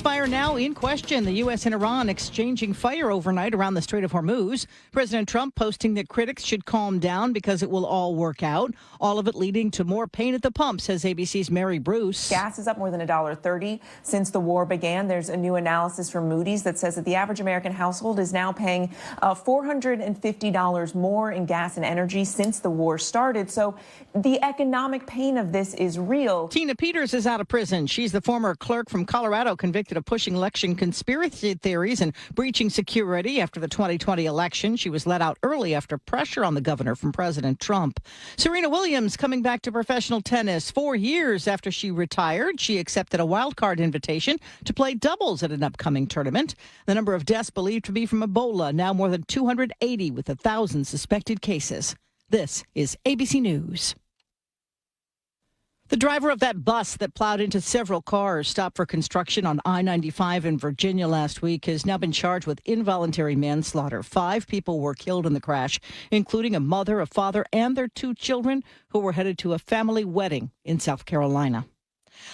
ceasefire now in question. The U.S. and Iran exchanging fire overnight around the Strait of Hormuz. President Trump posting that critics should calm down because it will all work out. All of it leading to more pain at the pump, says ABC's Mary Bruce. Gas is up more than $1.30 since the war began. There's a new analysis from Moody's that says that the average American household is now paying $450 more in gas and energy since the war started. So the economic pain of this is real. Tina Peters is out of prison. She's the former clerk from Colorado convicted of pushing election conspiracy theories and breaching security after the 2020 election. She was let out early after pressure on the governor from President Trump. Serena Williams coming back to professional tennis 4 years after she retired. She accepted a wildcard invitation to play doubles at an upcoming tournament. The number of deaths believed to be from Ebola, now more than 280 with 1,000 suspected cases. This is ABC News. The driver of that bus that plowed into several cars stopped for construction on I-95 in Virginia last week has now been charged with involuntary manslaughter. 5 people were killed in the crash, including a mother, a father, and their 2 children who were headed to a family wedding in South Carolina.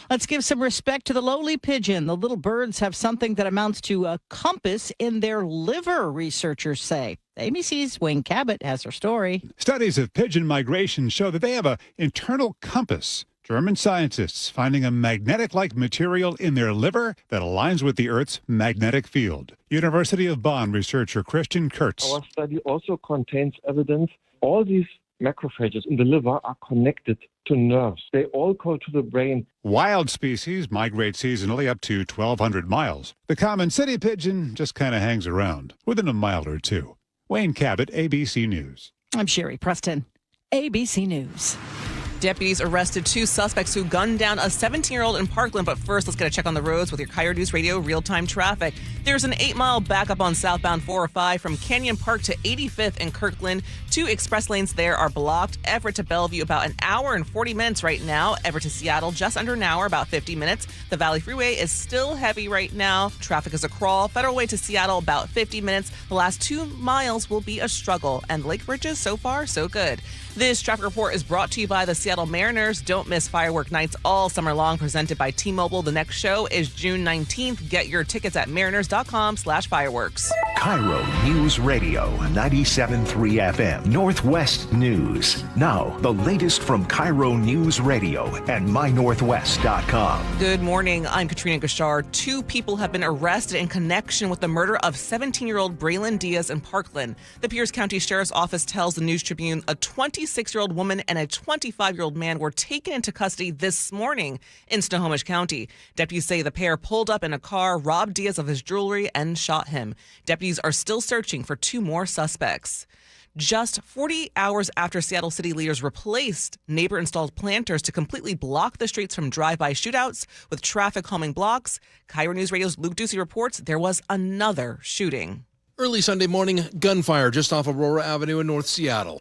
Let's give some respect to the lowly pigeon. The little birds have something that amounts to a compass in their liver, researchers say. ABC's Wayne Cabot has her story. Studies of pigeon migration show that they have an internal compass. German scientists finding a magnetic-like material in their liver that aligns with the Earth's magnetic field. University of Bonn researcher Christian Kurtz. Our study also contains evidence all these macrophages in the liver are connected to nerves. They all go to the brain. Wild species migrate seasonally up to 1,200 miles. The common city pigeon just kind of hangs around, within a mile or two. Wayne Cabot, ABC News. I'm Sherry Preston, ABC News. Deputies arrested 2 suspects who gunned down a 17-year-old in Parkland. But first, let's get a check on the roads with your KIRO Newsradio real-time traffic. There's an 8-mile backup on southbound 405 from Canyon Park to 85th in Kirkland. 2 express lanes there are blocked. Everett to Bellevue, about an hour and 40 minutes right now. Everett to Seattle, just under an hour, about 50 minutes. The Valley Freeway is still heavy right now. Traffic is a crawl. Federal Way to Seattle, about 50 minutes. The last 2 miles will be a struggle. And Lake Bridges, so far, so good. This traffic report is brought to you by the Seattle Mariners. Don't miss firework nights all summer long, presented by T-Mobile. The next show is June 19th. Get your tickets at mariners.com/fireworks. KIRO News Radio 97.3 FM Northwest News. Now, the latest from KIRO News Radio and mynorthwest.com. Good morning. I'm Katrina Gashar. 2 people have been arrested in connection with the murder of 17-year-old Braylon Diaz in Parkland. The Pierce County Sheriff's Office tells the News Tribune a 26-year-old woman and a 25-year-old man were taken into custody this morning in Snohomish County. Deputies say the pair pulled up in a car, robbed Diaz of his jewelry, and shot him. Deputies are still searching for 2 more suspects. Just 40 hours after Seattle city leaders replaced neighbor-installed planters to completely block the streets from drive-by shootouts with traffic calming blocks, KIRO News Radio's Luke Ducey reports there was another shooting. Early Sunday morning, gunfire just off Aurora Avenue in North Seattle.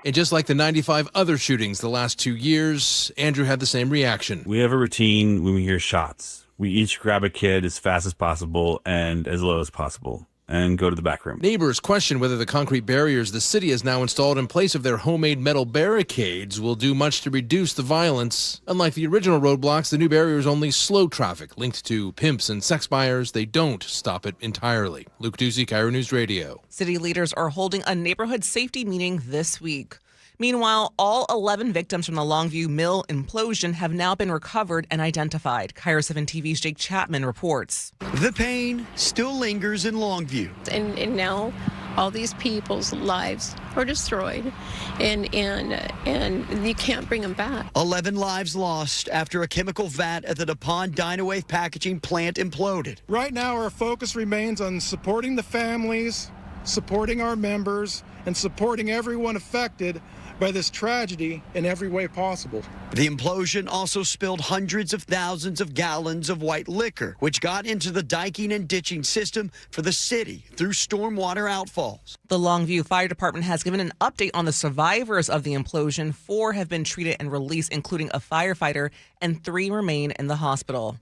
And just like the 95 other shootings the last 2 years, Andrew had the same reaction. We have a routine when we hear shots. We each grab a kid as fast as possible and as low as possible and go to the back room. Neighbors question whether the concrete barriers the city has now installed in place of their homemade metal barricades will do much to reduce the violence. Unlike the original roadblocks, the new barriers only slow traffic linked to pimps and sex buyers. They don't stop it entirely. Luke Ducey, KIRO News Radio. City leaders are holding a neighborhood safety meeting this week. Meanwhile, all 11 victims from the Longview Mill implosion have now been recovered and identified. KIRO 7 TV's Jake Chapman reports. The pain still lingers in Longview. And now all these people's lives are destroyed, and you can't bring them back. 11 lives lost after a chemical vat at the DuPont Dynawave packaging plant imploded. Right now, our focus remains on supporting the families, supporting our members, and supporting everyone affected by this tragedy in every way possible. The implosion also spilled hundreds of thousands of gallons of white liquor, which got into the diking and ditching system for the city through stormwater outfalls. The Longview Fire Department has given an update on the survivors of the implosion. 4 have been treated and released, including a firefighter, and 3 remain in the hospital.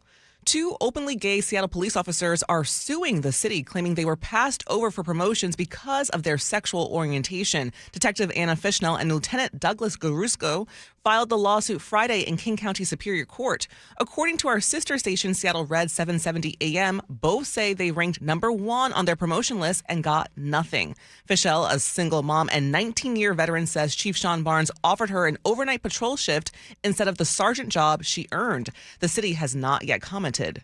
2 openly gay Seattle police officers are suing the city, claiming they were passed over for promotions because of their sexual orientation. Detective Anna Fishnell and Lieutenant Douglas Garusko filed the lawsuit Friday in King County Superior Court. According to our sister station, Seattle Red 770 AM, both say they ranked number 1 on their promotion list and got nothing. Fischel, a single mom and 19-year veteran, says Chief Sean Barnes offered her an overnight patrol shift instead of the sergeant job she earned. The city has not yet commented.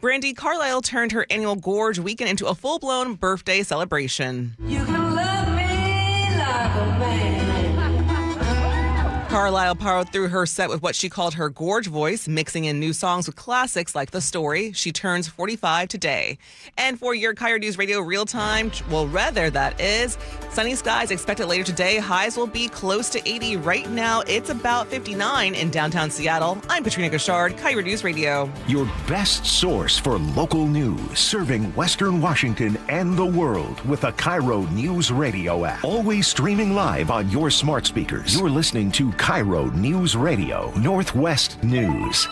Brandi Carlisle turned her annual Gorge weekend into a full-blown birthday celebration. You can love me like a man. Carlisle powered through her set with what she called her Gorge voice, mixing in new songs with classics like The Story. She turns 45 today. And for your KIRO Newsradio real-time weather, that is, sunny skies expected later today. Highs will be close to 80. Right now, it's about 59 in downtown Seattle. I'm Katrina Gashard, KIRO Newsradio. Your best source for local news, serving Western Washington and the world with the KIRO Newsradio app. Always streaming live on your smart speakers. You're listening to KIRO Newsradio Northwest News.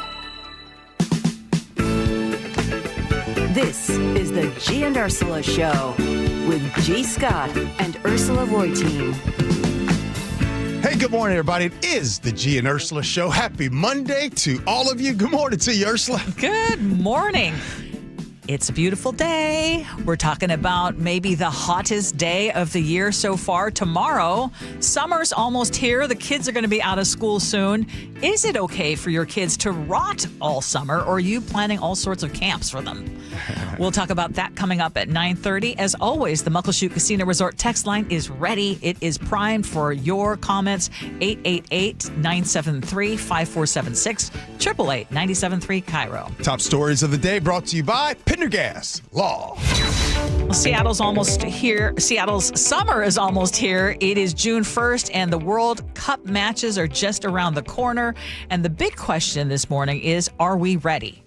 This is the Gee and Ursula Show with G. Scott and Ursula Reutin. Hey, good morning, everybody. It is the Gee and Ursula Show. Happy Monday to all of you. Good morning to you, Ursula. Good morning. It's a beautiful day. We're talking about maybe the hottest day of the year so far. Tomorrow, summer's almost here. The kids are going to be out of school soon. Is it okay for your kids to rot all summer, or are you planning all sorts of camps for them? We'll talk about that coming up at 9:30. As always, the Muckleshoot Casino Resort text line is ready. It is primed for your comments. 888-973-5476, 888-973 KIRO. Top stories of the day brought to you by Pendergast Law. Well, Seattle's almost here. Seattle's summer is almost here. It is June 1st, and the World Cup matches are just around the corner. And the big question this morning is, are we ready?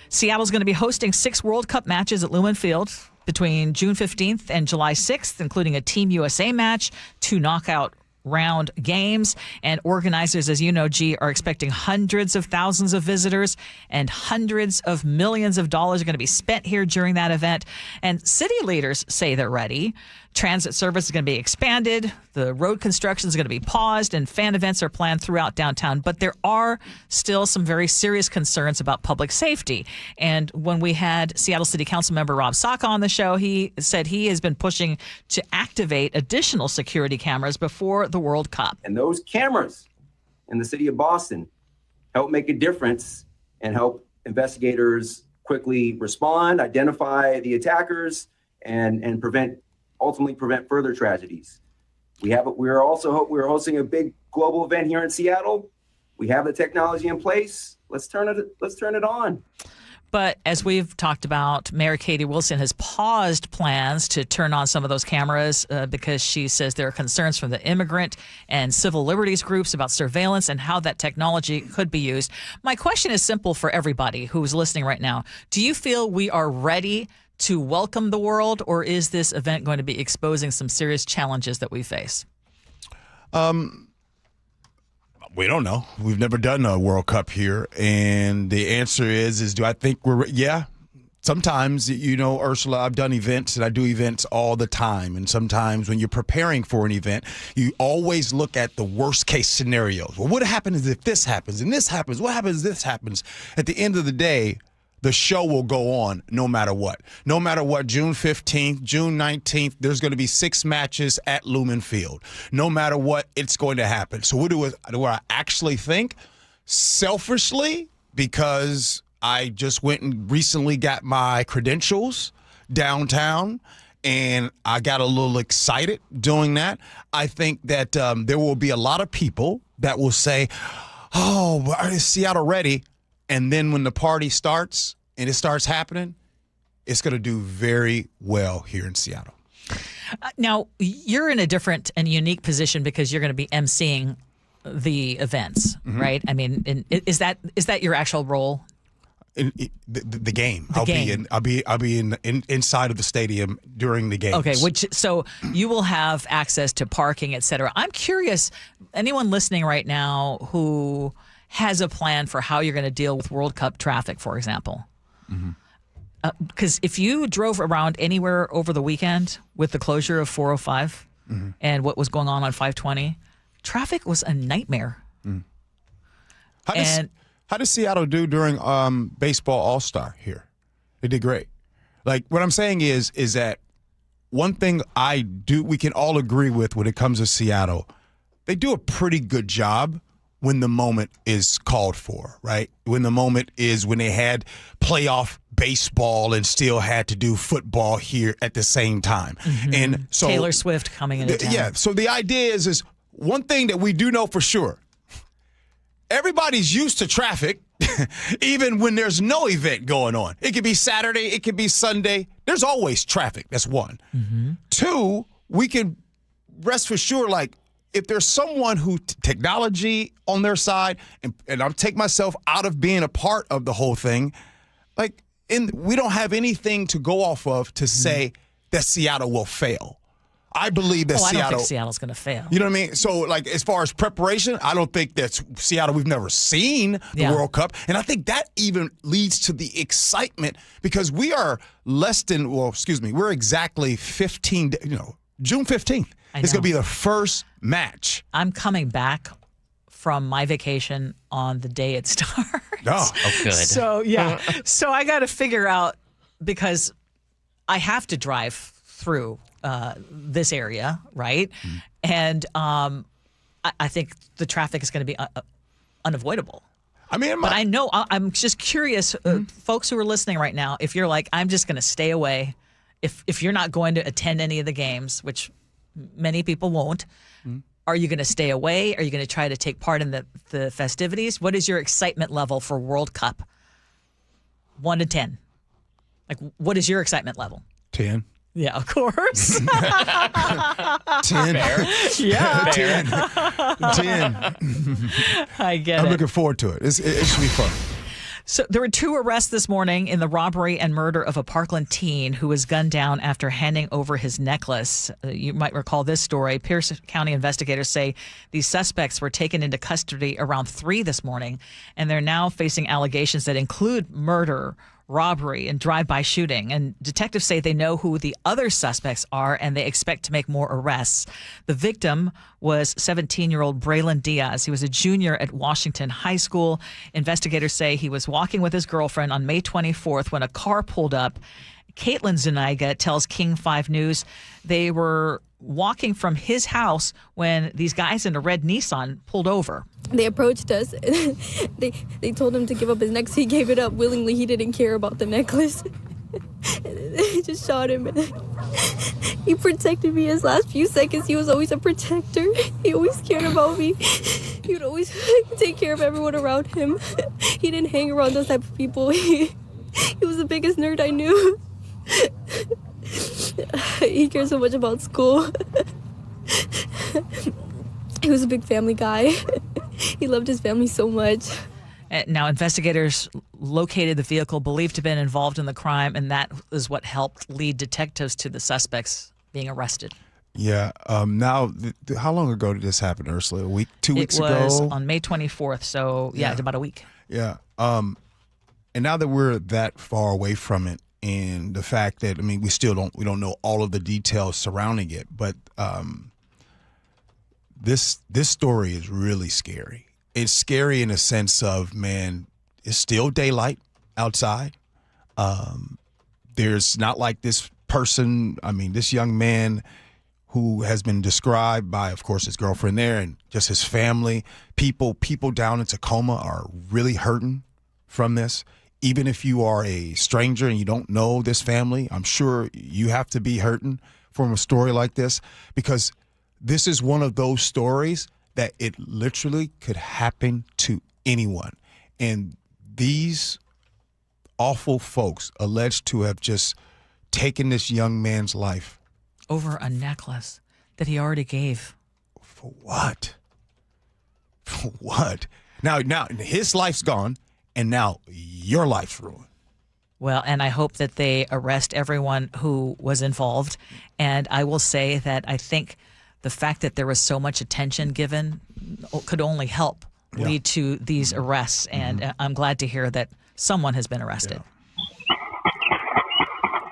Seattle's going to be hosting 6 World Cup matches at Lumen Field between June 15th and July 6th, including a Team USA match, 2 knockout round games, and organizers, as you know, G, are expecting hundreds of thousands of visitors, and hundreds of millions of dollars are going to be spent here during that event. And city leaders say they're ready. Transit service is going to be expanded. The road construction is going to be paused, and fan events are planned throughout downtown. But there are still some very serious concerns about public safety. And when we had Seattle City Council member Rob Saka on the show, he said he has been pushing to activate additional security cameras before the World Cup. And those cameras in the city of Boston help make a difference and help investigators quickly respond, identify the attackers, and ultimately prevent further tragedies. We're hosting a big global event here in Seattle. We have the technology in place. Let's turn it on. But as we've talked about, Mayor Katie Wilson has paused plans to turn on some of those cameras because she says there are concerns from the immigrant and civil liberties groups about surveillance and how that technology could be used. My question is simple for everybody who's listening right now. Do you feel we are ready to welcome the world, or is this event going to be exposing some serious challenges that we face? We don't know. We've never done a World Cup here, and the answer is do I think yeah. Sometimes, Ursula, I've done events, and I do events all the time. And sometimes when you're preparing for an event, you always look at the worst case scenarios. Well, what happens if this happens and this happens? What happens if this happens? At the end of the day, the show will go on no matter what. No matter what, June 15th, June 19th, there's going to be 6 matches at Lumen Field. No matter what, it's going to happen. So what do I actually think? Selfishly, because I just went and recently got my credentials downtown, and I got a little excited doing that. I think that there will be a lot of people that will say, oh, is Seattle ready? And then when the party starts and it starts happening, it's going to do very well here in Seattle. Now, you're in a different and unique position because you're going to be emceeing the events, right? I mean, is that your actual role? In the game. I'll be inside of the stadium during the games. Okay, so you will have access to parking, et cetera. I'm curious, anyone listening right now who has a plan for how you're going to deal with World Cup traffic, for example. Because if you drove around anywhere over the weekend with the closure of 405 and what was going on 520, traffic was a nightmare. How does Seattle do during baseball All-Star here? They did great. Like, what I'm saying is that one thing we can all agree with when it comes to Seattle, they do a pretty good job when the moment is called for, right? When the moment is when they had playoff baseball and still had to do football here at the same time. Mm-hmm. And so Taylor Swift coming into town. Yeah, so the idea is one thing that we do know for sure. Everybody's used to traffic, even when there's no event going on. It could be Saturday, it could be Sunday. There's always traffic. That's one. Mm-hmm. Two, we can rest for sure, like, if there's someone who technology on their side, and I'll take myself out of being a part of the whole thing, like, we don't have anything to go off of to say that Seattle will fail. I believe that I don't think Seattle's going to fail. You know what I mean? So, like, as far as preparation, I don't think that's Seattle. We've never seen the World Cup. And I think that even leads to the excitement because we are we're exactly 15, June 15th. It's going to be the first match. I'm coming back from my vacation on the day it starts. Oh, good. So, yeah. So I got to figure out, because I have to drive through this area, right? Mm. And I think the traffic is going to be unavoidable. I mean, but I know, I'm just curious, folks who are listening right now, if you're like, I'm just going to stay away, if you're not going to attend any of the games, which many people won't, are you going to stay away? Are you going to try to take part in the festivities? What is your excitement level for World Cup? 1 to 10. Like, what is your excitement level? 10. Yeah, of course. 10. Fair. Yeah. 10. 10. I get I'm it. looking forward to it. It should be fun. So there were 2 arrests this morning in the robbery and murder of a Parkland teen who was gunned down after handing over his necklace. You might recall this story. Pierce County investigators say these suspects were taken into custody around 3 this morning, and they're now facing allegations that include murder, robbery, and drive-by shooting. And detectives say they know who the other suspects are, and they expect to make more arrests. The victim was 17-year-old Braylon Diaz. He was a junior at Washington High School. Investigators say he was walking with his girlfriend on May 24th when a car pulled up. Caitlin Zuniga tells King 5 News they were walking from his house when these guys in a red Nissan pulled over. They approached us. They told him to give up his necklace. He gave it up willingly. He didn't care about the necklace. They just shot him. He protected me his last few seconds. He was always a protector. He always cared about me. He would always take care of everyone around him. He didn't hang around those type of people. He was the biggest nerd I knew. He cared so much about school. He was a big family guy. He loved his family so much. Now, investigators located the vehicle believed to have been involved in the crime, and that is what helped lead detectives to the suspects being arrested. Yeah. Now, how long ago did this happen, Ursula? A week, 2 weeks ago? It was on May 24th, so yeah, it's about a week. Yeah. And now that we're that far away from it, and the fact that, I mean, we don't know all of the details surrounding it, but this story is really scary. It's scary in a sense of, man, it's still daylight outside. There's not like this person, this young man who has been described by, of course, his girlfriend there and just his family. People down in Tacoma are really hurting from this. Even if you are a stranger and you don't know this family, I'm sure you have to be hurting from a story like this, because this is one of those stories that it literally could happen to anyone. And these awful folks alleged to have just taken this young man's life. Over a necklace that he already gave. For what? For what? Now his life's gone, and now your life's ruined. Well, and I hope that they arrest everyone who was involved. And I will say that I think the fact that there was so much attention given could only help lead to these arrests. And I'm glad to hear that someone has been arrested.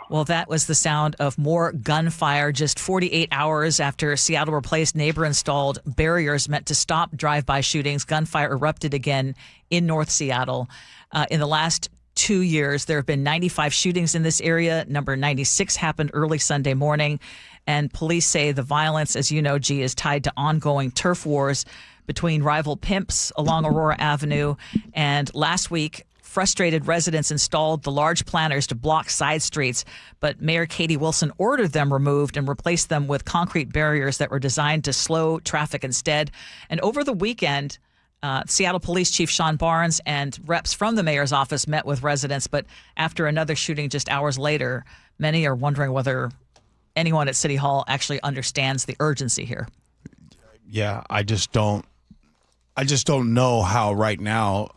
Well, that was the sound of more gunfire just 48 hours after Seattle replaced neighbor-installed barriers meant to stop drive-by shootings. Gunfire erupted again in North Seattle. In the last 2 years, there have been 95 shootings in this area. Number 96 happened early Sunday morning. And police say the violence, as you know, Gee, is tied to ongoing turf wars between rival pimps along Aurora Avenue. And last week, frustrated residents installed the large planters to block side streets, but Mayor Katie Wilson ordered them removed and replaced them with concrete barriers that were designed to slow traffic instead. And over the weekend, Seattle Police Chief Sean Barnes and reps from the mayor's office met with residents, but after another shooting just hours later, many are wondering whether anyone at City Hall actually understands the urgency here. Yeah, I just don't know how right now,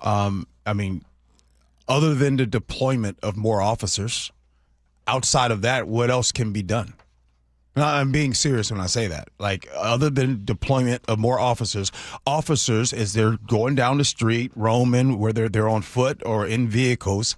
other than the deployment of more officers, outside of that, what else can be done? No, I'm being serious when I say that. Like, other than deployment of more officers, as they're going down the street, roaming, whether they're on foot or in vehicles,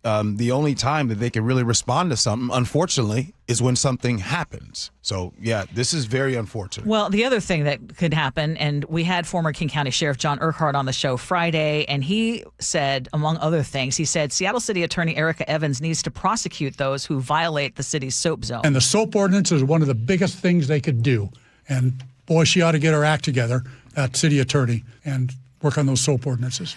the only time that they can really respond to something, unfortunately, is when something happens. So, yeah, this is very unfortunate. Well, the other thing that could happen, and we had former King County Sheriff John Urquhart on the show Friday, and he said, among other things, he said Seattle City Attorney Erica Evans needs to prosecute those who violate the city's soap zone. And the soap ordinance is one of the biggest things they could do. And, boy, she ought to get her act together, that city attorney, and work on those soap ordinances.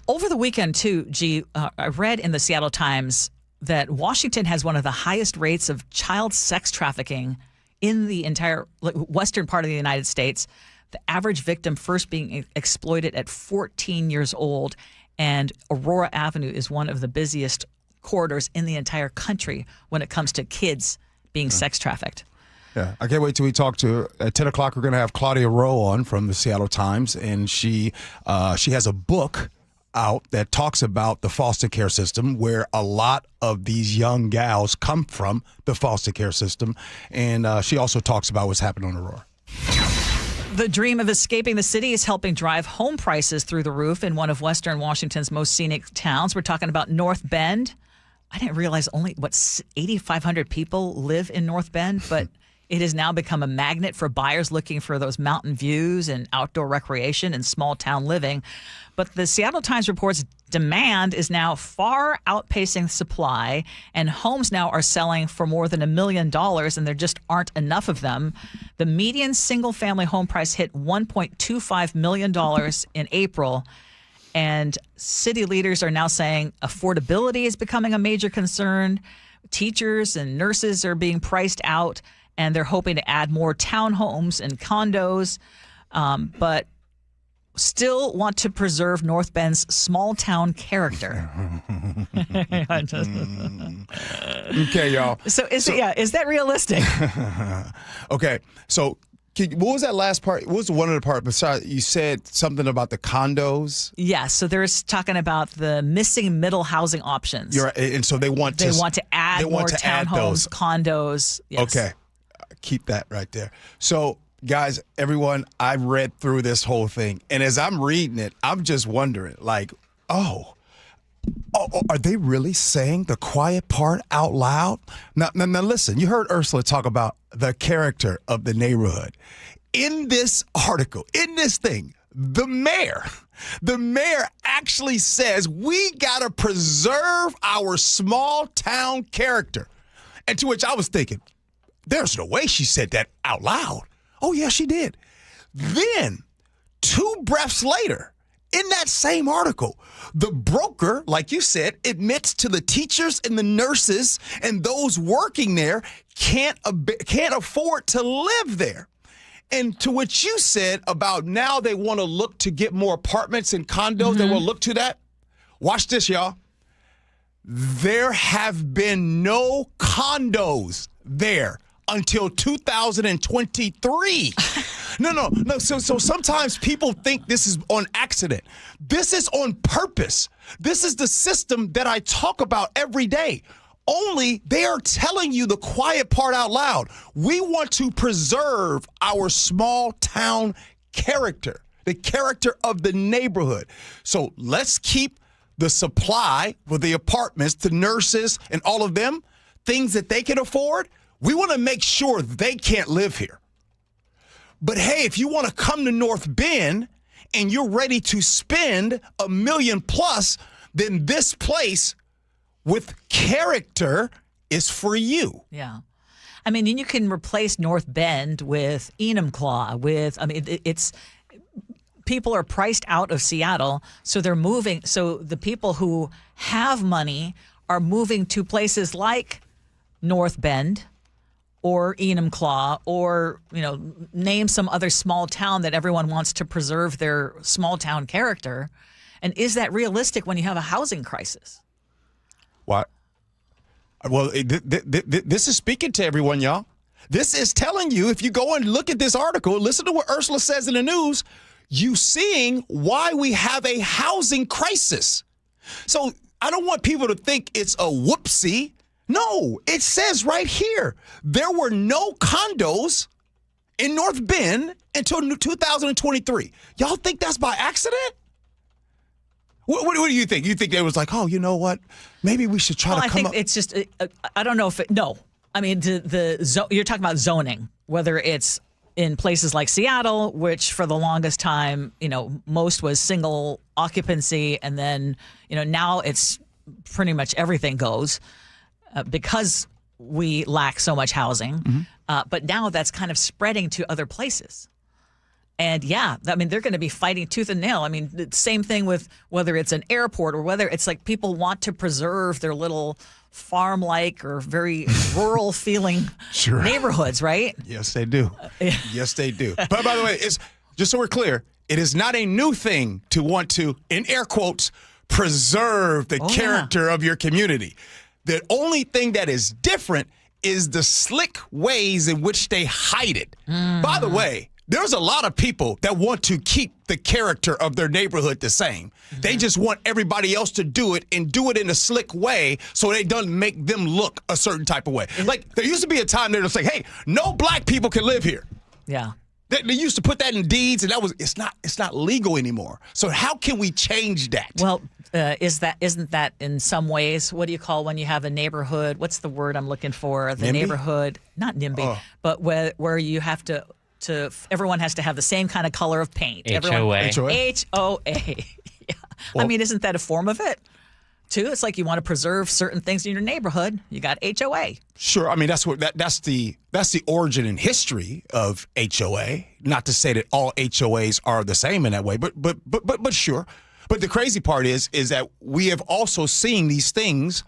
Over the weekend, too, Gee, I read in the Seattle Times that Washington has one of the highest rates of child sex trafficking in the entire western part of the United States. The average victim first being exploited at 14 years old. And Aurora Avenue is one of the busiest corridors in the entire country when it comes to kids being sex trafficked. Yeah, I can't wait till we talk to at 10 o'clock. We're going to have Claudia Rowe on from the Seattle Times, and she has a book out that talks about the foster care system, where a lot of these young gals come from, the foster care system. And she also talks about what's happening on Aurora. The dream of escaping the city is helping drive home prices through the roof in one of Western Washington's most scenic towns. We're talking about North Bend. I didn't realize only, 8,500 people live in North Bend, but it has now become a magnet for buyers looking for those mountain views and outdoor recreation and small town living. But the Seattle Times reports demand is now far outpacing supply, and homes now are selling for more than $1 million, and there just aren't enough of them. The median single-family home price hit $1.25 million in April, and city leaders are now saying affordability is becoming a major concern. Teachers and nurses are being priced out, and they're hoping to add more townhomes and condos, but still want to preserve North Bend's small town character. Okay, y'all. So is that realistic? Okay, so what was that last part? What was one of the part besides you said something about the condos? Yes, so they're talking about the missing middle housing options. You're right, and so they want to add more townhomes, condos. Yes. Okay, keep that right there. So, guys, everyone, I read through this whole thing, and as I'm reading it, I'm just wondering, like, oh, are they really saying the quiet part out loud? Now, listen, you heard Ursula talk about the character of the neighborhood. In this article, in this thing, the mayor actually says we got to preserve our small town character. And to which I was thinking, there's no way she said that out loud. Oh, yeah, she did. Then, 2 breaths later, in that same article, the broker, like you said, admits to the teachers and the nurses and those working there can't afford to live there. And to what you said about now they want to look to get more apartments and condos, they will look to that. Watch this, y'all. There have been no condos there until 2023. No. So sometimes people think this is on accident. This is on purpose. This is the system that I talk about every day. Only they are telling you the quiet part out loud. We want to preserve our small town character, the character of the neighborhood. So let's keep the supply for the apartments, the nurses, and all of them things that they can afford, we want to make sure they can't live here. But hey, if you want to come to North Bend and you're ready to spend $1 million plus, then this place with character is for you. Yeah. I mean, you can replace North Bend with Enumclaw, it's people are priced out of Seattle, so they're moving. So the people who have money are moving to places like North Bend or Enumclaw, or, name some other small town that everyone wants to preserve their small town character. And is that realistic when you have a housing crisis? What? Well, this is speaking to everyone, y'all. This is telling you, if you go and look at this article, listen to what Ursula says in the news, you seeing why we have a housing crisis. So I don't want people to think it's a whoopsie. No, it says right here, there were no condos in North Bend until 2023. Y'all think that's by accident? What do you think? You think they was like, oh, you know what? Maybe we should try to come up. I think it's just, I don't know if no. I mean, you're talking about zoning, whether it's in places like Seattle, which for the longest time, most was single occupancy. And then, now it's pretty much everything goes because we lack so much housing. Mm-hmm. But now that's kind of spreading to other places. And yeah, I mean, they're going to be fighting tooth and nail. I mean, the same thing with whether it's an airport or whether it's like people want to preserve their little farm-like or very rural feeling neighborhoods, right? Yes, they do. Yes, they do. But by the way, it's just so we're clear, it is not a new thing to want to, in air quotes, preserve the character of your community. The only thing that is different is the slick ways in which they hide it. By the way, there's a lot of people that want to keep the character of their neighborhood the same. Mm-hmm. They just want everybody else to do it and do it in a slick way so they don't make them look a certain type of way. Like, there used to be a time there to say, hey, no black people can live here. Yeah. They used to put that in deeds, and it's not legal anymore. So how can we change that? Well, isn't that in some ways, what do you call when you have a neighborhood? What's the word I'm looking for? The NIMBY? Neighborhood, not NIMBY, but where you have to everyone has to have the same kind of color of paint. HOA. HOA. Yeah. Well, I mean, isn't that a form of it? Too, it's like you want to preserve certain things in your neighborhood. You got HOA. Sure, I mean that's the origin and history of HOA. Not to say that all HOAs are the same in that way, but sure. But the crazy part is that we have also seen these things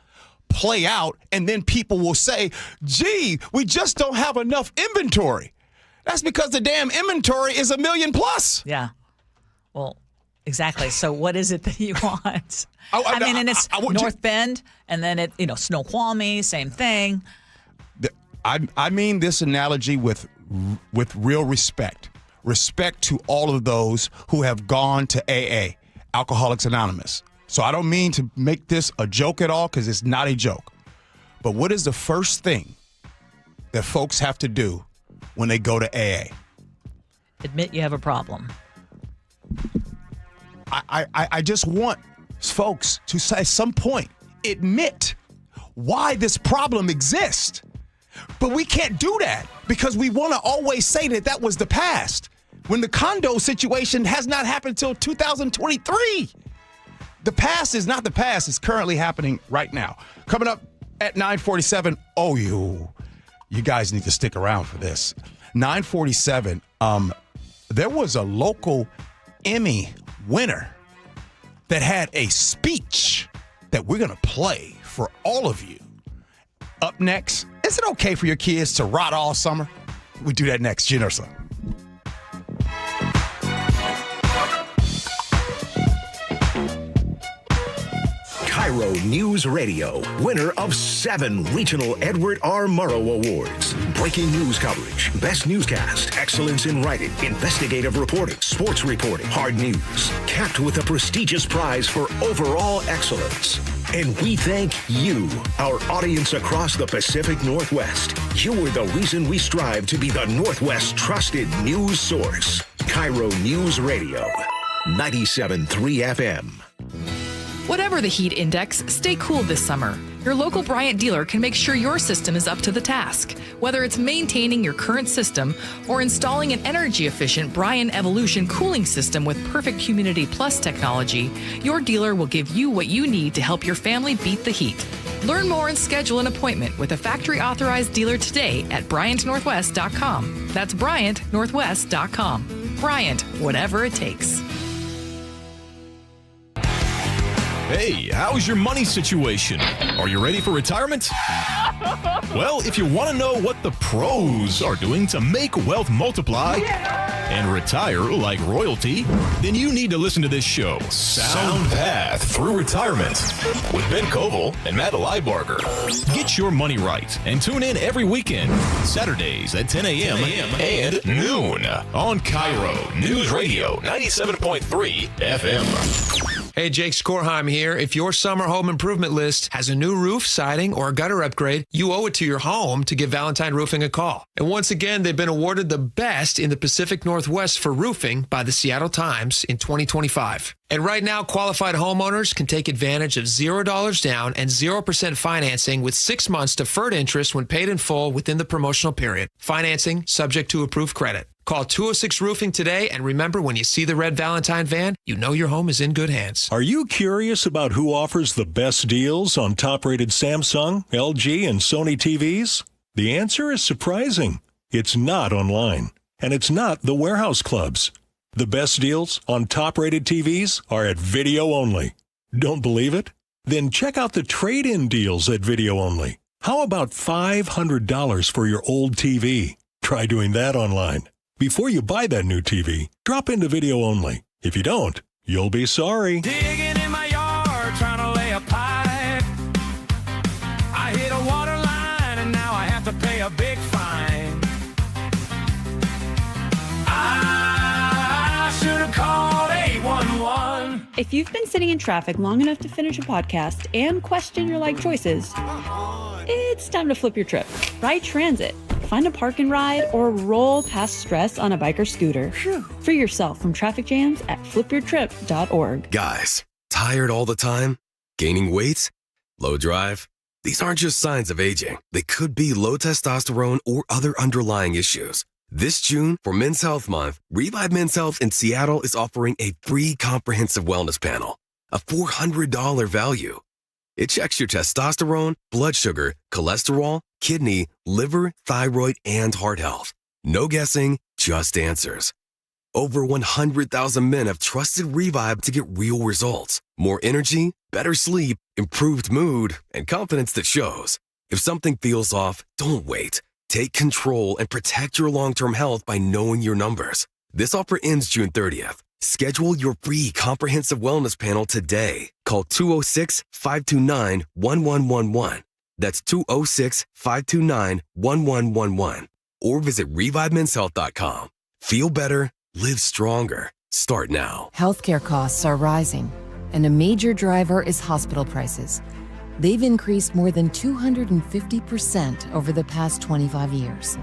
play out, and then people will say, "Gee, we just don't have enough inventory." That's because the damn inventory is $1 million plus. Yeah. Well. Exactly. So what is it that you want? I mean, and it's North Bend, and then Snoqualmie, same thing. I mean this analogy with real respect. Respect to all of those who have gone to AA, Alcoholics Anonymous. So I don't mean to make this a joke at all, because it's not a joke. But what is the first thing that folks have to do when they go to AA? Admit you have a problem. I just want folks to at some point admit why this problem exists. But we can't do that because we want to always say that was the past, when the condo situation has not happened until 2023. The past is not the past. It's currently happening right now. Coming up at 9:47. Oh, you guys need to stick around for this. 9:47. There was a local Emmy winner that had a speech that we're going to play for all of you. Up next, is it okay for your kids to rot all summer? We do that next. Gee and Ursula. KIRO News Radio, winner of 7 regional Edward R. Murrow Awards. Breaking news coverage, best newscast, excellence in writing, investigative reporting, sports reporting, hard news. Capped with a prestigious prize for overall excellence. And we thank you, our audience across the Pacific Northwest. You are the reason we strive to be the Northwest's trusted news source. KIRO News Radio, 97.3 FM. Whatever the heat index, stay cool this summer. Your local Bryant dealer can make sure your system is up to the task. Whether it's maintaining your current system or installing an energy-efficient Bryant Evolution cooling system with perfect Humidity Plus technology, your dealer will give you what you need to help your family beat the heat. Learn more and schedule an appointment with a factory-authorized dealer today at BryantNorthwest.com. That's BryantNorthwest.com. Bryant, whatever it takes. Hey, how's your money situation? Are you ready for retirement? Well, if you want to know what the pros are doing to make wealth multiply and retire like royalty, then you need to listen to this show, Sound Path Through Retirement, with Ben Koval and Matt Leibarger. Get your money right and tune in every weekend, Saturdays at 10 a.m. and noon on KIRO Newsradio 97.3 FM. Hey, Jake Skorheim here. If your summer home improvement list has a new roof, siding, or a gutter upgrade, you owe it to your home to give Valentine Roofing a call. And once again, they've been awarded the best in the Pacific Northwest for roofing by the Seattle Times in 2025. And right now, qualified homeowners can take advantage of $0 down and 0% financing with 6 months deferred interest when paid in full within the promotional period. Financing subject to approved credit. Call 206 Roofing today, and remember, when you see the red Valentine van, you know your home is in good hands. Are you curious about who offers the best deals on top-rated Samsung, LG, and Sony TVs? The answer is surprising. It's not online, and it's not the warehouse clubs. The best deals on top-rated TVs are at Video Only. Don't believe it? Then check out the trade-in deals at Video Only. How about $500 for your old TV? Try doing that online. Before you buy that new TV, drop into Video Only. If you don't, you'll be sorry. Digging in my yard, trying to lay a pipe. I hit a water line and now I have to pay a big fine. I should have called 811. If you've been sitting in traffic long enough to finish a podcast and question your life choices, it's time to flip your trip. Ride transit. Find a park and ride or roll past stress on a bike or scooter. Free yourself from traffic jams at flipyourtrip.org. Guys, tired all the time? Gaining weight? Low drive? These aren't just signs of aging. They could be low testosterone or other underlying issues. This June, for Men's Health Month, Revive Men's Health in Seattle is offering a free comprehensive wellness panel, a $400 value. It checks your testosterone, blood sugar, cholesterol, kidney, liver, thyroid, and heart health. No guessing, just answers. Over 100,000 men have trusted Revive to get real results. More energy, better sleep, improved mood, and confidence that shows. If something feels off, don't wait. Take control and protect your long-term health by knowing your numbers. This offer ends June 30th. Schedule your free comprehensive wellness panel today. Call 206-529-1111. That's 206-529-1111. Or visit ReviveMen'sHealth.com. Feel better, live stronger. Start now. Healthcare costs are rising, and a major driver is hospital prices. They've increased more than 250% over the past 25 years.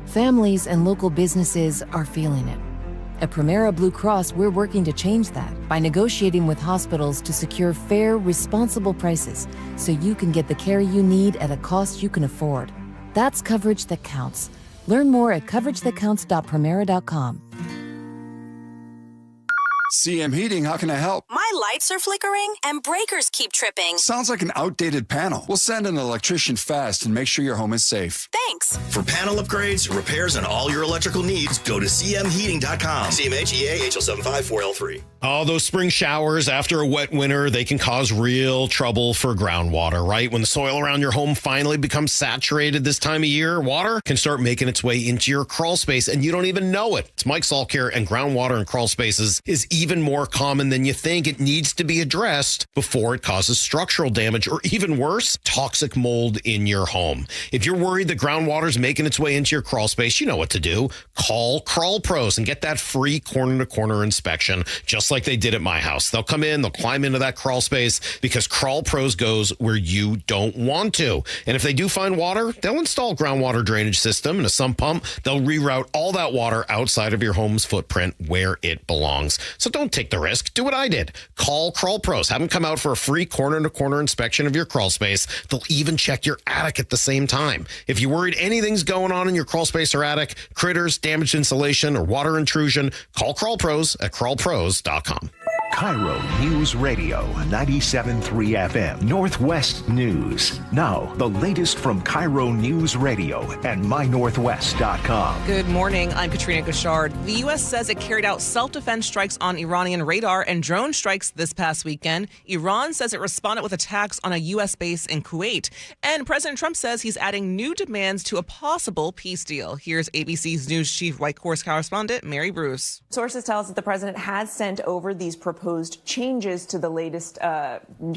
Families and local businesses are feeling it. At Primera Blue Cross, we're working to change that by negotiating with hospitals to secure fair, responsible prices so you can get the care you need at a cost you can afford. That's coverage that counts. Learn more at coveragethatcounts.primera.com. CM Heating, how can I help? My lights are flickering and breakers keep tripping. Sounds like an outdated panel. We'll send an electrician fast and make sure your home is safe. Thanks. For panel upgrades, repairs, and all your electrical needs, go to cmheating.com. CMHEA HL754L3. Oh, those spring showers after a wet winter, they can cause real trouble for groundwater, right? When the soil around your home finally becomes saturated this time of year, water can start making its way into your crawl space, and you don't even know it. It's Mike Salkare, and groundwater in crawl spaces is even more common than you think. It needs to be addressed before it causes structural damage, or even worse, toxic mold in your home. If you're worried that groundwater is making its way into your crawl space, you know what to do. Call Crawl Pros and get that free corner-to-corner inspection, just like they did at my house. They'll come in, they'll climb into that crawl space, because Crawl Pros goes where you don't want to. And if they do find water, they'll install a groundwater drainage system and a sump pump. They'll reroute all that water outside of your home's footprint where it belongs. So don't take the risk. Do what I did. Call Crawl Pros. Have them come out for a free corner-to-corner inspection of your crawl space. They'll even check your attic at the same time. If you're worried anything's going on in your crawl space or attic, critters, damaged insulation, or water intrusion, call Crawl Pros at crawlpros.com. KIRO News Radio 97.3 FM Northwest News. Now, the latest from KIRO News Radio and mynorthwest.com. Good morning. I'm Katrina Gashard. The U.S. says it carried out self-defense strikes on Iranian radar and drone strikes this past weekend. Iran says it responded with attacks on a U.S. base in Kuwait. And President Trump says he's adding new demands to a possible peace deal. Here's ABC's News Chief White House correspondent Mary Bruce. Sources tell us that the president has sent over these proposed changes to the latest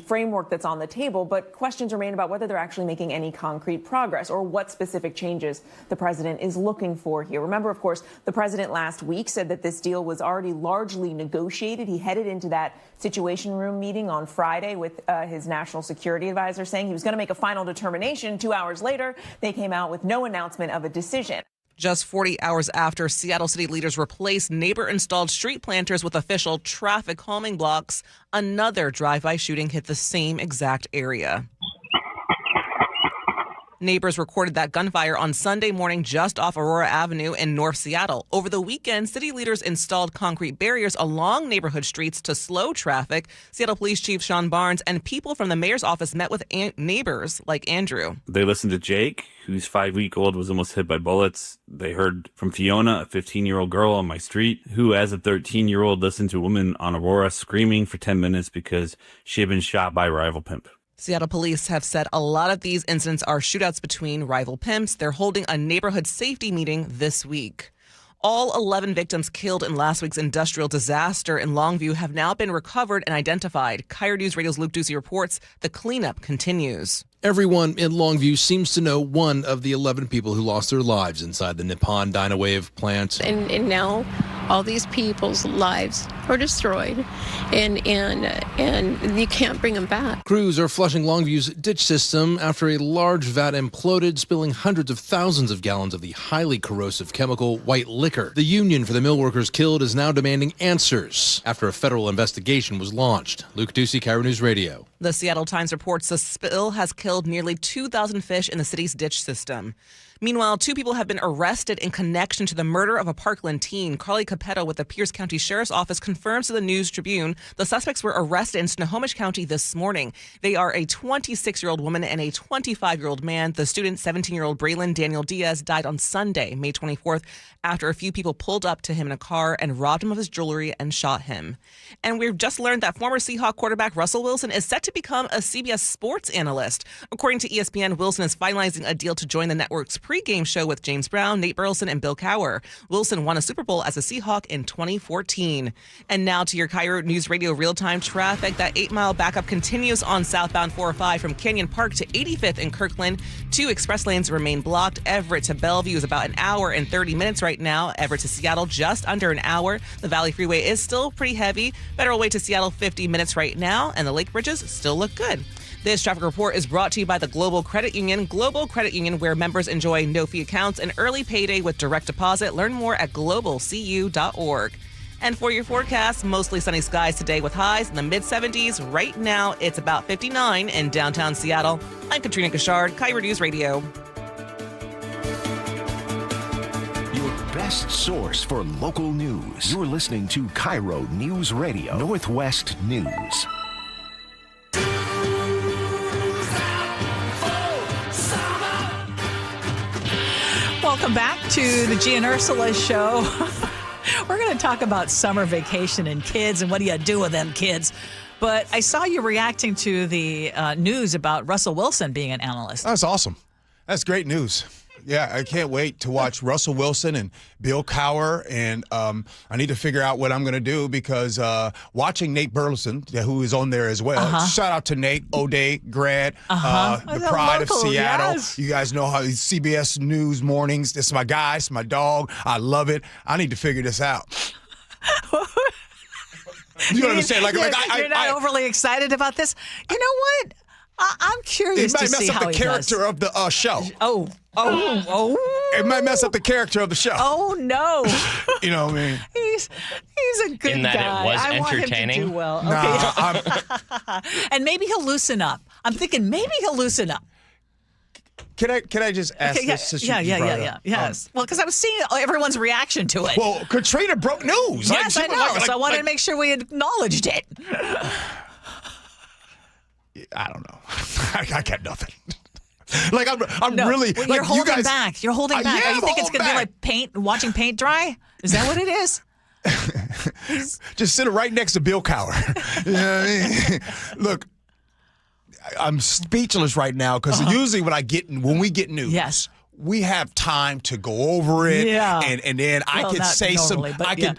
framework that's on the table, but questions remain about whether they're actually making any concrete progress or what specific changes the president is looking for here. Remember, of course, the president last week said that this deal was already largely negotiated. He headed into that Situation Room meeting on Friday with his national security advisor, saying he was going to make a final determination. 2 hours later, they came out with no announcement of a decision. Just 40 hours after Seattle city leaders replaced neighbor-installed street planters with official traffic calming blocks, another drive-by shooting hit the same exact area. Neighbors recorded that gunfire on Sunday morning just off Aurora Avenue in North Seattle. Over the weekend, city leaders installed concrete barriers along neighborhood streets to slow traffic. Seattle Police Chief Sean Barnes and people from the mayor's office met with neighbors like Andrew. They listened to Jake, who's 5-week-old, was almost hit by bullets. They heard from Fiona, a 15-year-old girl on my street, who as a 13-year-old listened to a woman on Aurora screaming for 10 minutes because she had been shot by a rival pimp. Seattle police have said a lot of these incidents are shootouts between rival pimps. They're holding a neighborhood safety meeting this week. All 11 victims killed in last week's industrial disaster in Longview have now been recovered and identified. KIRO News Radio's Luke Ducey reports the cleanup continues. Everyone in Longview seems to know one of the 11 people who lost their lives inside the Nippon Dynawave plant. And now all these people's lives are destroyed, and you can't bring them back. Crews are flushing Longview's ditch system after a large vat imploded, spilling hundreds of thousands of gallons of the highly corrosive chemical white liquor. The union for the mill workers killed is now demanding answers after a federal investigation was launched. Luke Ducey, KIRO News Radio. The Seattle Times reports the spill has killed nearly 2,000 fish in the city's ditch system. Meanwhile, 2 people have been arrested in connection to the murder of a Parkland teen. Carly Capetto with the Pierce County Sheriff's Office confirms to the News Tribune the suspects were arrested in Snohomish County this morning. They are a 26-year-old woman and a 25-year-old man. The student, 17-year-old Braylon Daniel Diaz, died on Sunday, May 24th, after a few people pulled up to him in a car and robbed him of his jewelry and shot him. And we've just learned that former Seahawk quarterback Russell Wilson is set to become a CBS sports analyst. According to ESPN, Wilson is finalizing a deal to join the network's pregame show with James Brown, Nate Burleson, and Bill Cowher. Wilson won a Super Bowl as a Seahawk in 2014. And now to your KIRO News Radio real-time traffic. That 8-mile backup continues on southbound 405 from Canyon Park to 85th in Kirkland. 2 express lanes remain blocked. Everett to Bellevue is about an hour and 30 minutes right now. Everett to Seattle just under an hour. The Valley Freeway is still pretty heavy. Federal Way to Seattle 50 minutes right now. And the Lake Bridges still look good. This traffic report is brought to you by the Global Credit Union. Global Credit Union, where members enjoy no-fee accounts and early payday with direct deposit. Learn more at globalcu.org. And for your forecast, mostly sunny skies today with highs in the mid-70s. Right now, it's about 59 in downtown Seattle. I'm Katrina Gashard, KIRO News Radio. Your best source for local news. You're listening to KIRO News Radio, Northwest News. Welcome back to the Gee and Ursula Show. We're going to talk about summer vacation and kids and what do you do with them kids. But I saw you reacting to the news about Russell Wilson being an analyst. That's awesome. That's great news. Yeah, I can't wait to watch Russell Wilson and Bill Cowher, and I need to figure out what I'm going to do because watching Nate Burleson, who is on there as well. Shout out to Nate, O'Day grad, the pride of Seattle. Yes. You guys know how CBS News mornings. This is my guy, it's my dog. I love it. I need to figure this out. You know what I'm saying? You're not overly excited about this. You know what? I'm curious to see how he does. It might mess up the character of the show. Oh. it might mess up the character of the show. Oh no! You know what I mean? He's a good In that guy. it was I want him entertaining? to do well. Nah, Okay. And maybe he'll loosen up. I'm thinking maybe he'll loosen up. Can I just ask Okay, this? since you brought it up? Yes. Well, because I was seeing everyone's reaction to it. Well, Katrina broke news. Yes, I know. So I wanted to make sure we acknowledged it. I don't know. I got nothing. Like I'm really. Well, like, you're holding you guys, back. You're holding back. Yeah, You think it's going to be like watching paint dry? Is that what it is? Just sitting right next to Bill Cowher. You know what I mean? Look, I'm speechless right now because usually when we get news, yes, we have time to go over it. Yeah. And then I could say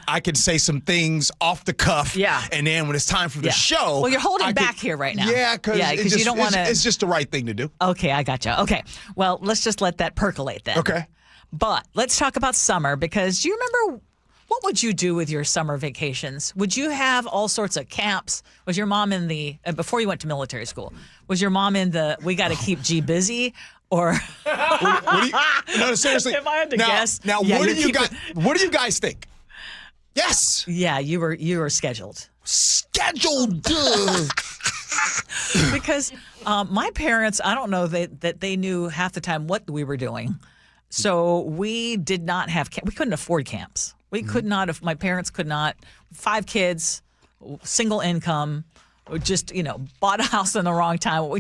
I could say some things off the cuff. Yeah. And then when it's time for the show, well, you're holding back here right now. Yeah, because you don't want to. It's just the right thing to do. Okay, I gotcha. Okay, well, let's just let that percolate then. Okay. But let's talk about summer because do you remember what would you do with your summer vacations? Would you have all sorts of camps? Was your mom in the before you went to military school? Was your mom in the we got to keep G busy? Or no, seriously. If I had to guess. Now, what do you guys think? Yes. Yeah, you were scheduled. Scheduled. Because my parents, I don't know that they knew half the time what we were doing. So we did not have we couldn't afford camps. We could not have. My parents could not. 5 kids, single income, just bought a house in the wrong time.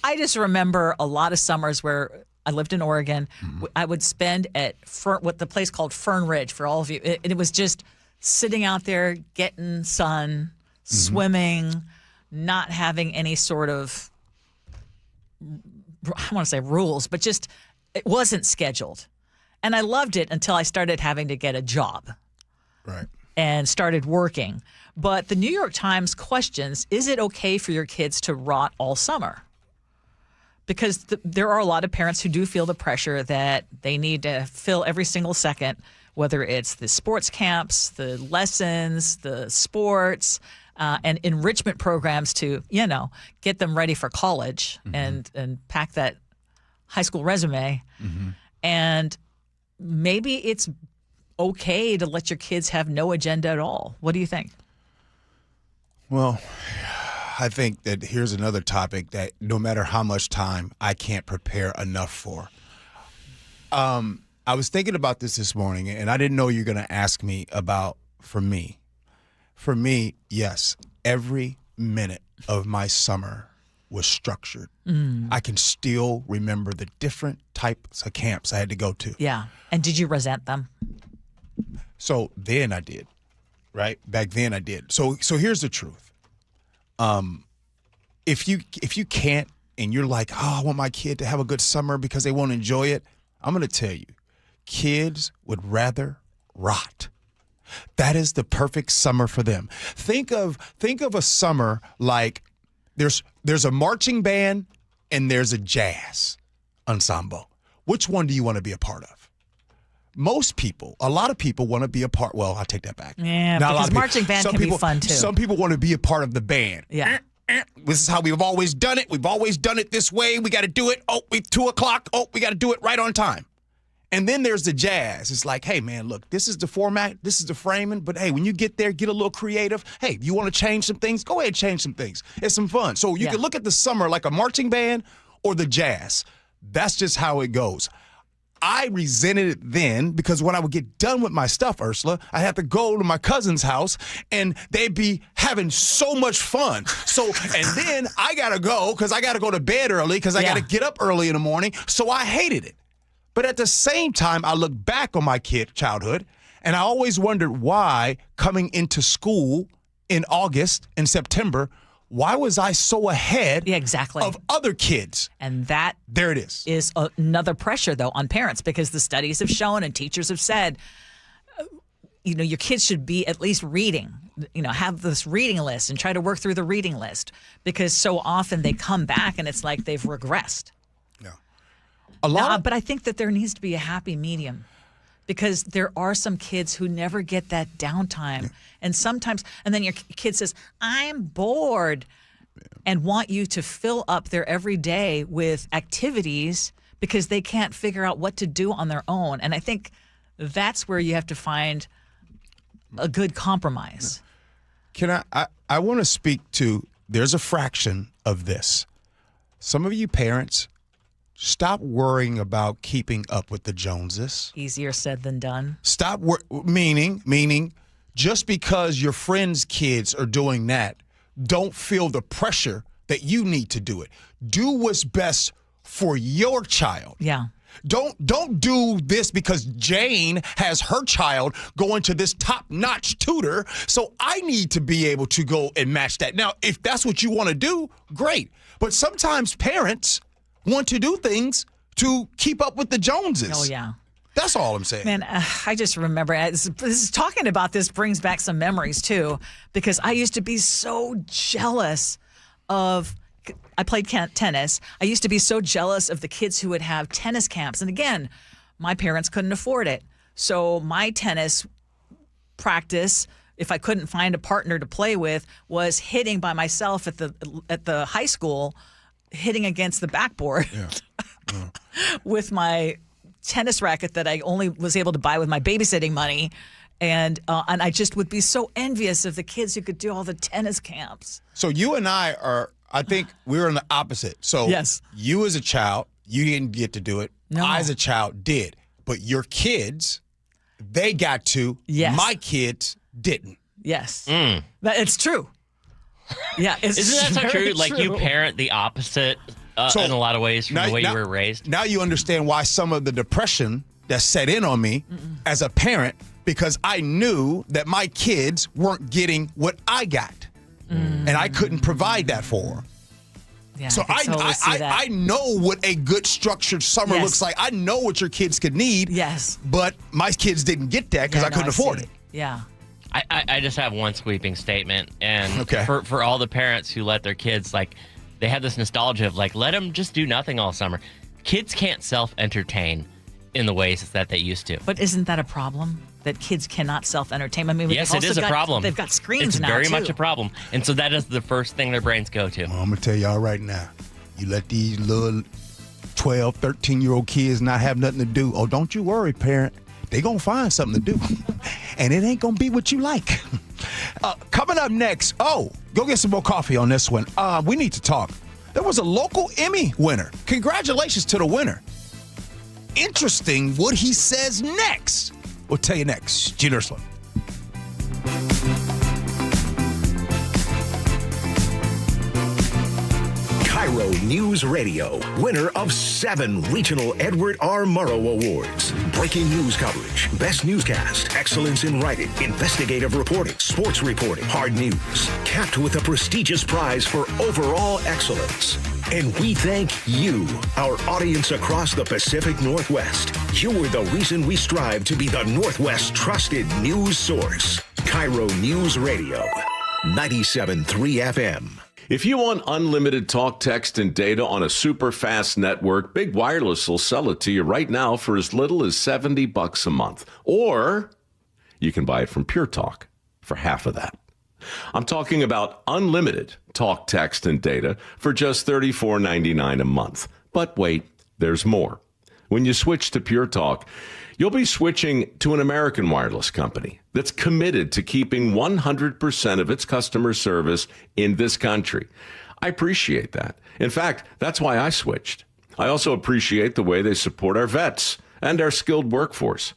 I just remember a lot of summers where I lived in Oregon. I would spend at what the place called Fern Ridge for all of you. It was just sitting out there, getting sun, swimming, not having any sort of, I want to say rules, but just it wasn't scheduled. And I loved it until I started having to get a job. Right. And started working. But the New York Times questions, is it okay for your kids to rot all summer? Because there are a lot of parents who do feel the pressure that they need to fill every single second, whether it's the sports camps, the lessons, the sports, and enrichment programs to, get them ready for college and pack that high school resume. And maybe it's okay to let your kids have no agenda at all. What do you think? Well, I think that here's another topic that no matter how much time, I can't prepare enough for. I was thinking about this morning, and I didn't know you were going to ask me about for me. For me, yes, every minute of my summer was structured. I can still remember the different types of camps I had to go to. Yeah. And did you resent them? So then I did, right? Back then I did. So here's the truth. If you can't and you're like, I want my kid to have a good summer because they won't enjoy it, I'm going to tell you, kids would rather rot. That is the perfect summer for them. Think of a summer like there's a marching band and there's a jazz ensemble. Which one do you want to be a part of? A lot of people want to be a part. Well, I take that back. Yeah, because marching band can be fun too. Some people want to be a part of the band. Yeah. This is how we've always done it. We've always done it this way. We got to do it. 2:00. We got to do it right on time. And then there's the jazz. It's like, hey, man, look, this is the format. This is the framing. But, hey, when you get there, get a little creative. Hey, you want to change some things? Go ahead and change some things. It's some fun. So you can look at the summer like a marching band or the jazz. That's just how it goes. I resented it then because when I would get done with my stuff, Ursula, I had to go to my cousin's house and they'd be having so much fun. And then I got to go because I got to go to bed early because I got to get up early in the morning. So I hated it. But at the same time, I look back on my childhood and I always wondered why coming into school in August and September, why was I so ahead of other kids? And there it is another pressure, though, on parents because the studies have shown and teachers have said, your kids should be at least reading, have this reading list and try to work through the reading list because so often they come back and it's like they've regressed. Yeah. But I think that there needs to be a happy medium. Because there are some kids who never get that downtime. And then your kid says, I'm bored, and want you to fill up their every day with activities because they can't figure out what to do on their own. And I think that's where you have to find a good compromise. Can I want to speak to, there's a fraction of this. Some of you parents, stop worrying about keeping up with the Joneses. Easier said than done. Stop meaning just because your friends' kids are doing that, don't feel the pressure that you need to do it. Do what's best for your child. Yeah. Don't do this because Jane has her child going to this top-notch tutor, so I need to be able to go and match that. Now, if that's what you want to do, great. But sometimes parents want to do things to keep up with the Joneses. Oh, yeah. That's all I'm saying. Man, I just remember, talking about this brings back some memories, too, because I used to be so jealous of, I played tennis. I used to be so jealous of the kids who would have tennis camps. And again, my parents couldn't afford it. So my tennis practice, if I couldn't find a partner to play with, was hitting by myself at the high school, hitting against the backboard with my tennis racket that I only was able to buy with my babysitting money. And I just would be so envious of the kids who could do all the tennis camps. So you and I think we're on the opposite. So yes. You as a child, you didn't get to do it. No. I as a child did. But your kids, they got to. Yes. My kids didn't. Yes. It's true. Yeah. Isn't that so true? Like you parent the opposite in a lot of ways from the way you were raised. Now you understand why some of the depression that set in on me as a parent, because I knew that my kids weren't getting what I got. And I couldn't provide that for them. Yeah, so I know what a good structured summer looks like. I know what your kids could need. Yes. But my kids didn't get that because I couldn't afford it. Yeah. I just have one sweeping statement. And for all the parents who let their kids, like, they have this nostalgia of, like, let them just do nothing all summer. Kids can't self-entertain in the ways that they used to. But isn't that a problem? That kids cannot self-entertain? I mean, yes, it is a problem. They've got screens now, It's very much a problem. And so that is the first thing their brains go to. Well, I'm going to tell y'all right now. You let these little 12, 13-year-old kids not have nothing to do. Oh, don't you worry, parent. They're going to find something to do. And it ain't going to be what you like. Coming up next, go get some more coffee on this one. We need to talk. There was a local Emmy winner. Congratulations to the winner. Interesting what he says next. We'll tell you next. Gee Ursula. KIRO Newsradio, winner of 7 regional Edward R. Murrow Awards. Breaking news coverage, best newscast, excellence in writing, investigative reporting, sports reporting, hard news. Capped with a prestigious prize for overall excellence. And we thank you, our audience across the Pacific Northwest. You are the reason we strive to be the Northwest's trusted news source. KIRO Newsradio, 97.3 FM. If you want unlimited talk, text, and data on a super fast network, Big Wireless will sell it to you right now for as little as $70 a month. Or you can buy it from Pure Talk for half of that. I'm talking about unlimited talk, text, and data for just $34.99 a month. But wait, there's more. When you switch to Pure Talk, you'll be switching to an American wireless company that's committed to keeping 100% of its customer service in this country. I appreciate that. In fact, that's why I switched. I also appreciate the way they support our vets and our skilled workforce.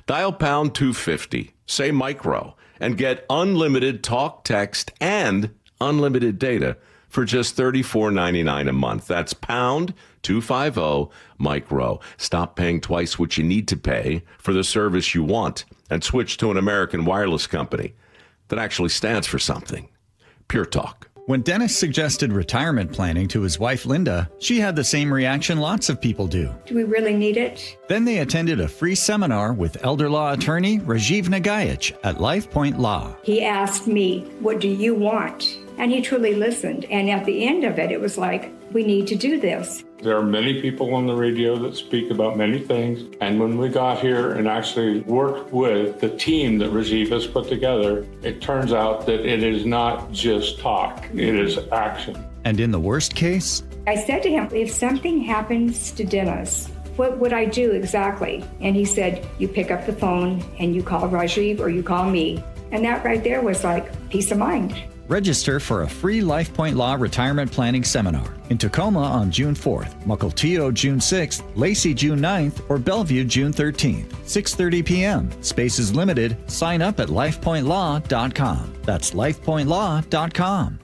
Dial pound 250, say micro, and get unlimited talk, text, and unlimited data for just $34.99 a month. That's pound 250 micro. Stop paying twice what you need to pay for the service you want and switch to an American wireless company that actually stands for something. Pure Talk. When Dennis suggested retirement planning to his wife, Linda, she had the same reaction lots of people do. Do we really need it? Then they attended a free seminar with elder law attorney Rajiv Nagayich at Life Point Law. He asked me, what do you want? And he truly listened. And at the end of it, it was like, we need to do this. There are many people on the radio that speak about many things. And when we got here and actually worked with the team that Rajiv has put together, it turns out that it is not just talk, it is action. And in the worst case? I said to him, if something happens to Dennis, What would I do exactly? And he said, you pick up the phone and you call Rajiv or you call me. And that right there was like peace of mind. Register for a free LifePoint Law Retirement Planning Seminar in Tacoma on June 4th, Mukilteo June 6th, Lacey June 9th, or Bellevue June 13th, 6:30 p.m. Space is limited. Sign up at lifepointlaw.com. That's lifepointlaw.com.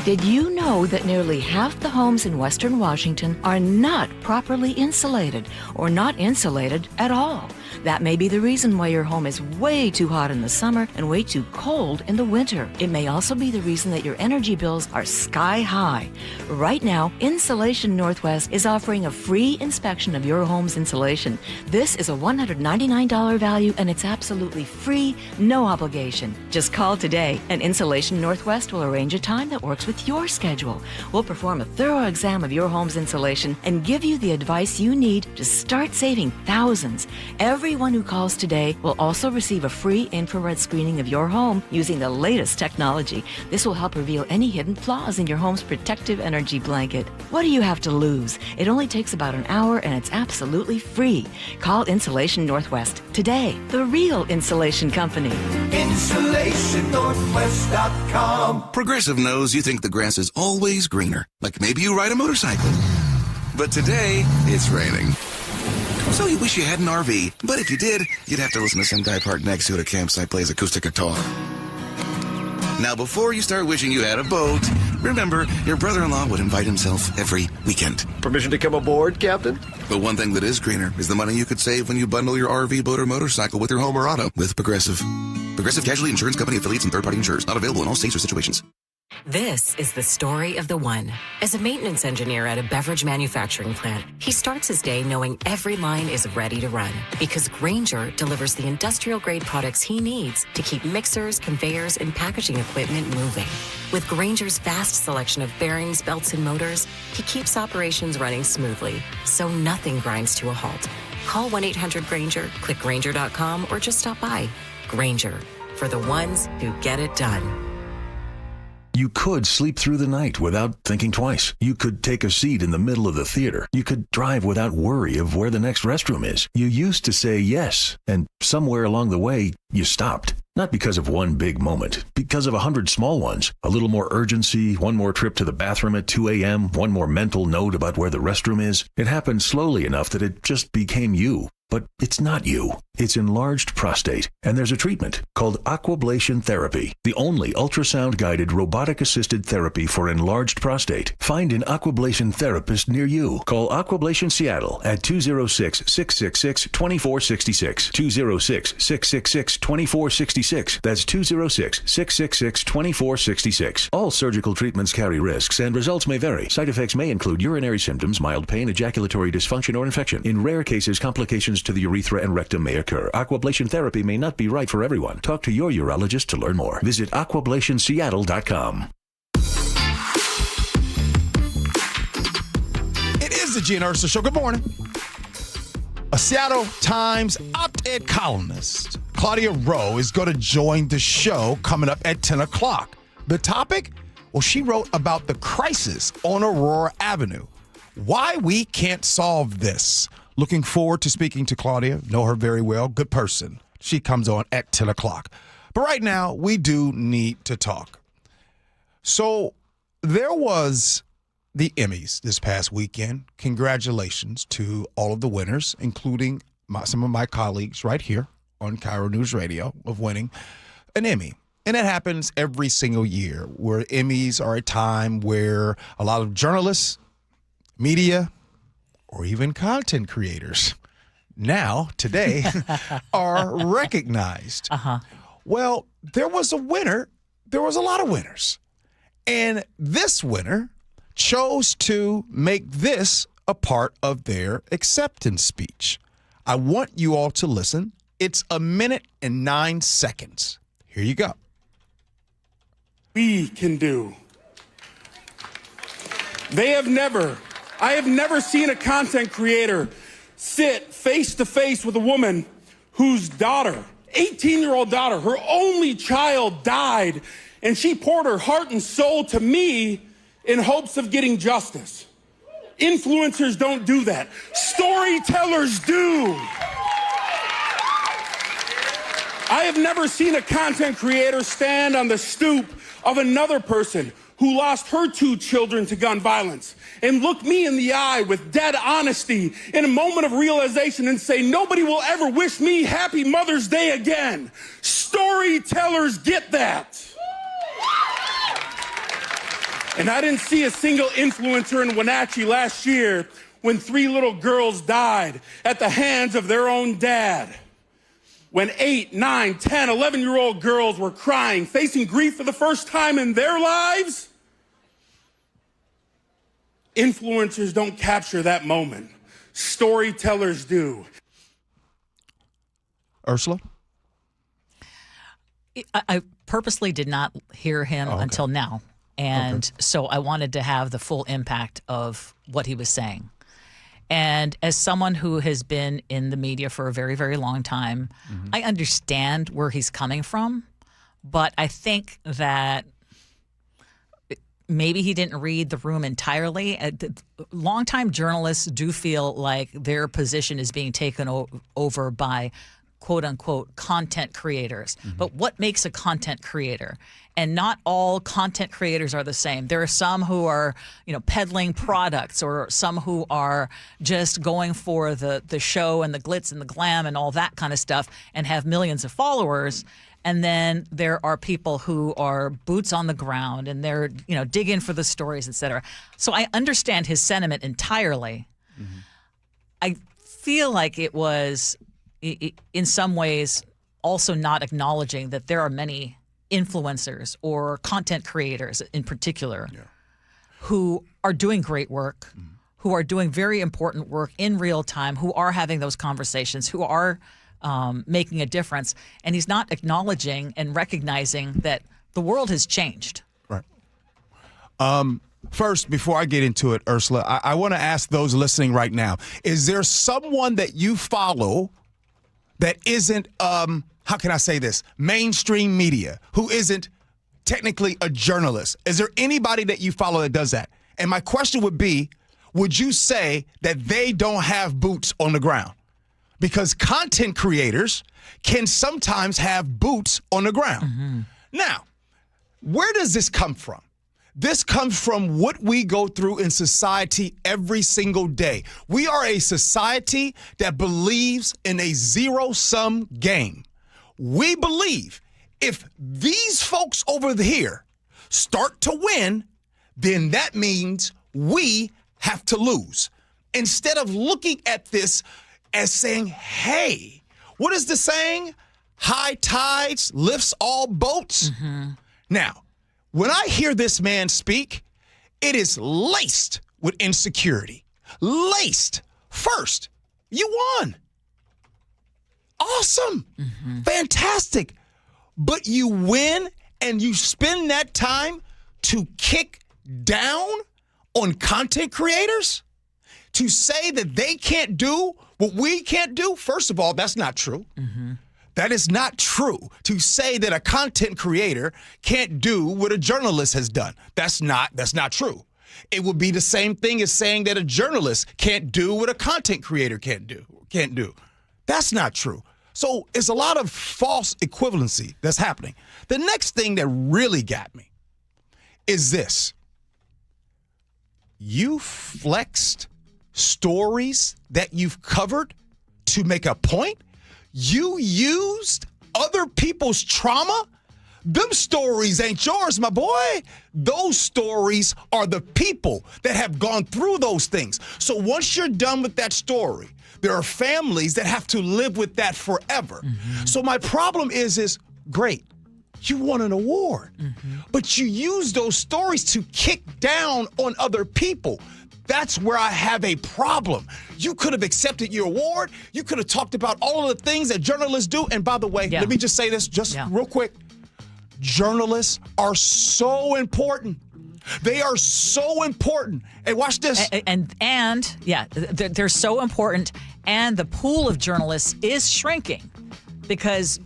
Did you know that nearly half the homes in Western Washington are not properly insulated or not insulated at all? That may be the reason why your home is way too hot in the summer and way too cold in the winter. It may also be the reason that your energy bills are sky high. Right now, Insulation Northwest is offering a free inspection of your home's insulation. This is a $199 value and it's absolutely free, no obligation. Just call today and Insulation Northwest will arrange a time that works with your schedule. We'll perform a thorough exam of your home's insulation and give you the advice you need to start saving thousands. Everyone who calls today will also receive a free infrared screening of your home using the latest technology. This will help reveal any hidden flaws in your home's protective energy blanket. What do you have to lose? It only takes about an hour and it's absolutely free. Call Insulation Northwest today, the real insulation company. InsulationNorthwest.com. Progressive knows you think the grass is always greener, like maybe you ride a motorcycle. But today, it's raining. So you wish you had an RV, but if you did, you'd have to listen to some guy parked next to at a campsite plays acoustic guitar. Now, before you start wishing you had a boat, remember, your brother-in-law would invite himself every weekend. Permission to come aboard, Captain? But one thing that is greener is the money you could save when you bundle your RV, boat, or motorcycle with your home or auto with Progressive. Progressive Casualty Insurance Company affiliates and third-party insurers. Not available in all states or situations. This is the story of the one. As a maintenance engineer at a beverage manufacturing plant, he starts his day knowing every line is ready to run because Grainger delivers the industrial-grade products he needs to keep mixers, conveyors, and packaging equipment moving. With Grainger's vast selection of bearings, belts, and motors, he keeps operations running smoothly, so nothing grinds to a halt. Call 1-800-GRAINGER, click Grainger.com, or just stop by. Grainger, for the ones who get it done. You could sleep through the night without thinking twice. You could take a seat in the middle of the theater. You could drive without worry of where the next restroom is. You used to say yes, and somewhere along the way, you stopped. Not because of one big moment, because of 100 small ones. A little more urgency, one more trip to the bathroom at 2 a.m., one more mental note about where the restroom is. It happened slowly enough that it just became you. But it's not you. It's enlarged prostate, and there's a treatment called aquablation therapy, the only ultrasound-guided robotic-assisted therapy for enlarged prostate. Find an aquablation therapist near you. Call Aquablation Seattle at 206-666-2466, 206-666-2466. That's 206-666-2466. All surgical treatments carry risks, and results may vary. Side effects may include urinary symptoms, mild pain, ejaculatory dysfunction, or infection. In rare cases, complications to the urethra and rectum may occur. Aquablation therapy may not be right for everyone. Talk to your urologist to learn more. Visit aquablationseattle.com. It is the Gee and Ursula Show. Good morning. A Seattle Times op-ed columnist, Claudia Rowe, is going to join the show coming up at 10 o'clock. The topic? Well, she wrote about the crisis on Aurora Avenue. Why we can't solve this. Looking forward to speaking to Claudia. Know her very well. Good person. She comes on at 10 o'clock. But right now, we do need to talk. So there was the Emmys this past weekend. Congratulations to all of the winners, including some of my colleagues right here on KIRO Newsradio of winning an Emmy. And it happens every single year where Emmys are a time where a lot of journalists, media, or even content creators now, today, are recognized. Well, there was a winner. There was a lot of winners. And this winner chose to make this a part of their acceptance speech. I want you all to listen. It's 1 minute and 9 seconds. Here you go. We can do. I have never seen a content creator sit face to face with a woman whose daughter, 18-year-old daughter, her only child died, and she poured her heart and soul to me in hopes of getting justice. Influencers don't do that. Storytellers do. I have never seen a content creator stand on the stoop of another person who lost her 2 children to gun violence and look me in the eye with dead honesty in a moment of realization and say, nobody will ever wish me happy Mother's Day again. Storytellers get that. And I didn't see a single influencer in Wenatchee last year when 3 little girls died at the hands of their own dad. When 8, 9, 10, 11-year-old girls were crying, facing grief for the first time in their lives. Influencers don't capture that moment. Storytellers do. Ursula? I purposely did not hear him until now. And so I wanted to have the full impact of what he was saying. And as someone who has been in the media for a very, very long time, I understand where he's coming from. But I think that maybe he didn't read the room entirely. Longtime journalists do feel like their position is being taken over by quote-unquote content creators. But what makes a content creator? And not all content creators are the same. There are some who are, peddling products, or some who are just going for the show and the glitz and the glam and all that kind of stuff and have millions of followers. And then there are people who are boots on the ground and they're, digging for the stories, et cetera. So I understand his sentiment entirely. I feel like it was, in some ways, also not acknowledging that there are many influencers or content creators in particular who are doing great work, who are doing very important work in real time, who are having those conversations, who are making a difference. And he's not acknowledging and recognizing that the world has changed. Right. First, before I get into it, Ursula, I want to ask those listening right now, is there someone that you follow that isn't, how can I say this, mainstream media, who isn't technically a journalist? Is there anybody that you follow that does that? And my question would be, would you say that they don't have boots on the ground? Because content creators can sometimes have boots on the ground. Now, where does this come from? This comes from what we go through in society every single day. We are a society that believes in a zero-sum game. We believe if these folks over here start to win, then that means we have to lose. Instead of looking at this as saying, hey, what is the saying? High tides lifts all boats. Now, when I hear this man speak, it is laced with insecurity. Laced. First, you won. Awesome. Fantastic. But you win and you spend that time to kick down on content creators? To say that they can't do what we can't do? First of all, that's not true. That is not true. To say that a content creator can't do what a journalist has done. That's not true. It would be the same thing as saying that a journalist can't do what a content creator can't do. That's not true. So it's a lot of false equivalency that's happening. The next thing that really got me is this. You flexed stories that you've covered to make a point? You used other people's trauma? Them stories ain't yours, my boy. Those stories are the people that have gone through those things. So once you're done with that story, there are families that have to live with that forever. So my problem is great. You won an award, but you use those stories to kick down on other people. That's where I have a problem. You could have accepted your award. You could have talked about all of the things that journalists do. And by the way, let me just say this real quick. Journalists are so important. They are so important. Hey, watch this. And they're so important. And the pool of journalists is shrinking because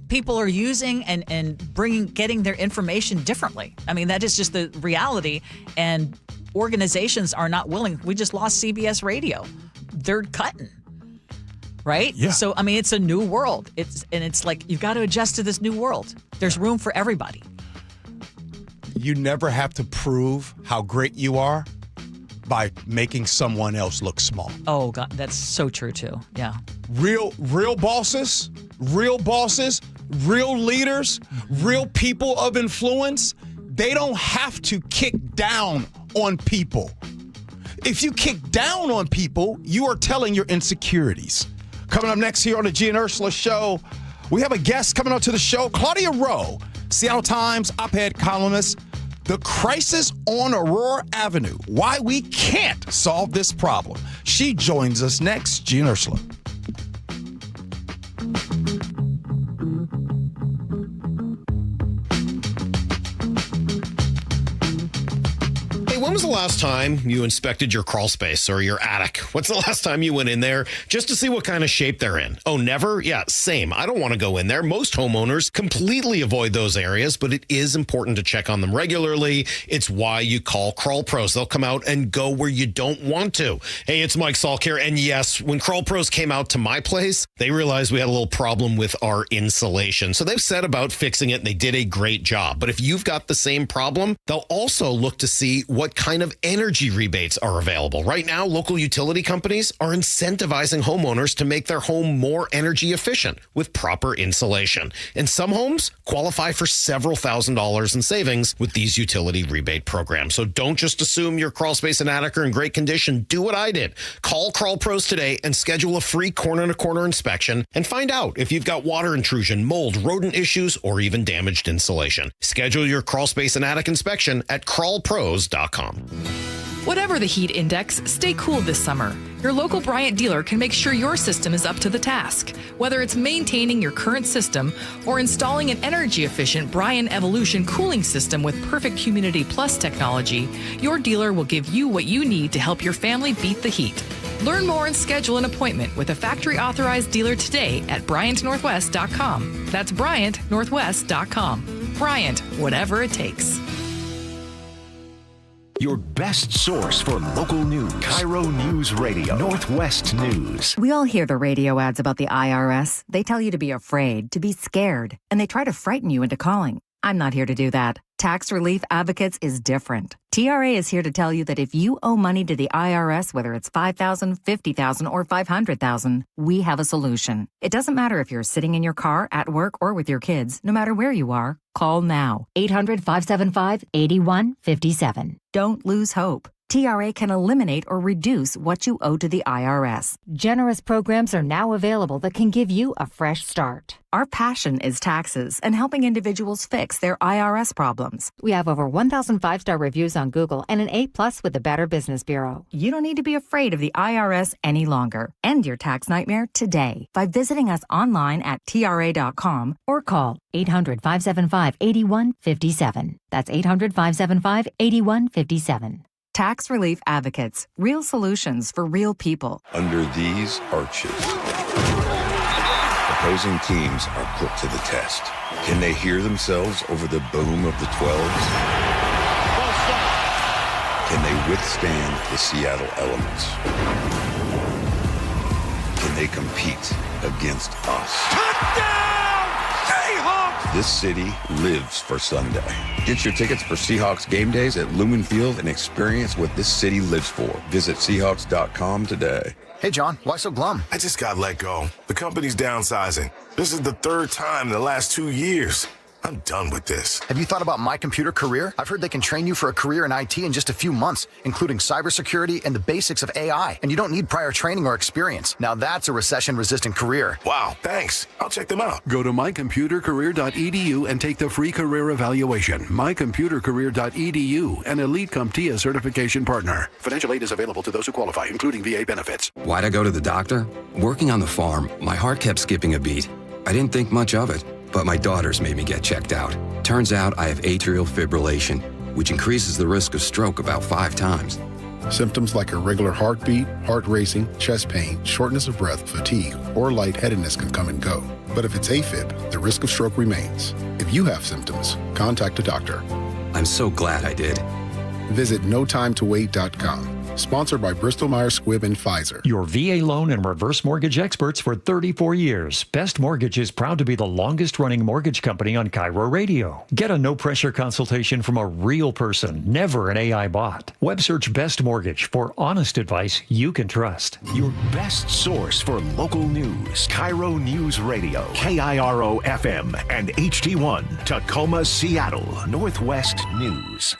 people are using and getting their information differently. I mean, that is just the reality. And organizations are not willing. We just lost CBS Radio. They're cutting. Right? Yeah. So, I mean, it's a new world. It's like you've got to adjust to this new world. There's room for everybody. You never have to prove how great you are by making someone else look small. Oh, God, that's so true, too. Yeah. Real bosses, real leaders, real people of influence, they don't have to kick down on people. If you kick down on people, you are telling your insecurities. Coming up next here on the Gee and Ursula Show, we have a guest coming up to the show, Claudia Rowe, Seattle Times op-ed columnist. The crisis on Aurora Avenue, why we can't solve this problem. She joins us next, Gee and Ursula. When was the last time you inspected your crawl space or your attic? What's the last time you went in there just to see what kind of shape they're in? Oh, never? Yeah, same. I don't want to go in there. Most homeowners completely avoid those areas, but it is important to check on them regularly. It's why you call Crawl Pros. They'll come out and go where you don't want to. Hey, it's Mike Salk here. And yes, when Crawl Pros came out to my place, they realized we had a little problem with our insulation. So they've set about fixing it, and they did a great job. But if you've got the same problem, they'll also look to see what kind of energy rebates are available. Right now, local utility companies are incentivizing homeowners to make their home more energy efficient with proper insulation. And some homes qualify for several $1,000s in savings with these utility rebate programs. So don't just assume your crawl space and attic are in great condition. Do what I did. Call Crawl Pros today and schedule a free corner-to-corner inspection and find out if you've got water intrusion, mold, rodent issues, or even damaged insulation. Schedule your crawl space and attic inspection at crawlpros.com. Whatever the heat index, stay cool this summer. Your local Bryant dealer can make sure your system is up to the task. Whether it's maintaining your current system or installing an energy-efficient Bryant Evolution cooling system with perfect Humidity Plus technology, your dealer will give you what you need to help your family beat the heat. Learn more and schedule an appointment with a factory-authorized dealer today at BryantNorthwest.com. That's BryantNorthwest.com. Bryant, whatever it takes. Your best source for local news. KIRO Newsradio, Northwest News. We all hear the radio ads about the IRS. They tell you to be afraid, to be scared, and they try to frighten you into calling. I'm not here to do that. Tax Relief Advocates is different. TRA is here to tell you that if you owe money to the IRS, whether it's $5,000, $50,000, or $500,000, we have a solution. It doesn't matter if you're sitting in your car, at work, or with your kids. No matter where you are, call now. 800-575-8157. Don't lose hope. TRA can eliminate or reduce what you owe to the IRS. Generous programs are now available that can give you a fresh start. Our passion is taxes and helping individuals fix their IRS problems. We have over 1,000 5-star reviews on Google and an A+ with the Better Business Bureau. You don't need to be afraid of the IRS any longer. End your tax nightmare today by visiting us online at TRA.com or call 800-575-8157. That's 800-575-8157. Tax Relief Advocates. Real solutions for real people. Under these arches, opposing teams are put to the test. Can they hear themselves over the boom of the 12s? Can they withstand the Seattle elements? Can they compete against us? Touchdown! Seahawks! This city lives for Sunday. Get your tickets for Seahawks game days at Lumen Field and experience what this city lives for. Visit Seahawks.com today. Hey, John, why so glum? I just got let go. The company's downsizing. This is the third time in the last 2 years. I'm done with this. Have you thought about My Computer Career? I've heard they can train you for a career in IT in just a few months, including cybersecurity and the basics of AI. And you don't need prior training or experience. Now that's a recession-resistant career. Wow, thanks. I'll check them out. Go to mycomputercareer.edu and take the free career evaluation. mycomputercareer.edu, an Elite CompTIA certification partner. Financial aid is available to those who qualify, including VA benefits. Why'd I go to the doctor? Working on the farm, my heart kept skipping a beat. I didn't think much of it. But my daughters made me get checked out. Turns out I have atrial fibrillation, which increases the risk of stroke about 5 times. Symptoms like irregular heartbeat, heart racing, chest pain, shortness of breath, fatigue, or lightheadedness can come and go. But if it's AFib, the risk of stroke remains. If you have symptoms, contact a doctor. I'm so glad I did. Visit notimetowait.com. Sponsored by Bristol-Myers Squibb and Pfizer. Your VA loan and reverse mortgage experts for 34 years. Best Mortgage is proud to be the longest-running mortgage company on KIRO Radio. Get a no-pressure consultation from a real person, never an AI bot. Web search Best Mortgage for honest advice you can trust. Your best source for local news. KIRO News Radio. KIRO FM and HD1. Tacoma, Seattle. Northwest News.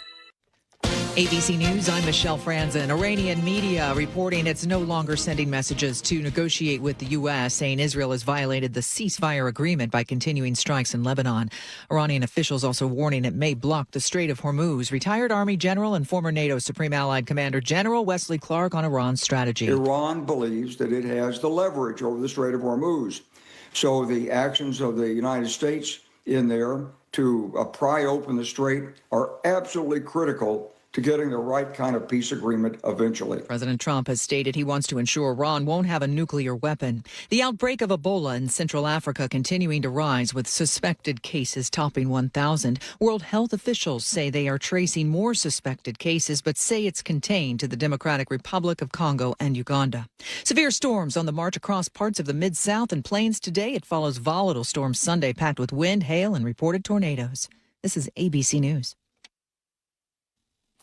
ABC News, I'm Michelle Franzen. Iranian media reporting it's no longer sending messages to negotiate with the U.S., saying Israel has violated the ceasefire agreement by continuing strikes in Lebanon. Iranian officials also warning it may block the Strait of Hormuz. Retired Army General and former NATO Supreme Allied Commander General Wesley Clark on Iran's strategy. Iran believes that it has the leverage over the Strait of Hormuz. So the actions of the United States in there to pry open the strait are absolutely critical to getting the right kind of peace agreement eventually. President Trump has stated he wants to ensure Iran won't have a nuclear weapon. The outbreak of Ebola in Central Africa continuing to rise, with suspected cases topping 1,000. World health officials say they are tracing more suspected cases, but say it's contained to the Democratic Republic of Congo and Uganda. Severe storms on the march across parts of the Mid-South and Plains today. It follows volatile storms Sunday packed with wind, hail, and reported tornadoes. This is ABC News.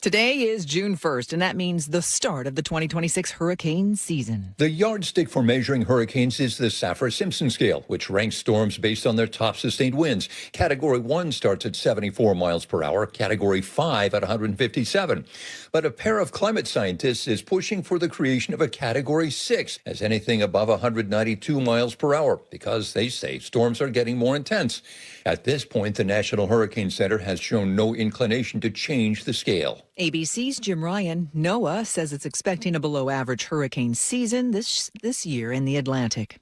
Today is June 1st, and that means the start of the 2026 hurricane season. The yardstick for measuring hurricanes is the Saffir-Simpson scale, which ranks storms based on their top sustained winds. Category 1 starts at 74 miles per hour, Category 5 at 157. But a pair of climate scientists is pushing for the creation of a Category 6 as anything above 192 miles per hour, because they say storms are getting more intense. At this point, the National Hurricane Center has shown no inclination to change the scale. ABC's Jim Ryan. NOAA says it's expecting a below-average hurricane season this year in the Atlantic.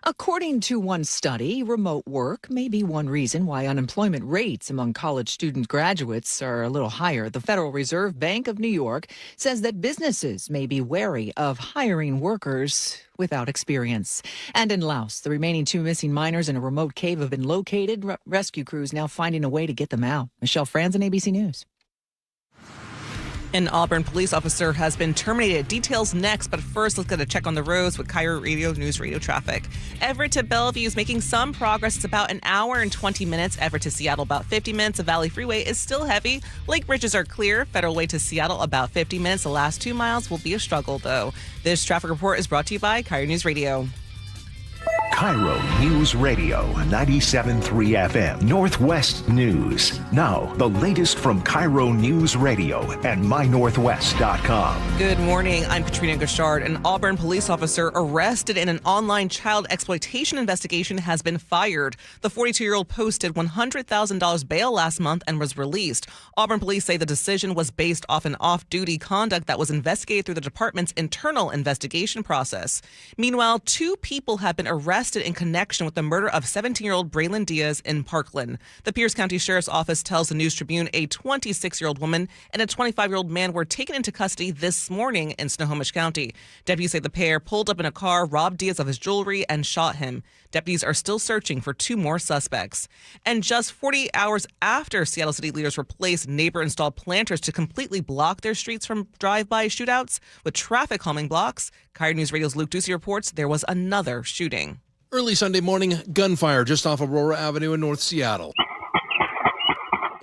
According to one study, remote work may be one reason why unemployment rates among college student graduates are a little higher. The Federal Reserve Bank of New York says that businesses may be wary of hiring workers without experience. And in Laos, the remaining 2 missing miners in a remote cave have been located. Rescue crews now finding a way to get them out. Michelle Franzen, ABC News. An Auburn police officer has been terminated. Details next, but first, let's get a check on the roads with KIRO Newsradio traffic. Everett to Bellevue is making some progress. It's about an hour and 20 minutes. Everett to Seattle, about 50 minutes. The Valley Freeway is still heavy. Lake bridges are clear. Federal Way to Seattle, about 50 minutes. The last 2 miles will be a struggle, though. This traffic report is brought to you by KIRO News Radio. KIRO News Radio 97.3 FM Northwest News. Now, the latest from KIRO News Radio and mynorthwest.com. Good morning. I'm Katrina Gashard. An Auburn police officer arrested in an online child exploitation investigation has been fired. The 42-year-old posted $100,000 bail last month and was released. Auburn police say the decision was based off an off-duty conduct that was investigated through the department's internal investigation process. Meanwhile, 2 people have been arrested in connection with the murder of 17-year-old Braylon Diaz in Parkland. The Pierce County Sheriff's Office tells the News Tribune a 26-year-old woman and a 25-year-old man were taken into custody this morning in Snohomish County. Deputies say the pair pulled up in a car, robbed Diaz of his jewelry, and shot him. Deputies are still searching for 2 more suspects. And just 48 hours after Seattle city leaders replaced neighbor-installed planters to completely block their streets from drive-by shootouts with traffic calming blocks, KIRO News Radio's Luke Ducey reports there was another shooting. Early Sunday morning, gunfire just off Aurora Avenue in North Seattle.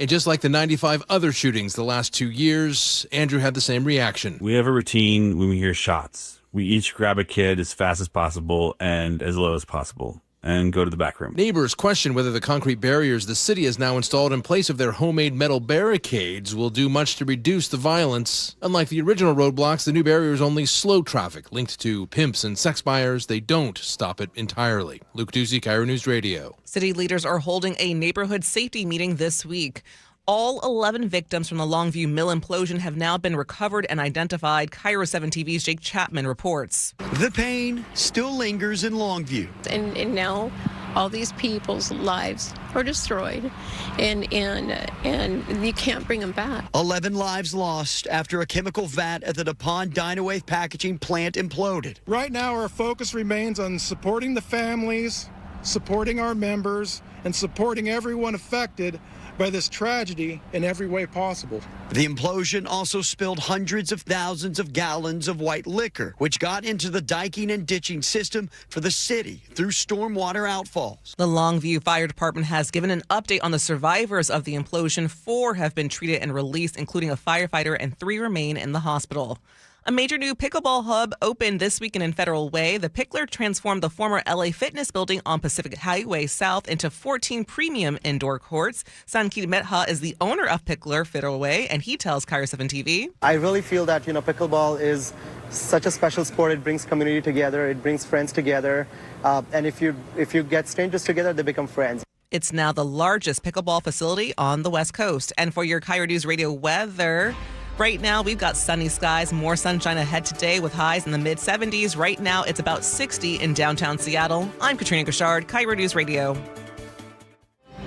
And just like the 95 other shootings the last 2 years, Andrew had the same reaction. We have a routine when we hear shots. We each grab a kid as fast as possible and as low as possible and go to the back room. Neighbors question whether the concrete barriers the city has now installed in place of their homemade metal barricades will do much to reduce the violence. Unlike the original roadblocks, the new barriers only slow traffic linked to pimps and sex buyers. They don't stop it entirely. Luke Ducey, KIRO News Radio. City leaders are holding a neighborhood safety meeting this week. All 11 victims from the Longview Mill implosion have now been recovered and identified. KIRO 7 TV's Jake Chapman reports. The pain still lingers in Longview. And now all these people's lives are destroyed, and you can't bring them back. 11 lives lost after a chemical vat at the DuPont Dynawave packaging plant imploded. Right now, our focus remains on supporting the families, supporting our members, and supporting everyone affected by this tragedy in every way possible. The implosion also spilled hundreds of thousands of gallons of white liquor, which got into the diking and ditching system for the city through stormwater outfalls. The Longview Fire Department has given an update on the survivors of the implosion. 4 have been treated and released, including a firefighter, and 3 remain in the hospital. A major new pickleball hub opened this weekend in Federal Way. The Pickler transformed the former LA Fitness building on Pacific Highway South into 14 premium indoor courts. Sankit Medha is the owner of Pickler Federal Way, and he tells KIRO 7 TV. I really feel that, pickleball is such a special sport. It brings community together. It brings friends together. And if you get strangers together, they become friends. It's now the largest pickleball facility on the West Coast. And for your KIRO News Radio weather, right now, we've got sunny skies, more sunshine ahead today with highs in the mid-70s. Right now, it's about 60 in downtown Seattle. I'm Katrina Gashard, KIRO News Radio.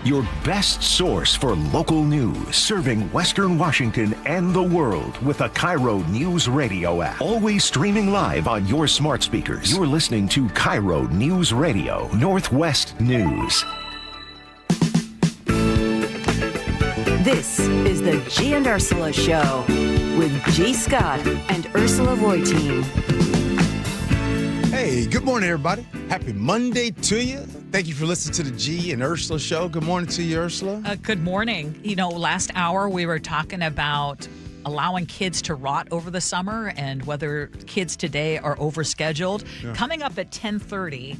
Your best source for local news, serving Western Washington and the world with the KIRO Newsradio App. Always streaming live on your smart speakers. You're listening to KIRO News Radio, Northwest News. This is the Gee and Ursula Show with G. Scott and Ursula Reutin. Hey, good morning, everybody. Happy Monday to you. Thank you for listening to the Gee and Ursula Show. Good morning to you, Ursula. Good morning. Last hour we were talking about allowing kids to rot over the summer and whether kids today are overscheduled. Yeah. Coming up at 10:30.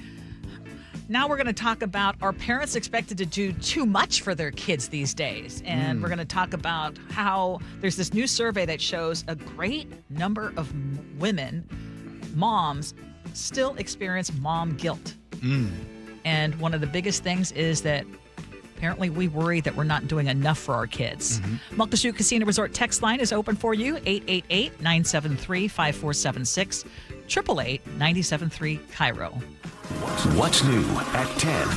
Now we're going to talk about, are parents expected to do too much for their kids these days? And we're going to talk about how there's this new survey that shows a great number of women, moms, still experience mom guilt. And one of the biggest things is that apparently we worry that we're not doing enough for our kids. Muckleshoot Casino Resort text line is open for you, 888-973-5476, 888-973-KIRO. What's new at 10?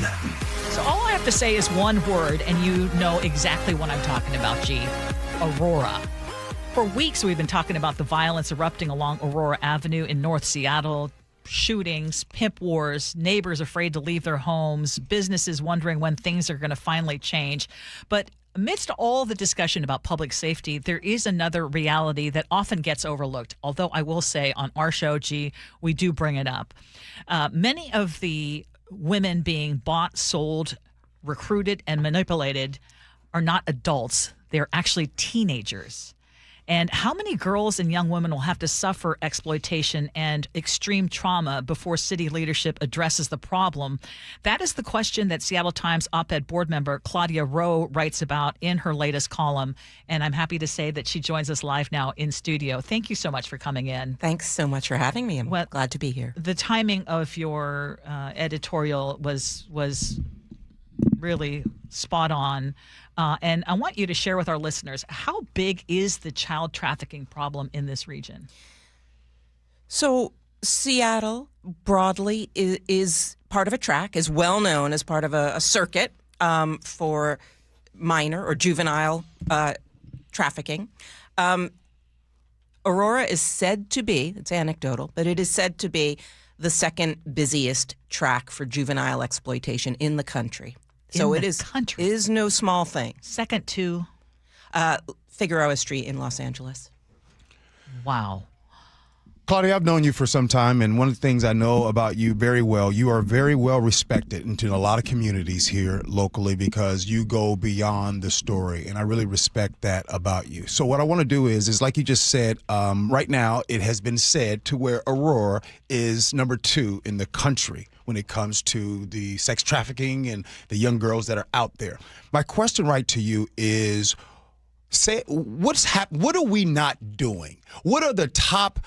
So all I have to say is one word, and you know exactly what I'm talking about, G. Aurora. For weeks, we've been talking about the violence erupting along Aurora Avenue in North Seattle. Shootings, pimp wars, neighbors afraid to leave their homes, businesses wondering when things are going to finally change. But amidst all the discussion about public safety, there is another reality that often gets overlooked. Although I will say on our show, G, we do bring it up. Many of the women being bought, sold, recruited, and manipulated are not adults. They're actually teenagers. And how many girls and young women will have to suffer exploitation and extreme trauma before city leadership addresses the problem? That is the question that Seattle Times op-ed board member Claudia Rowe writes about in her latest column. And I'm happy to say that she joins us live now in studio. Thank you so much for coming in. Thanks so much for having me. I'm glad to be here. The timing of your editorial was really spot on. And I want you to share with our listeners, how big is the child trafficking problem in this region? So Seattle broadly is part of a track, is well known as part of a circuit for minor or juvenile trafficking. Aurora is said to be, it's anecdotal, but it is said to be the second busiest track for juvenile exploitation in the country. So it is no small thing. Second to? Figueroa Street in Los Angeles. Wow. Claudia, I've known you for some time, and one of the things I know about you very well, you are very well respected in a lot of communities here locally because you go beyond the story, and I really respect that about you. So what I want to do is like you just said, right now it has been said to where Aurora is number 2 in the country when it comes to the sex trafficking and the young girls that are out there. My question right to you is, what are we not doing? What are the top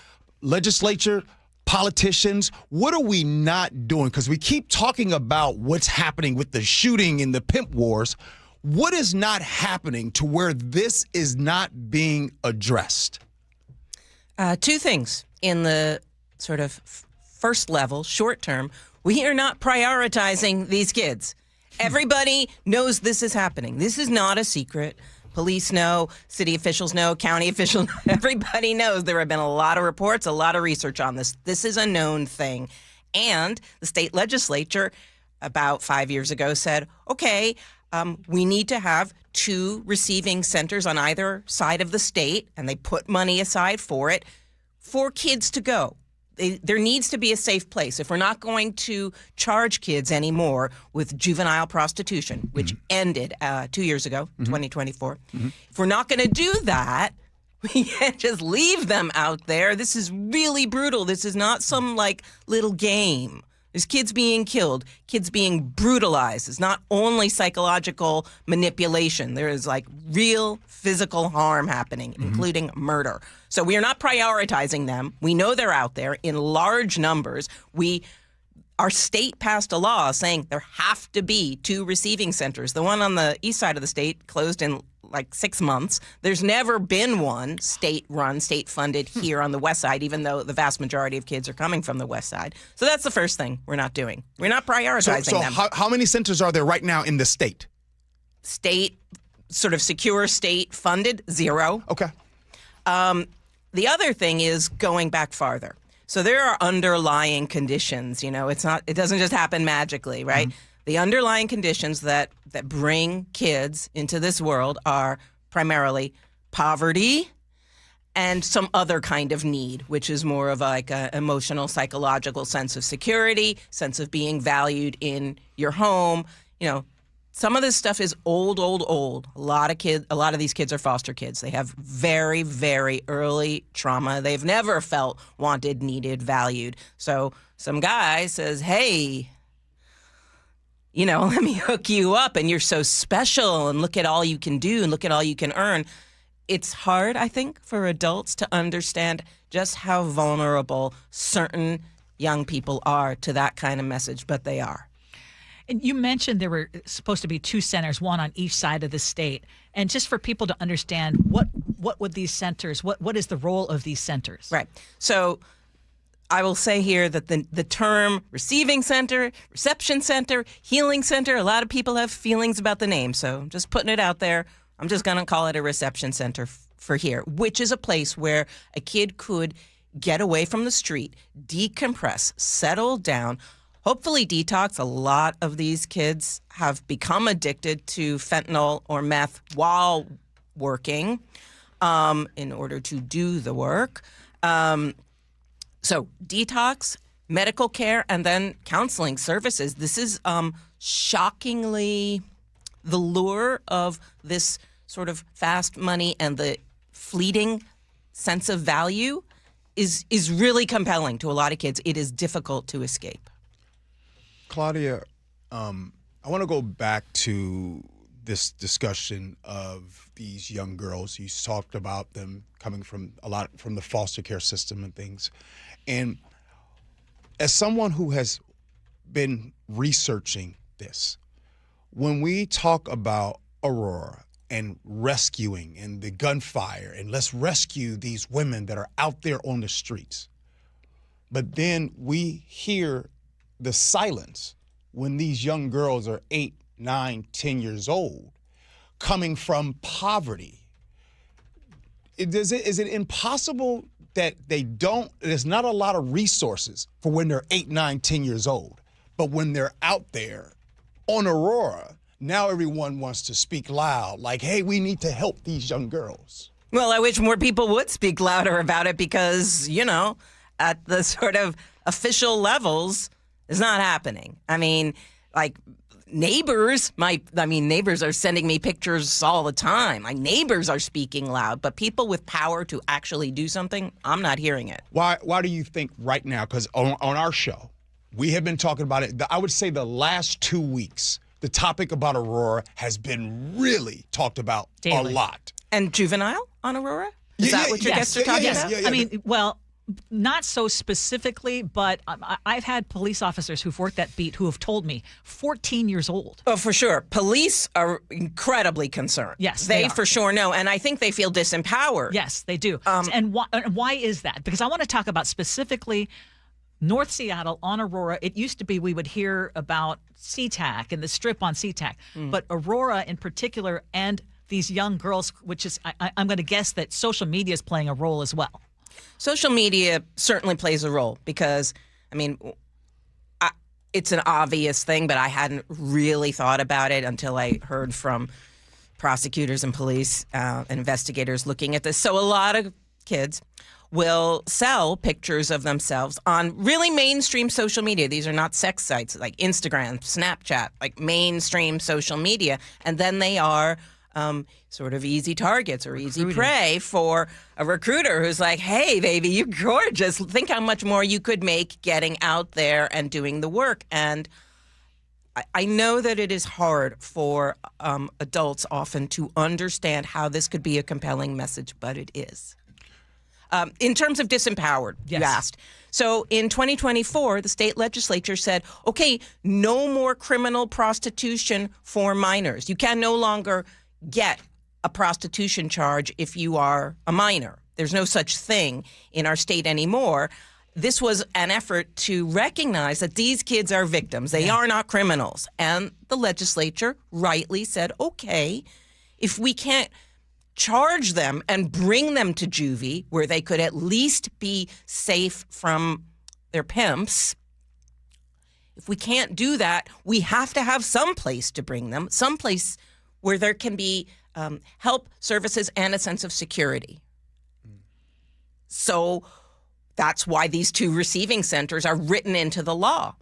legislature, politicians, what are we not doing? Because we keep talking about what's happening with the shooting and the pimp wars. What is not happening to where this is not being addressed? 2 things. In the sort of first level, short term, we are not prioritizing these kids. Everybody knows this is happening. This is not a secret. Police know, city officials know, county officials know. Everybody knows. There have been a lot of reports, a lot of research on this. This is a known thing. And the state legislature about 5 years ago said, okay, We need to have 2 receiving centers on either side of the state, and they put money aside for it, for kids to go. There needs to be a safe place. If we're not going to charge kids anymore with juvenile prostitution, which ended 2 years ago, 2024, if we're not going to do that, we can't just leave them out there. This is really brutal. This is not some like little game. There's kids being killed, kids being brutalized. It's not only psychological manipulation. There is like real physical harm happening, including murder. So we are not prioritizing them. We know they're out there in large numbers. Our state passed a law saying there have to be 2 receiving centers. The one on the east side of the state closed in like 6 months. There's never been one state-run, state-funded here on the west side, even though the vast majority of kids are coming from the west side. So that's the first thing we're not doing. We're not prioritizing them. So how many centers are there right now in the state? State, sort of secure state-funded, 0. Okay. The other thing is going back farther. So there are underlying conditions. You know, it doesn't just happen magically, right? The underlying conditions that bring kids into this world are primarily poverty and some other kind of need, which is more of like an emotional, psychological sense of security, sense of being valued in your home. You know, some of this stuff is old. A lot of these kids are foster kids. They have very, very early trauma. They've never felt wanted, needed, valued. So some guy says, hey, you know, let me hook you up and you're so special and look at all you can do and look at all you can earn. It's hard, I think, for adults to understand just how vulnerable certain young people are to that kind of message, but they are. And you mentioned there were supposed to be 2 centers, one on each side of the state. And just for people to understand, what would these centers, what is the role of these centers? Right. So I will say here that the term receiving center, reception center, healing center, a lot of people have feelings about the name. So I'm just putting it out there. I'm just going to call it a reception center for here, which is a place where a kid could get away from the street, decompress, settle down, hopefully detox. A lot of these kids have become addicted to fentanyl or meth while working in order to do the work. So detox, medical care, and then counseling services. This is shockingly the lure of this sort of fast money and the fleeting sense of value is really compelling to a lot of kids. It is difficult to escape. Claudia, I want to go back to this discussion of these young girls. You talked about them coming from the foster care system and things. And as someone who has been researching this, when we talk about Aurora and rescuing and the gunfire and let's rescue these women that are out there on the streets, but then we hear the silence when these young girls are 8, 9, 10 years old, coming from poverty. Is it impossible that there's not a lot of resources for when they're 8, 9, 10 years old, but when they're out there on Aurora, now everyone wants to speak loud, like, hey, we need to help these young girls. Well, I wish more people would speak louder about it because, you know, at the sort of official levels, it's not happening. I mean, like neighbors are sending me pictures all the time. My neighbors are speaking loud, but people with power to actually do something, I'm not hearing it. Why do you think right now, because on our show, we have been talking about it, I would say the last 2 weeks, the topic about Aurora has been really talked about daily. A lot. And juvenile on Aurora? Is that what your guests are talking about? I mean, well, not so specifically, but I've had police officers who've worked that beat who have told me 14 years old. Oh, for sure. Police are incredibly concerned. Yes, they are. for sure know. And I think they feel disempowered. Yes, they do. And why is that? Because I want to talk about specifically North Seattle on Aurora. It used to be we would hear about SeaTac and the strip on SeaTac. But Aurora in particular and these young girls, which is, I'm going to guess that social media is playing a role as well. Social media certainly plays a role because, I mean, it's an obvious thing, but I hadn't really thought about it until I heard from prosecutors and police investigators looking at this. So a lot of kids will sell pictures of themselves on really mainstream social media. These are not sex sites like Instagram, Snapchat, like mainstream social media. And then they are sort of easy targets or easy prey for a recruiter who's like, hey, baby, you're gorgeous. Think how much more you could make getting out there and doing the work. And I know that it is hard for adults often to understand how this could be a compelling message, but it is. In terms of disempowered, you asked. So in 2024, the state legislature said, okay, no more criminal prostitution for minors. You can no longer get a prostitution charge if you are a minor. There's no such thing in our state anymore. This was an effort to recognize that these kids are victims. They are not criminals. And the legislature rightly said, okay, if we can't charge them and bring them to juvie where they could at least be safe from their pimps, if we can't do that, we have to have some place to bring them, some place where there can be help, services, and a sense of security. So that's why these two receiving centers are written into the law.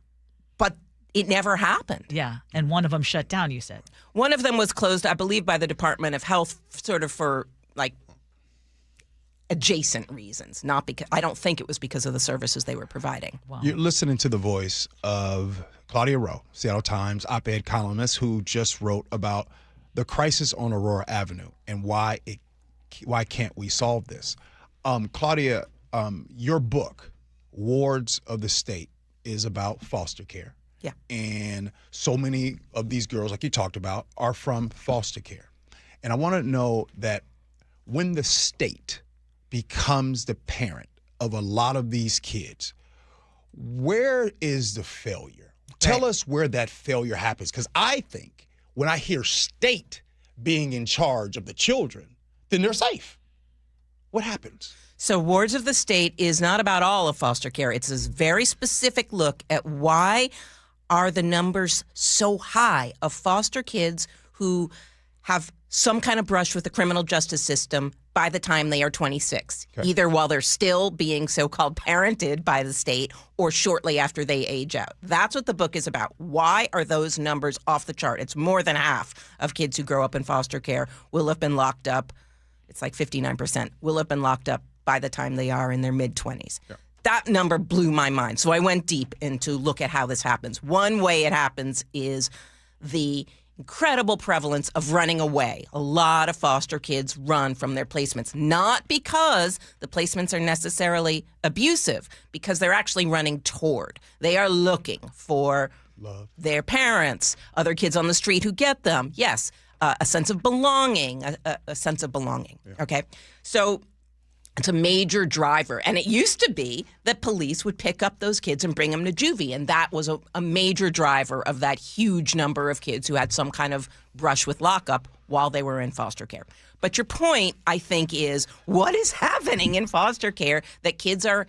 But it never happened. Yeah, and one of them shut down, you said. One of them was closed, I believe, by the Department of Health, sort of for, like, adjacent reasons. Not because I don't think it was because of the services they were providing. Wow. You're listening to the voice of Claudia Rowe, Seattle Times op-ed columnist, who just wrote about the crisis on Aurora Avenue and why can't we solve this. Claudia, your book, Wards of the State, is about foster care. Yeah. And so many of these girls, like you talked about, are from foster care. And I want to know that when the state becomes the parent of a lot of these kids, where is the failure? Tell us where that failure happens. Because I think when I hear state being in charge of the children, then they're safe. What happens? So Wards of the State is not about all of foster care. It's a very specific look at why are the numbers so high of foster kids who have some kind of brush with the criminal justice system by the time they are 26, either while they're still being so-called parented by the state or shortly after they age out. That's what the book is about. Why are those numbers off the chart? It's more than half of kids who grow up in foster care will have been locked up. It's like 59% will have been locked up by the time they are in their mid-20s. Yeah. That number blew my mind. So I went deep into look at how this happens. One way it happens is the incredible prevalence of running away. A lot of foster kids run from their placements, not because the placements are necessarily abusive, because they're actually running toward. They are looking for love, their parents, other kids on the street who get them. Yes, a sense of belonging, a sense of belonging. Yeah. Okay, so it's a major driver. And it used to be that police would pick up those kids and bring them to juvie. And that was a major driver of that huge number of kids who had some kind of brush with lockup while they were in foster care. But your point, I think, is what is happening in foster care that kids are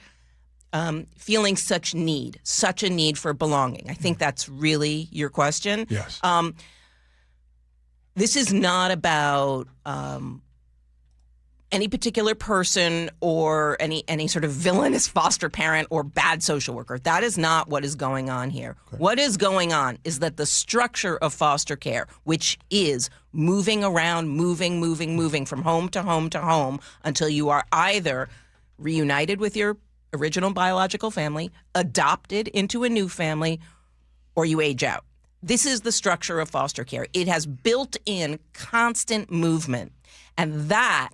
feeling such a need for belonging? I think that's really your question. Yes. This is not about any particular person or any sort of villainous foster parent or bad social worker. That is not what is going on here. Okay. What is going on is that the structure of foster care, which is moving around, moving from home to home to home until you are either reunited with your original biological family, adopted into a new family, or you age out. This is the structure of foster care. It has built-in constant movement, and that,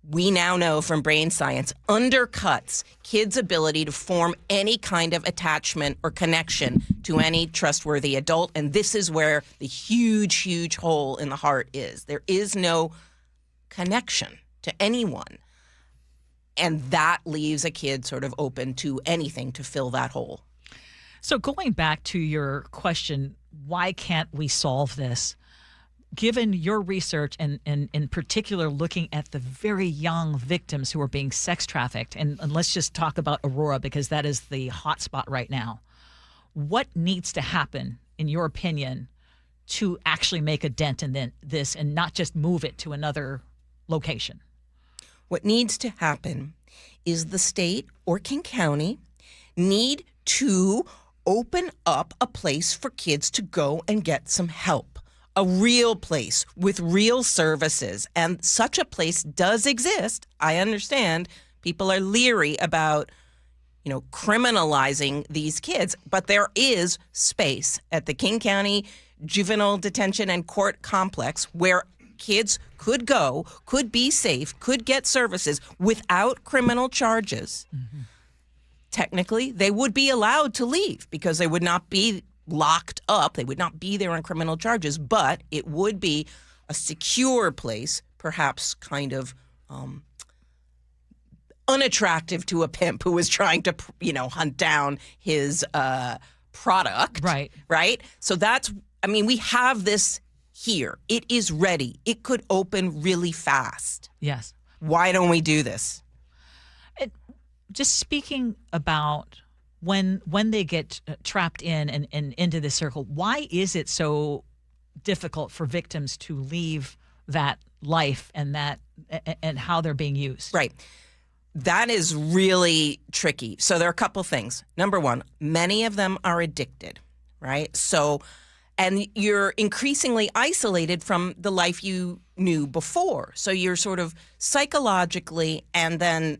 we now know from brain science, undercuts kids' ability to form any kind of attachment or connection to any trustworthy adult. And this is where the huge hole in the heart is. There is no connection to anyone. And that leaves a kid sort of open to anything to fill that hole. So going back to your question, why can't we solve this? Given your research and in particular looking at the very young victims who are being sex trafficked, and let's just talk about Aurora because that is the hot spot right now. What needs to happen, in your opinion, to actually make a dent in this and not just move it to another location? What needs to happen is the state or King County need to open up a place for kids to go and get some help, a real place with real services. And such a place does exist. I understand people are leery about, criminalizing these kids, but there is space at the King County Juvenile Detention and Court Complex where kids could go, could be safe, could get services without criminal charges. Mm-hmm. Technically, they would be allowed to leave because they would not be locked up. They would not be there on criminal charges, but it would be a secure place, perhaps kind of unattractive to a pimp who is trying to, hunt down his product. Right. So we have this here. It is ready. It could open really fast. Yes. Why don't we do this? Just speaking about when they get trapped in and into this circle, why is it so difficult for victims to leave that life and how they're being used? Right. That is really tricky. So there are a couple things. Number one, many of them are addicted, right? So, and you're increasingly isolated from the life you knew before. So you're sort of psychologically and then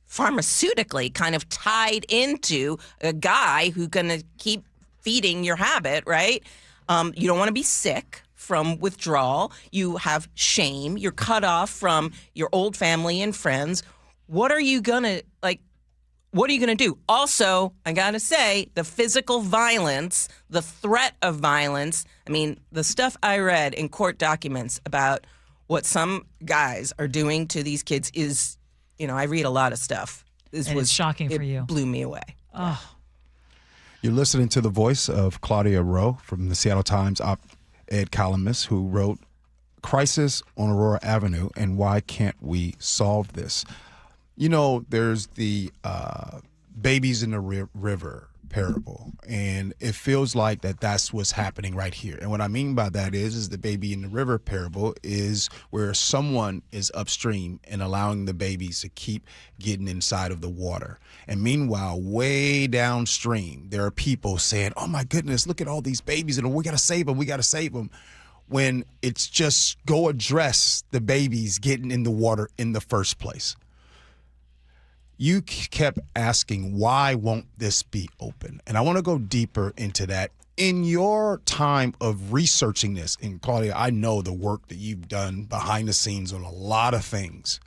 pharmaceutically kind of tied into a guy who's going to keep feeding your habit, right? You don't want to be sick from withdrawal. You have shame. You're cut off from your old family and friends. What are you going to do? Also, I got to say, the physical violence, the threat of violence, the stuff I read in court documents about what some guys are doing to these kids is, I read a lot of stuff. It's shocking for you. It blew me away. Oh. You're listening to the voice of Claudia Rowe from the Seattle Times op-ed columnist who wrote Crisis on Aurora Avenue and Why Can't We Solve This? There's the babies in the river parable, and it feels like that's what's happening right here. And what I mean by that is the baby in the river parable is where someone is upstream and allowing the babies to keep getting inside of the water. And meanwhile, way downstream, there are people saying, oh my goodness, look at all these babies, and we got to save them, when it's just go address the babies getting in the water in the first place. You kept asking, why won't this be open? And I want to go deeper into that. In your time of researching this, and Claudia, I know the work that you've done behind the scenes on a lot of things.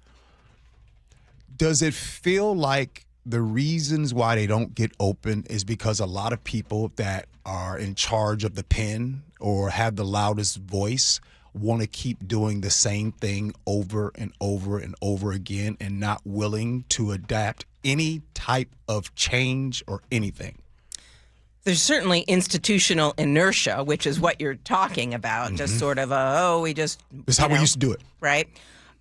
Does it feel like the reasons why they don't get open is because a lot of people that are in charge of the pen or have the loudest voice want to keep doing the same thing over and over and over again and not willing to adapt any type of change or anything? There's certainly institutional inertia, which is what you're talking about. Mm-hmm. Just sort of This is how we used to do it. Right.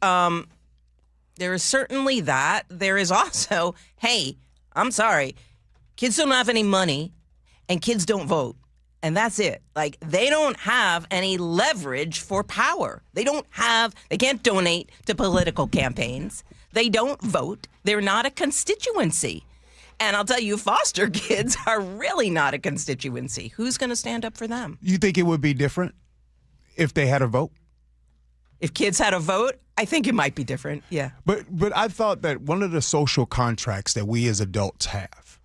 There is certainly that. There is also, hey, I'm sorry, kids don't have any money and kids don't vote. And that's it. They don't have any leverage for power. They can't donate to political campaigns. They don't vote. They're not a constituency. And I'll tell you, foster kids are really not a constituency. Who's going to stand up for them? You think it would be different if they had a vote? If kids had a vote, I think it might be different, yeah. But I thought that one of the social contracts that we as adults have,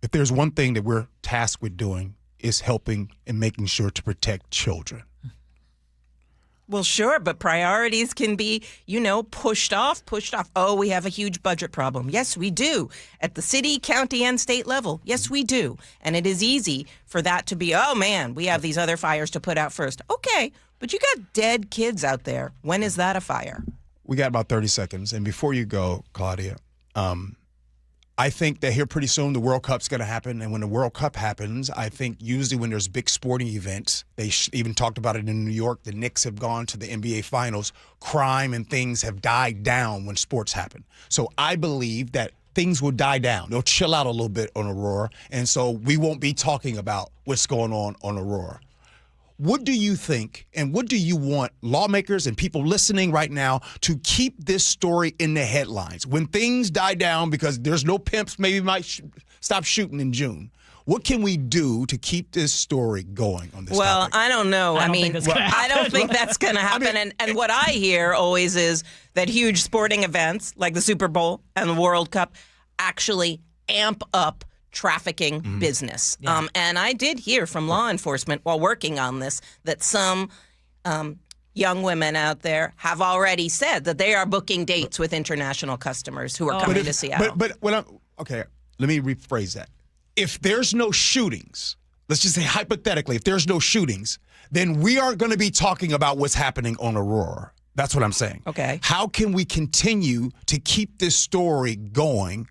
if there's one thing that we're tasked with doing, is helping and making sure to protect children. Well, sure, but priorities can be, pushed off. Oh, we have a huge budget problem. Yes, we do. At the city, county, and state level. Yes, we do. And it is easy for that to be, oh, man, we have these other fires to put out first. Okay, but you got dead kids out there. When is that a fire? We got about 30 seconds. And before you go, Claudia, I think that here pretty soon the World Cup's going to happen. And when the World Cup happens, I think usually when there's big sporting events, they even talked about it in New York, the Knicks have gone to the NBA Finals, crime and things have died down when sports happen. So I believe that things will die down. They'll chill out a little bit on Aurora, and so we won't be talking about what's going on Aurora. What do you think, and what do you want lawmakers and people listening right now to keep this story in the headlines? When things die down because there's no pimps, maybe might stop shooting in June. What can we do to keep this story going on this topic? I don't know. I don't think that's going to happen. And what I hear always is that huge sporting events like the Super Bowl and the World Cup actually amp up trafficking business. Yeah. And I did hear from law enforcement while working on this that some young women out there have already said that they are booking dates with international customers who are coming to Seattle. Okay, let me rephrase that. If there's no shootings, let's just say hypothetically, if there's no shootings, then we aren't going to be talking about what's happening on Aurora. That's what I'm saying. Okay. How can we continue to keep this story going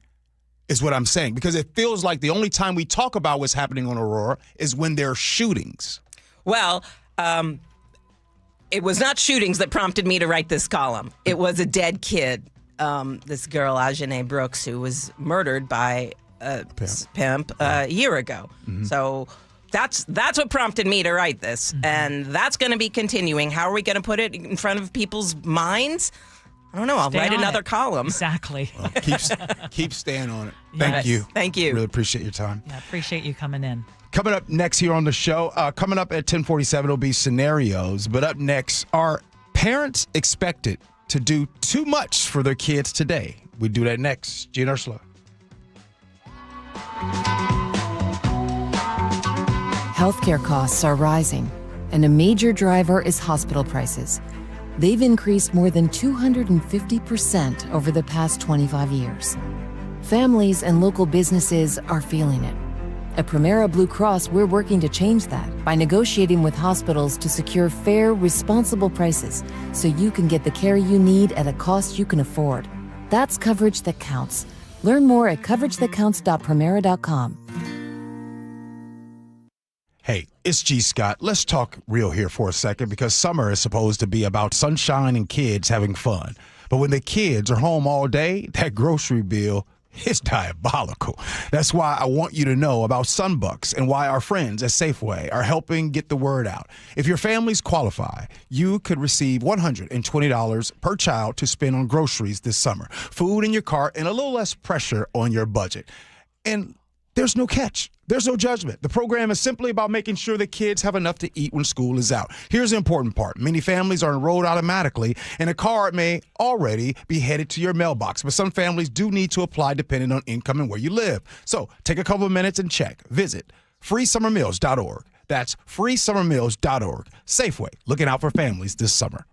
is what I'm saying, because it feels like the only time we talk about what's happening on Aurora is when there are shootings. Well, it was not shootings that prompted me to write this column. It was a dead kid, this girl, Ajane Brooks, who was murdered by a pimp a year ago. Mm-hmm. So that's what prompted me to write this, and that's going to be continuing. How are we going to put it in front of people's minds? I don't know. I'll write another column. Exactly. Well, keep staying on it. Yes. Thank you. Really appreciate your time. I appreciate you coming in. Coming up next here on the show, coming up at 10:47 will be scenarios. But up next, are parents expected to do too much for their kids today? We do that next. Gee and Ursula. Healthcare costs are rising, and a major driver is hospital prices. They've increased more than 250% over the past 25 years. Families and local businesses are feeling it. At Primera Blue Cross, we're working to change that by negotiating with hospitals to secure fair, responsible prices so you can get the care you need at a cost you can afford. That's coverage that counts. Learn more at coveragethatcounts.primera.com. Hey, it's G. Scott. Let's talk real here for a second, because summer is supposed to be about sunshine and kids having fun. But when the kids are home all day, that grocery bill is diabolical. That's why I want you to know about Sunbucks and why our friends at Safeway are helping get the word out. If your families qualify, you could receive $120 per child to spend on groceries this summer, food in your cart, and a little less pressure on your budget. And there's no catch. There's no judgment. The program is simply about making sure that kids have enough to eat when school is out. Here's the important part. Many families are enrolled automatically, and a card may already be headed to your mailbox, but some families do need to apply depending on income and where you live. So take a couple of minutes and check. Visit freesummermeals.org. That's freesummermeals.org. Safeway, looking out for families this summer.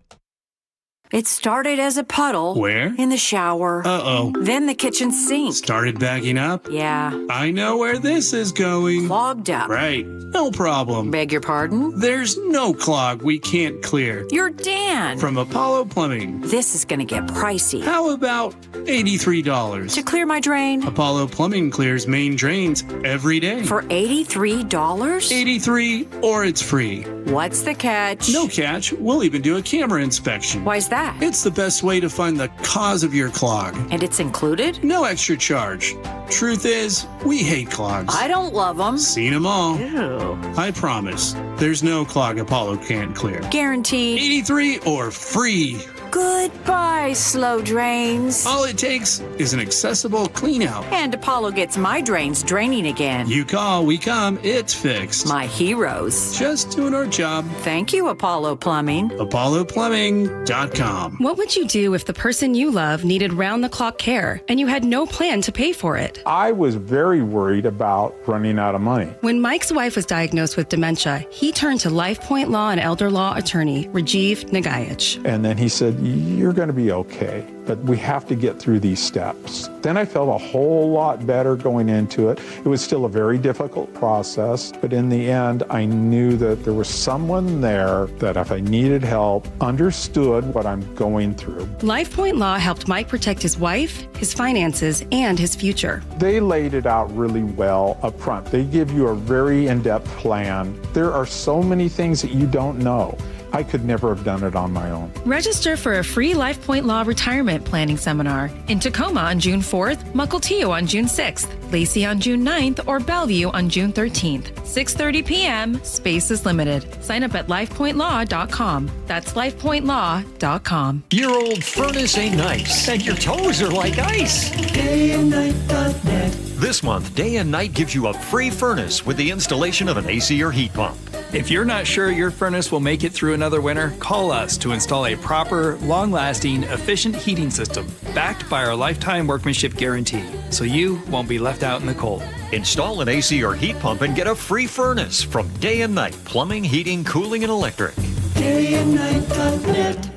It started as a puddle. Where? In the shower. Uh-oh. Then the kitchen sink. Started backing up? Yeah. I know where this is going. Clogged up. Right. No problem. Beg your pardon? There's no clog we can't clear. You're Dan. From Apollo Plumbing. This is going to get pricey. How about $83? To clear my drain? Apollo Plumbing clears main drains every day. For $83? 83 or it's free. What's the catch? No catch. We'll even do a camera inspection. Why's that? It's the best way to find the cause of your clog. And it's included? No extra charge. Truth is, we hate clogs. I don't love them. Seen them all. Ew. I promise, there's no clog Apollo can't clear. Guaranteed. 83 or free. Goodbye, slow drains. All it takes is an accessible clean out. And Apollo gets my drains draining again. You call, we come, it's fixed. My heroes. Just doing our job. Thank you, Apollo Plumbing. ApolloPlumbing.com. What would you do if the person you love needed round-the-clock care and you had no plan to pay for it? I was very worried about running out of money. When Mike's wife was diagnosed with dementia, he turned to LifePoint Law and Elder Law attorney Rajiv Nagayich. And then he said, "You're going to be okay, but we have to get through these steps." Then I felt a whole lot better going into it. It was still a very difficult process, but in the end, I knew that there was someone there that if I needed help, understood what I'm going through. LifePoint Law helped Mike protect his wife, his finances, and his future. They laid it out really well up front. They give you a very in-depth plan. There are so many things that you don't know. I could never have done it on my own. Register for a free LifePoint Law retirement planning seminar in Tacoma on June 4th, Mukilteo on June 6th, Lacey on June 9th, or Bellevue on June 13th. 6:30 p.m. Space is limited. Sign up at lifepointlaw.com. That's lifepointlaw.com. Your old furnace ain't nice, and your toes are like ice. DayandNight.net. This month, Day and Night gives you a free furnace with the installation of an AC or heat pump. If you're not sure your furnace will make it through another winter, call us to install a proper, long-lasting, efficient heating system backed by our lifetime workmanship guarantee, so you won't be left out in the cold. Install an AC or heat pump and get a free furnace from Day and Night Plumbing, Heating, Cooling, and Electric. DayandNight.net.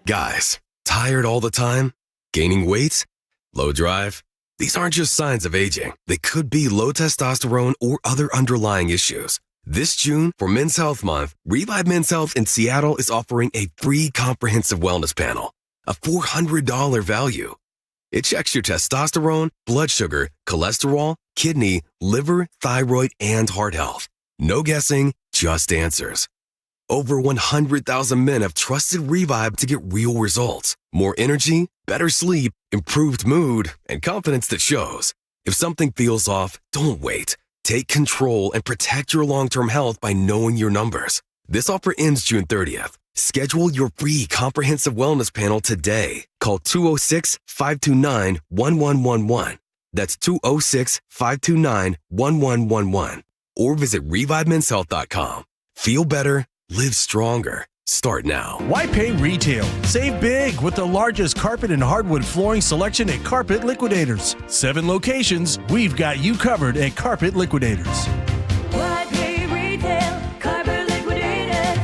Guys, tired all the time? Gaining weight? Low drive? These aren't just signs of aging. They could be low testosterone or other underlying issues. This June, for Men's Health Month, Revive Men's Health in Seattle is offering a free comprehensive wellness panel, a $400 value. It checks your testosterone, blood sugar, cholesterol, kidney, liver, thyroid, and heart health. No guessing, just answers. Over 100,000 men have trusted Revive to get real results. More energy, better sleep, improved mood, and confidence that shows. If something feels off, don't wait. Take control and protect your long-term health by knowing your numbers. This offer ends June 30th. Schedule your free comprehensive wellness panel today. Call 206-529-1111. That's 206-529-1111. Or visit ReviveMen'sHealth.com. Feel better. Live stronger. Start now. Why pay retail? Save big with the largest carpet and hardwood flooring selection at Carpet Liquidators. 7 locations. We've got you covered at Carpet Liquidators. Why pay retail? Carpet Liquidators.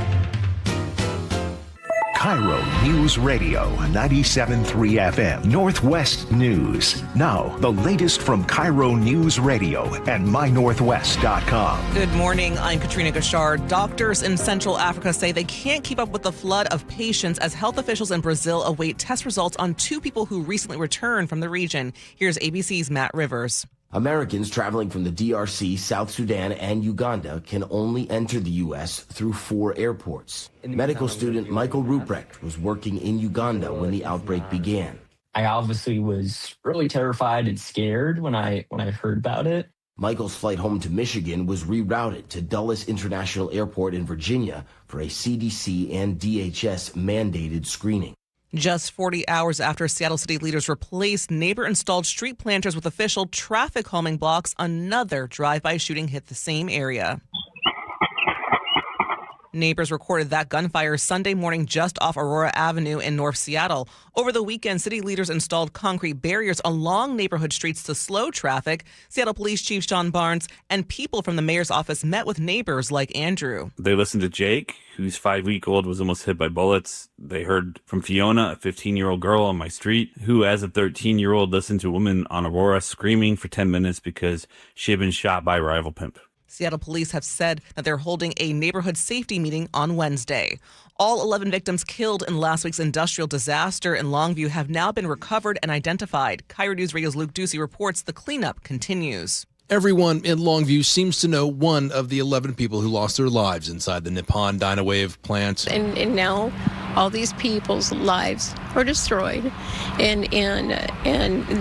KIRO News Radio 97.3 FM, Northwest News. Now, the latest from KIRO News Radio and mynorthwest.com. Good morning. I'm Katrina Gashard. Doctors in Central Africa say they can't keep up with the flood of patients as health officials in Brazil await test results on 2 people who recently returned from the region. Here's ABC's Matt Rivers. Americans traveling from the DRC, South Sudan, and Uganda can only enter the U.S. through 4 airports. Medical student Michael Ruprecht was working in Uganda when the outbreak began. I obviously was really terrified and scared when I heard about it. Michael's flight home to Michigan was rerouted to Dulles International Airport in Virginia for a CDC and DHS mandated screening. Just 40 hours after Seattle city leaders replaced neighbor-installed street planters with official traffic calming blocks, another drive-by shooting hit the same area. Neighbors recorded that gunfire Sunday morning just off Aurora Avenue in North Seattle. Over the weekend, city leaders installed concrete barriers along neighborhood streets to slow traffic. Seattle Police Chief Sean Barnes and people from the mayor's office met with neighbors like Andrew. They listened to Jake, who's 5-week-old, was almost hit by bullets. They heard from Fiona, a 15-year-old girl on my street, who as a 13-year-old listened to a woman on Aurora screaming for 10 minutes because she had been shot by a rival pimp. Seattle police have said that they're holding a neighborhood safety meeting on Wednesday. All 11 victims killed in last week's industrial disaster in Longview have now been recovered and identified. KIRO News Radio's Luke Ducey reports the cleanup continues. Everyone in Longview seems to know one of the 11 people who lost their lives inside the Nippon Dynawave plant. And now all these people's lives are destroyed, and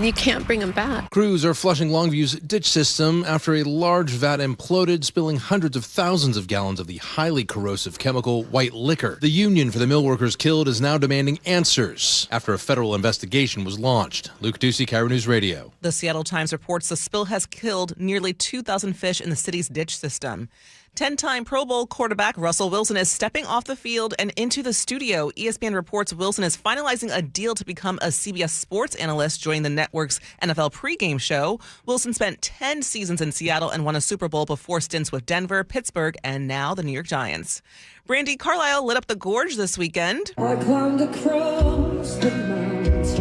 you can't bring them back. Crews are flushing Longview's ditch system after a large vat imploded, spilling hundreds of thousands of gallons of the highly corrosive chemical white liquor. The union for the mill workers killed is now demanding answers after a federal investigation was launched. Luke Ducey, KIRO News Radio. The Seattle Times reports the spill has killed nearly 2,000 fish in the city's ditch system. 10-time Pro Bowl quarterback Russell Wilson is stepping off the field and into the studio. ESPN reports Wilson is finalizing a deal to become a CBS sports analyst, joining the network's NFL pregame show. Wilson spent 10 seasons in Seattle and won a Super Bowl before stints with Denver, Pittsburgh, and now the New York Giants. Brandy Carlisle lit up the gorge this weekend. I climbed across the mountains.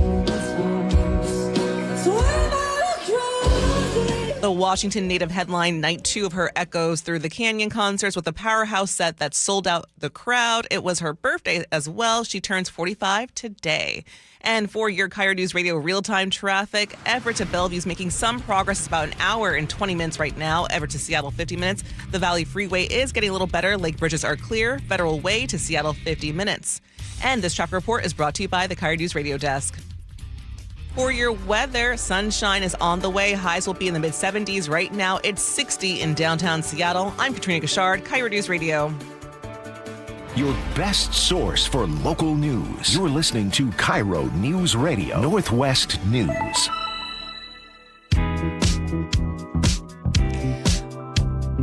The Seattle, Washington native headline night 2 of her Echoes Through the Canyon concerts with a powerhouse set that sold out the crowd. It was her birthday as well. She turns 45 today. And for your KIRO Newsradio real-time traffic, Everett to Bellevue is making some progress. It's about an hour and 20 minutes right now. Everett to Seattle, 50 minutes. The Valley Freeway is getting a little better. Lake bridges are clear. Federal Way to Seattle, 50 minutes. And this traffic report is brought to you by the KIRO Newsradio Desk. For your weather, sunshine is on the way. Highs will be in the mid-70s. Right now, it's 60 in downtown Seattle. I'm Katrina Gashard, KIRO News Radio. Your best source for local news. You're listening to KIRO News Radio, Northwest News.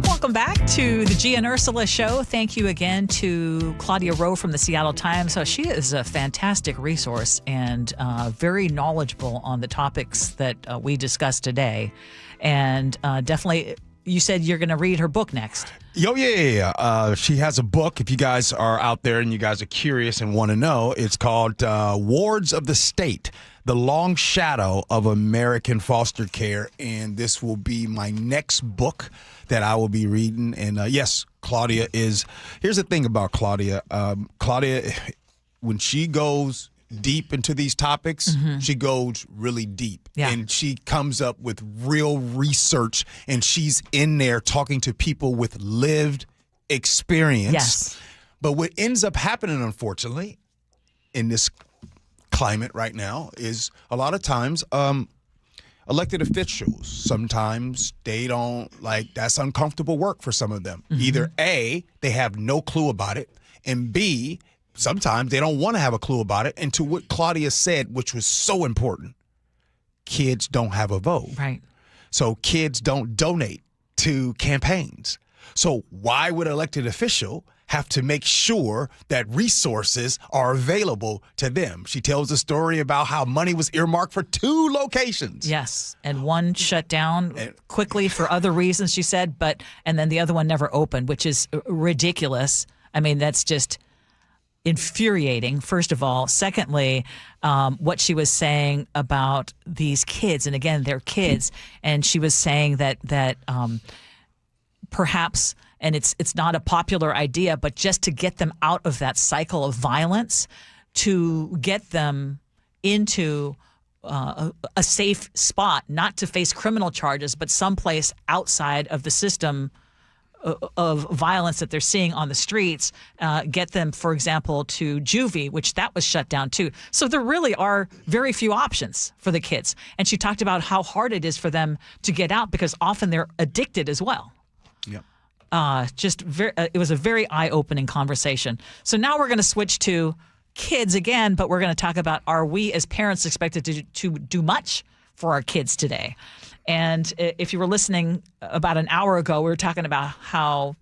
Welcome back to the Gee and Ursula Show. Thank you again to Claudia Rowe from the Seattle Times. So she is a fantastic resource and very knowledgeable on the topics that we discussed today. And definitely, you said you're going to read her book next. Yeah. She has a book. If you guys are out there and you guys are curious and want to know, it's called Wards of the State, The Long Shadow of American Foster Care. And this will be my next book that I will be reading. And yes, Claudia is. Here's the thing about Claudia. Claudia, when she goes deep into these topics, she goes really deep. Yeah. And she comes up with real research, and she's in there talking to people with lived experience. Yes. But what ends up happening, unfortunately, in this climate right now is a lot of times elected officials, sometimes they don't that's uncomfortable work for some of them. Either A, they have no clue about it, and B, sometimes they don't want to have a clue about it. And to what Claudia said, which was so important, kids don't have a vote. Right. So kids don't donate to campaigns. So why would an elected official have to make sure that resources are available to them? She tells a story about how money was earmarked for 2 locations. Yes, and one shut down quickly for other reasons, she said, and then the other one never opened, which is ridiculous. I mean, that's just infuriating, first of all. Secondly, what she was saying about these kids, and again, they're kids, and she was saying that perhaps, and it's not a popular idea, but just to get them out of that cycle of violence, to get them into a safe spot, not to face criminal charges, but someplace outside of the system of violence that they're seeing on the streets, get them, for example, to juvie, which that was shut down too. So there really are very few options for the kids. And she talked about how hard it is for them to get out because often they're addicted as well. Yep. It was a very eye-opening conversation. So now we're going to switch to kids again, but we're going to talk about, are we as parents expected to do much for our kids today? And if you were listening about an hour ago, we were talking about how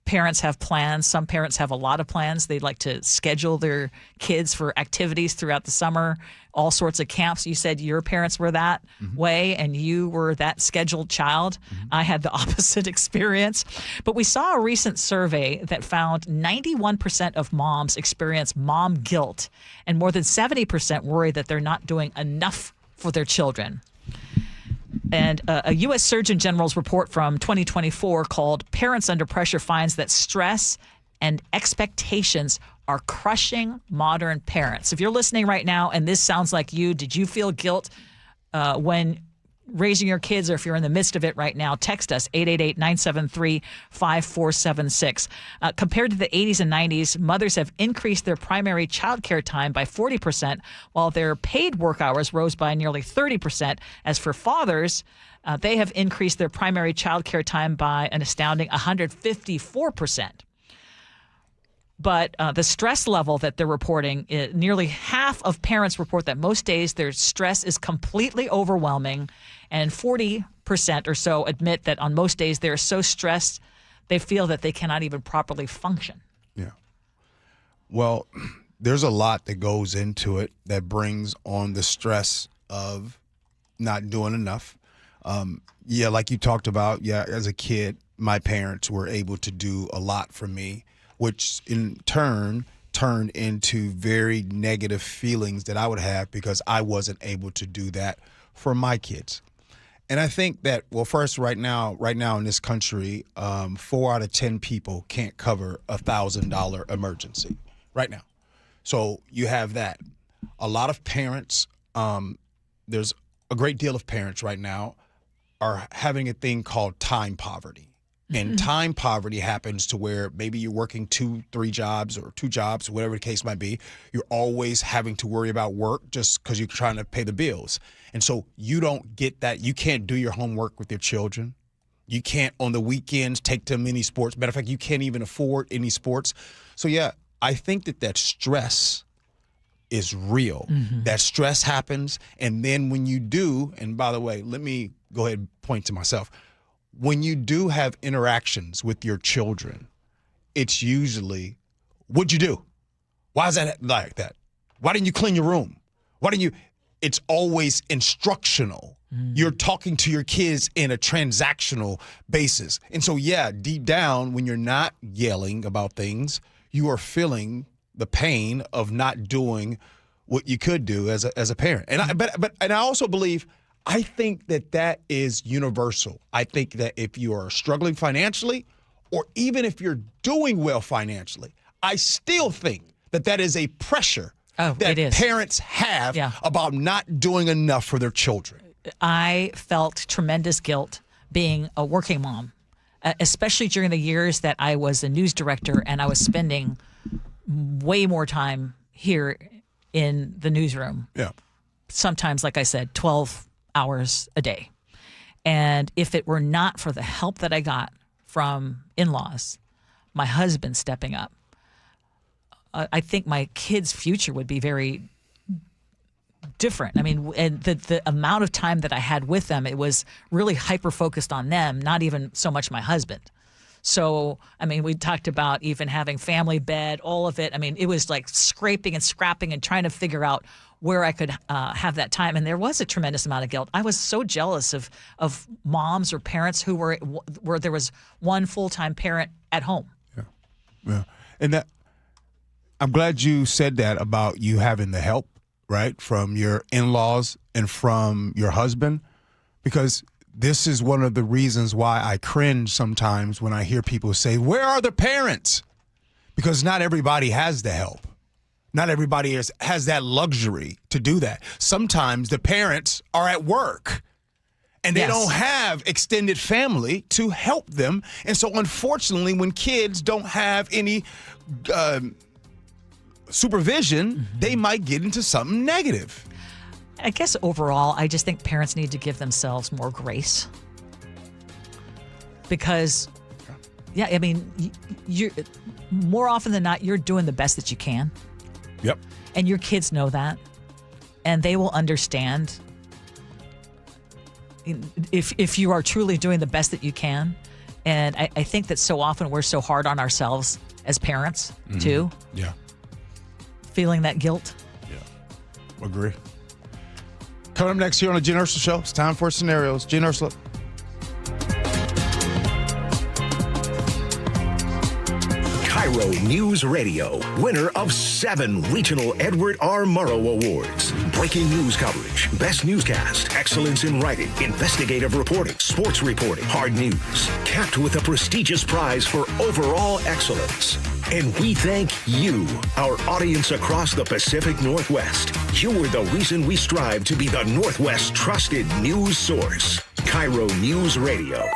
parents have plans. Some parents have a lot of plans. They'd like to schedule their kids for activities throughout the summer, all sorts of camps. You said your parents were that way and you were that scheduled child. I had the opposite experience. But we saw a recent survey that found 91% of moms experience mom guilt, and more than 70% worry that they're not doing enough for their children. And a U.S. Surgeon General's report from 2024 called Parents Under Pressure finds that stress and expectations are crushing modern parents. If you're listening right now and this sounds like you, did you feel guilt when raising your kids, or if you're in the midst of it right now, text us 888-973-5476. Compared to the 80s and 90s, mothers have increased their primary child care time by 40%, while their paid work hours rose by nearly 30%. As for fathers, they have increased their primary child care time by an astounding 154%. But the stress level that they're reporting, nearly half of parents report that most days their stress is completely overwhelming, and 40% or so admit that on most days they're so stressed they feel that they cannot even properly function. Yeah. Well, there's a lot that goes into it that brings on the stress of not doing enough. Like you talked about, as a kid, my parents were able to do a lot for me, which in turn turned into very negative feelings that I would have because I wasn't able to do that for my kids. And I think that, well, first, right now in this country, 4 out of 10 people can't cover $1,000 emergency right now. So you have that. A lot of parents, there's a great deal of parents right now are having a thing called time poverty. And time poverty happens to where maybe you're working 2-3 jobs or 2 jobs, whatever the case might be. You're always having to worry about work just because you're trying to pay the bills. And so you don't get that. You can't do your homework with your children. You can't on the weekends take them any sports. Matter of fact, you can't even afford any sports. So, yeah, I think that stress is real. That stress happens. And then when you do, and by the way, let me go ahead and point to myself. When you do have interactions with your children, it's usually, what'd you do? Why is that like that? Why didn't you clean your room? Why didn't you? It's always instructional. You're talking to your kids in a transactional basis. And so, yeah, deep down, when you're not yelling about things, you are feeling the pain of not doing what you could do as a parent. And I also believe, I think that is universal. I think that if you are struggling financially, or even if you're doing well financially, I still think that is a pressure that parents have about not doing enough for their children. I felt tremendous guilt being a working mom, especially during the years that I was a news director and I was spending way more time here in the newsroom. Yeah. Sometimes, like I said, 12 hours a day. And if it were not for the help that I got from in-laws, my husband stepping up, I think my kids' future would be very different. I mean, and the amount of time that I had with them, it was really hyper-focused on them, not even so much my husband. So, I mean, we talked about even having family bed, all of it. I mean, it was like scraping and scrapping and trying to figure out where I could have that time. And there was a tremendous amount of guilt. I was so jealous of moms or parents who were where there was one full-time parent at home. Yeah. And that, I'm glad you said that about you having the help, right, from your in-laws and from your husband, because this is one of the reasons why I cringe sometimes when I hear people say, where are the parents? Because not everybody has the help. Not everybody has that luxury to do that. Sometimes the parents are at work and they don't have extended family to help them. And so unfortunately, when kids don't have any supervision, they might get into something negative. I guess overall, I just think parents need to give themselves more grace. Because, yeah, I mean, you're more often than not, you're doing the best that you can. Yep. And your kids know that. And they will understand if you are truly doing the best that you can. And I think that so often we're so hard on ourselves as parents, too. Yeah. Feeling that guilt. Yeah. Agree. Coming up next here on the Gee and Ursula Show, it's time for scenarios. Gee and Ursula. KIRO Newsradio, winner of 7 regional Edward R. Murrow Awards. Breaking news coverage, best newscast, excellence in writing, investigative reporting, sports reporting, hard news. Capped with a prestigious prize for overall excellence. And we thank you, our audience across the Pacific Northwest. You are the reason we strive to be the Northwest's trusted news source. KIRO Newsradio,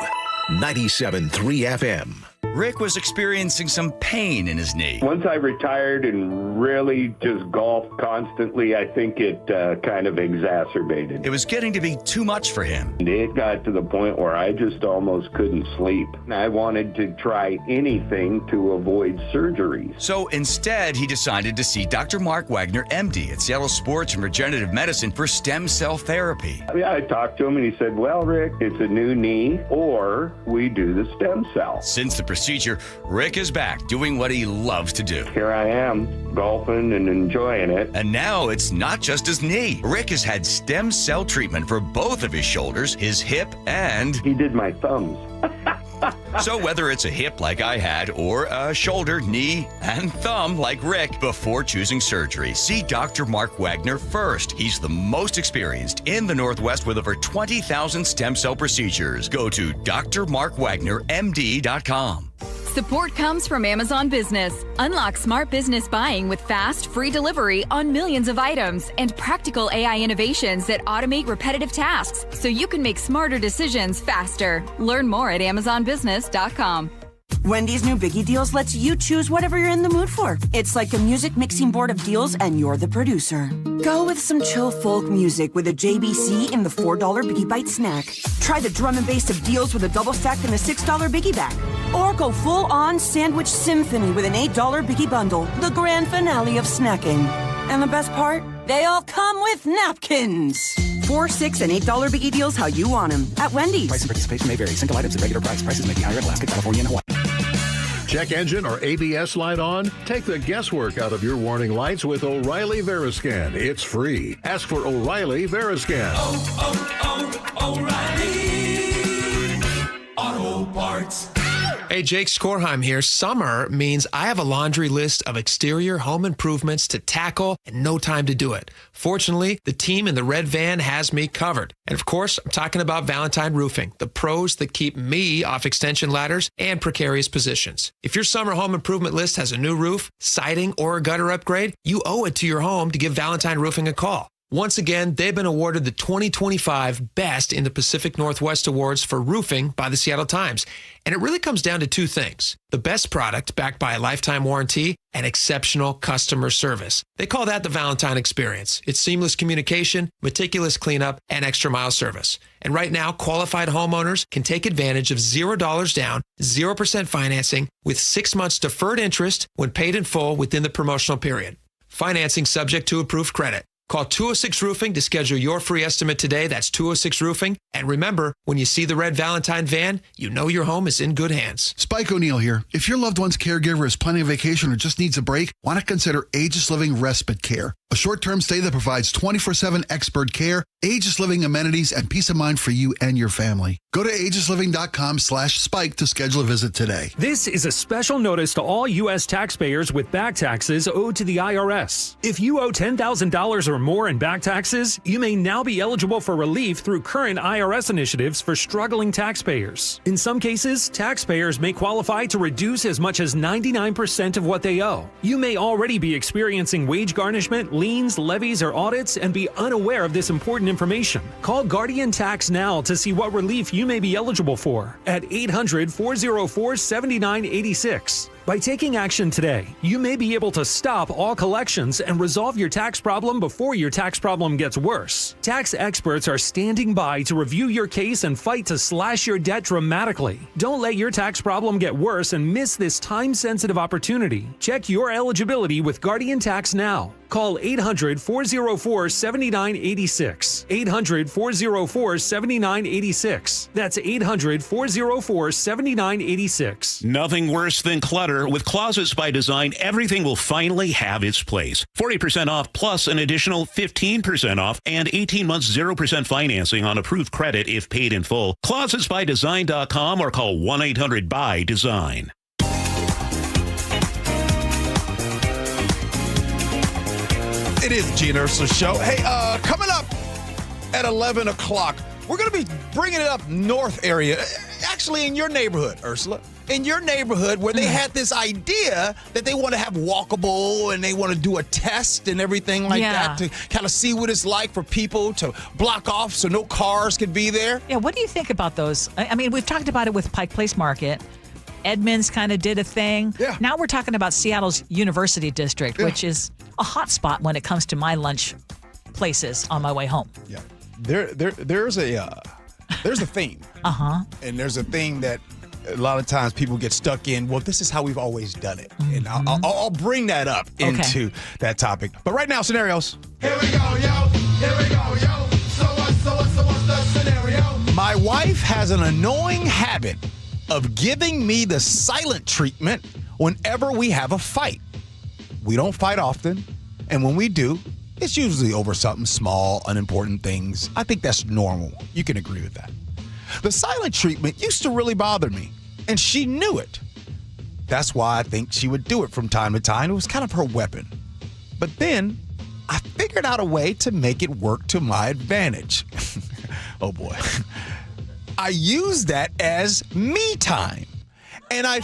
97.3 FM. Rick was experiencing some pain in his knee. Once I retired and really just golfed constantly, I think it kind of exacerbated. It was getting to be too much for him. It got to the point where I just almost couldn't sleep. I wanted to try anything to avoid surgeries. So instead, he decided to see Dr. Mark Wagner, MD, at Seattle Sports and Regenerative Medicine for stem cell therapy. I talked to him and he said, well, Rick, it's a new knee or we do the stem cell. Since the procedure, Rick is back doing what he loves to do. Here I am, golfing and enjoying it. And now it's not just his knee. Rick has had stem cell treatment for both of his shoulders, his hip, and... He did my thumbs. So whether it's a hip like I had or a shoulder, knee, and thumb like Rick, before choosing surgery, see Dr. Mark Wagner first. He's the most experienced in the Northwest with over 20,000 stem cell procedures. Go to drmarkwagnermd.com. Support comes from Amazon Business. Unlock smart business buying with fast, free delivery on millions of items and practical AI innovations that automate repetitive tasks so you can make smarter decisions faster. Learn more at amazonbusiness.com. Wendy's new Biggie Deals lets you choose whatever you're in the mood for. It's like a music mixing board of deals and you're the producer. Go with some chill folk music with a JBC in the $4 Biggie Bite snack. Try the drum and bass of deals with a double stack in the $6 Biggie bag. Or go full-on sandwich symphony with an $8 Biggie bundle, the grand finale of snacking. And the best part? They all come with napkins. $4, $6, and $8 Biggie Deals how you want them at Wendy's. Price and participation may vary. Single items at regular price. Prices may be higher in Alaska, California, and Hawaii. Check engine or ABS light on? Take the guesswork out of your warning lights with O'Reilly Veriscan. It's free. Ask for O'Reilly Veriscan. O'Reilly Auto Parts. Hey, Jake Skorheim here. Summer means I have a laundry list of exterior home improvements to tackle and no time to do it. Fortunately, the team in the red van has me covered. And of course, I'm talking about Valentine Roofing, the pros that keep me off extension ladders and precarious positions. If your summer home improvement list has a new roof, siding, or a gutter upgrade, you owe it to your home to give Valentine Roofing a call. Once again, they've been awarded the 2025 Best in the Pacific Northwest Awards for Roofing by the Seattle Times. And it really comes down to two things: the best product backed by a lifetime warranty and exceptional customer service. They call that the Valentine Experience. It's seamless communication, meticulous cleanup, and extra mile service. And right now, qualified homeowners can take advantage of $0 down, 0% financing with 6 months deferred interest when paid in full within the promotional period. Financing subject to approved credit. Call 206 Roofing to schedule your free estimate today. That's 206 Roofing. And remember, when you see the red Valentine van, you know your home is in good hands. Spike O'Neill here. If your loved one's caregiver is planning a vacation or just needs a break, why not consider Aegis Living Respite Care? A short-term stay that provides 24/7 expert care, Aegis Living amenities, and peace of mind for you and your family. Go to aegisliving.com/spike to schedule a visit today. This is a special notice to all U.S. taxpayers with back taxes owed to the IRS. If you owe $10,000 or more in back taxes, you may now be eligible for relief through current IRS initiatives for struggling taxpayers. In some cases, taxpayers may qualify to reduce as much as 99% of what they owe. You may already be experiencing wage garnishment, liens, levies, or audits and be unaware of this important information. Call Guardian Tax now to see what relief you may be eligible for at 800-404-7986. By taking action today, you may be able to stop all collections and resolve your tax problem before your tax problem gets worse. Tax experts are standing by to review your case and fight to slash your debt dramatically. Don't let your tax problem get worse and miss this time-sensitive opportunity. Check your eligibility with Guardian Tax now. Call 800-404-7986. 800-404-7986. That's 800-404-7986. Nothing worse than clutter. With Closets by Design, everything will finally have its place. 40% off plus an additional 15% off and 18 months 0% financing on approved credit if paid in full. ClosetsByDesign.com or call 1-800-BY-DESIGN. It is the Gee and Ursula Show. Hey, coming up at 11 o'clock, we're going to be bringing it up north area, actually in your neighborhood, Ursula. In your neighborhood where they had this idea that they want to have walkable and they want to do a test and everything like that to kind of see what it's like for people to block off so no cars could be there. Yeah, what do you think about those? I mean, we've talked about it with Pike Place Market. Edmonds kind of did a thing. Yeah. Now we're talking about Seattle's University District, which is a hot spot when it comes to my lunch places on my way home. Yeah. There's a theme. And there's a thing that a lot of times people get stuck in. Well, this is how we've always done it. And I'll bring that up into that topic. But right now, scenarios. Here we go, yo. Here we go, yo. So what's the scenario? My wife has an annoying habit of giving me the silent treatment whenever we have a fight. We don't fight often, and when we do, it's usually over something small, unimportant things. I think that's normal. You can agree with that. The silent treatment used to really bother me. And she knew it. That's why I think she would do it from time to time. It was kind of her weapon. But then I figured out a way to make it work to my advantage. Oh, boy. I used that as me time. And I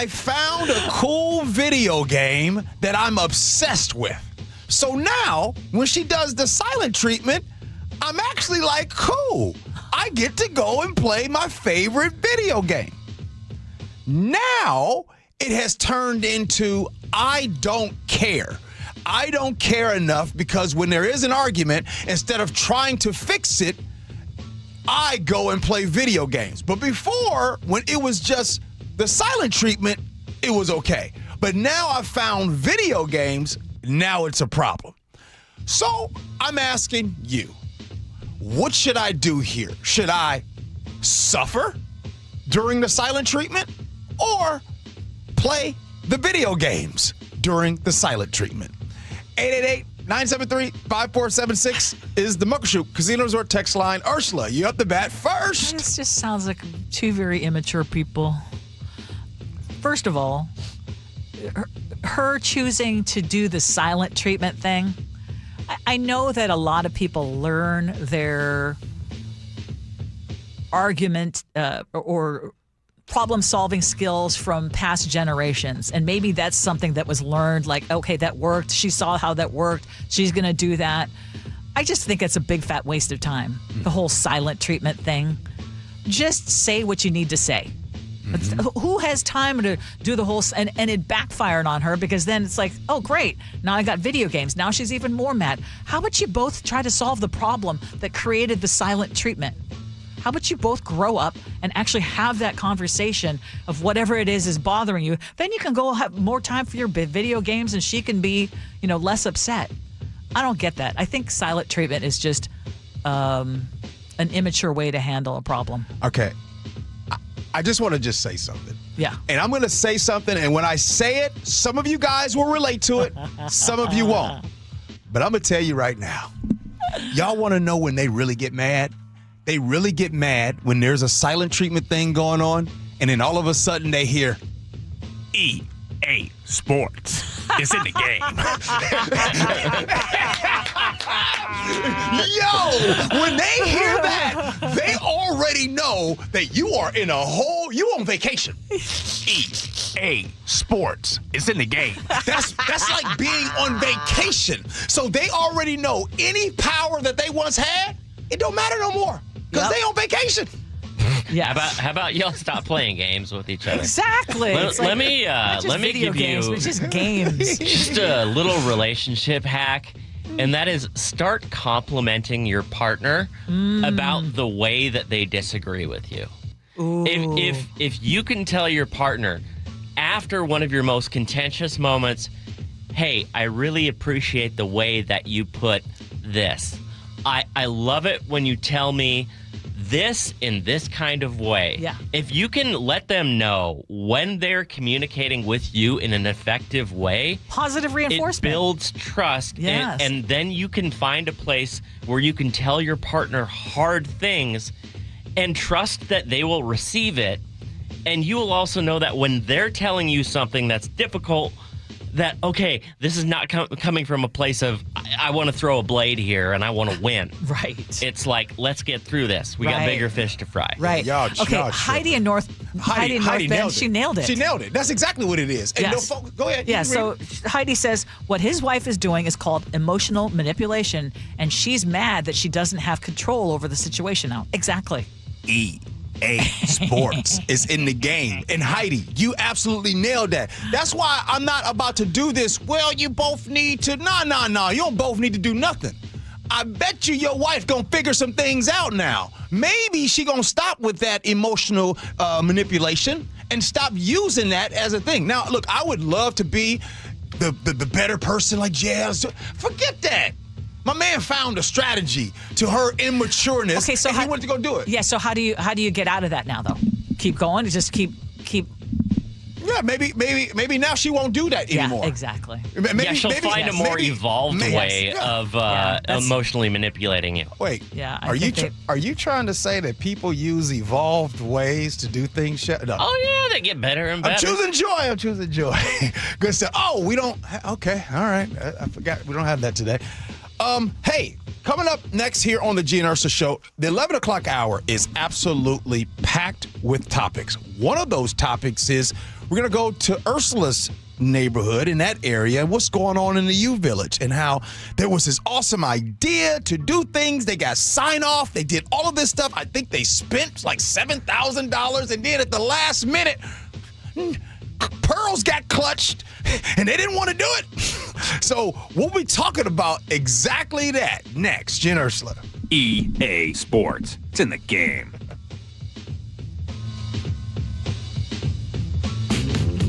found a cool video game that I'm obsessed with. So now, when she does the silent treatment, I'm actually like, cool. I get to go and play my favorite video game. Now, it has turned into I don't care. I don't care enough because when there is an argument, instead of trying to fix it, I go and play video games. But before, when it was just the silent treatment, it was okay. But now I've found video games, now it's a problem. So I'm asking you, what should I do here? Should I suffer during the silent treatment or play the video games during the silent treatment? 888-973-5476 is the Muckleshoot Casino Resort text line. Ursula, you up the bat first. This just sounds like two very immature people. First of all, her choosing to do the silent treatment thing, I know that a lot of people learn their argument or problem-solving skills from past generations. And maybe that's something that was learned, like, okay, that worked. She saw how that worked. She's going to do that. I just think it's a big, fat waste of time, the whole silent treatment thing. Just say what you need to say. Who has time to do the whole... And it backfired on her because then it's like, oh, great. Now I got video games. Now she's even more mad. How about you both try to solve the problem that created the silent treatment? How about you both grow up and actually have that conversation of whatever it is bothering you? Then you can go have more time for your video games and she can be, less upset. I don't get that. I think silent treatment is just an immature way to handle a problem. Okay. I just want to just say something. Yeah. And I'm going to say something, and when I say it, some of you guys will relate to it, some of you won't. But I'm going to tell you right now, y'all want to know when they really get mad? They really get mad when there's a silent treatment thing going on, and then all of a sudden they hear, EA Sports is in the game. Yo, when they hear that, they already know that you are you on vacation. EA Sports is in the game. That's like being on vacation. So they already know any power that they once had, it don't matter no more because they on vacation. Yeah. How about y'all stop playing games with each other? Exactly. Let me give games, you it's just games. Just a little relationship hack, and that is start complimenting your partner about the way that they disagree with you. Ooh. If you can tell your partner after one of your most contentious moments, hey, I really appreciate the way that you put this. I love it when you tell me this in this kind of way. Yeah. If you can let them know when they're communicating with you in an effective way, positive reinforcement. It builds trust. Yes. And then you can find a place where you can tell your partner hard things and trust that they will receive it. And you will also know that when they're telling you something that's difficult, that, okay, this is not coming from a place of, I want to throw a blade here and I want to win. Right. It's like, let's get through this. We got bigger fish to fry. Right. Heidi in North Bend, she nailed it. She nailed it. That's exactly what it is. And yes. Go ahead. Yeah, so Heidi says what his wife is doing is called emotional manipulation, and she's mad that she doesn't have control over the situation now. Exactly. EA Sports is in the game. And Heidi, you absolutely nailed that. That's why I'm not about to do this. Well, you both need to. No. You don't both need to do nothing. I bet you your wife gonna figure some things out now. Maybe she gonna stop with that emotional manipulation and stop using that as a thing. Now, look, I would love to be the better person like Jazz. Forget that. My man found a strategy to her immatureness, and he went to go do it. Yeah, so how do you get out of that now, though? Keep going? Just keep Yeah, maybe now she won't do that anymore. Yeah, exactly. She'll find a more evolved way of emotionally manipulating you. Wait, yeah. Are you trying to say that people use evolved ways to do things? No. Oh yeah, they get better and better. I'm choosing joy. Good stuff. Oh, we don't. Okay, all right. I forgot we don't have that today. Hey, coming up next here on the Gee and Ursula Show, the 11 o'clock hour is absolutely packed with topics. One of those topics is we're going to go to Ursula's neighborhood in that area and what's going on in the U Village and how there was this awesome idea to do things. They got sign off. They did all of this stuff. I think they spent like $7,000 and then at the last minute, pearls got clutched and they didn't want to do it. So we'll be talking about exactly that next. Gee and Ursula. EA Sports. It's in the game.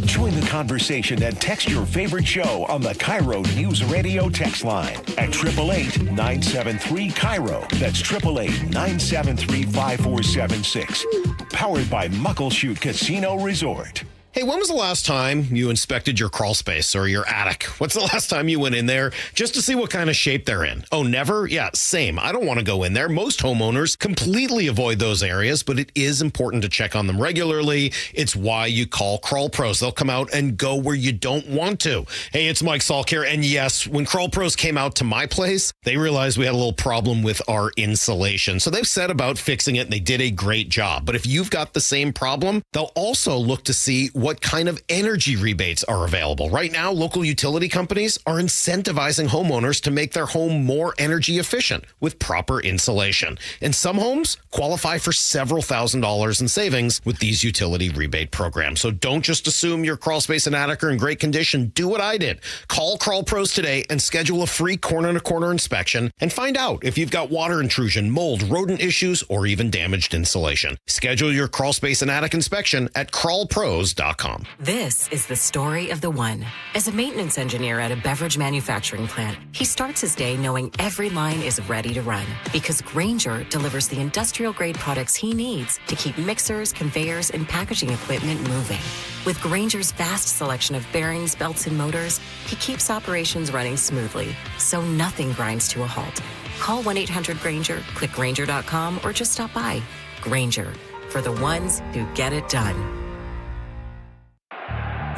Join the conversation and text your favorite show on the KIRO Newsradio text line at 888-973-KIRO. That's 888-973-5476. Powered by Muckleshoot Casino Resort. Hey, when was the last time you inspected your crawl space or your attic? What's the last time you went in there just to see what kind of shape they're in? Oh, never? Yeah, same. I don't want to go in there. Most homeowners completely avoid those areas, but it is important to check on them regularly. It's why you call Crawl Pros. They'll come out and go where you don't want to. Hey, it's Mike Salk here. And yes, when Crawl Pros came out to my place, they realized we had a little problem with our insulation. So they've set about fixing it and they did a great job. But if you've got the same problem, they'll also look to see what kind of energy rebates are available. Right now, local utility companies are incentivizing homeowners to make their home more energy efficient with proper insulation. And some homes qualify for several $1,000s in savings with these utility rebate programs. So don't just assume your crawl space and attic are in great condition. Do what I did. Call Crawl Pros today and schedule a free corner-to-corner inspection and find out if you've got water intrusion, mold, rodent issues, or even damaged insulation. Schedule your crawl space and attic inspection at crawlpros.com. This is the story of the one. As a maintenance engineer at a beverage manufacturing plant, he starts his day knowing every line is ready to run because Grainger delivers the industrial-grade products he needs to keep mixers, conveyors, and packaging equipment moving. With Grainger's vast selection of bearings, belts, and motors, he keeps operations running smoothly, so nothing grinds to a halt. Call 1-800-GRAINGER, click Grainger.com, or just stop by. Grainger, for the ones who get it done.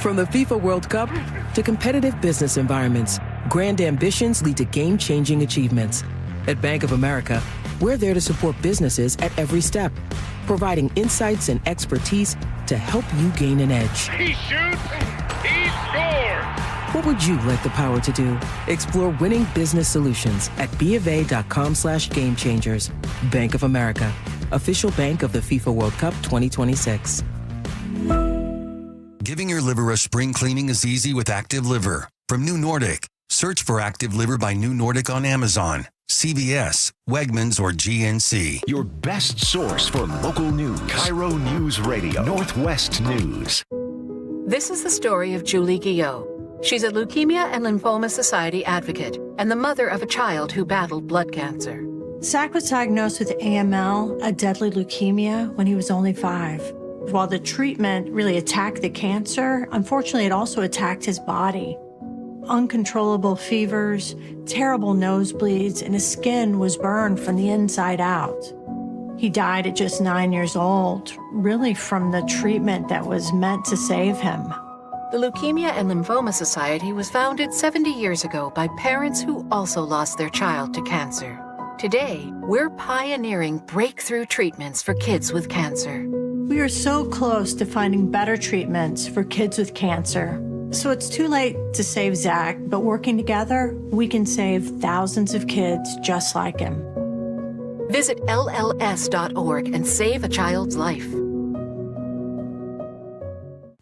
From the FIFA World Cup to competitive business environments, grand ambitions lead to game-changing achievements. At Bank of America, we're there to support businesses at every step, providing insights and expertise to help you gain an edge. He shoots, he scores! What would you like the power to do? Explore winning business solutions at BofA.com/gamechangers. Bank of America, official bank of the FIFA World Cup 2026. Giving your liver a spring cleaning is easy with Active Liver. From New Nordic, search for Active Liver by New Nordic on Amazon, CVS, Wegmans, or GNC. Your best source for local news. KIRO Newsradio, Northwest News. This is the story of Julie Guillot. She's a Leukemia and Lymphoma Society advocate and the mother of a child who battled blood cancer. Zach was diagnosed with AML, a deadly leukemia, when he was only 5. While the treatment really attacked the cancer, unfortunately, it also attacked his body. Uncontrollable fevers, terrible nosebleeds, and his skin was burned from the inside out. He died at just 9 years old, really from the treatment that was meant to save him. The Leukemia and Lymphoma Society was founded 70 years ago by parents who also lost their child to cancer. Today, we're pioneering breakthrough treatments for kids with cancer. We are so close to finding better treatments for kids with cancer. So it's too late to save Zach, but working together, we can save thousands of kids just like him. Visit LLS.org and save a child's life.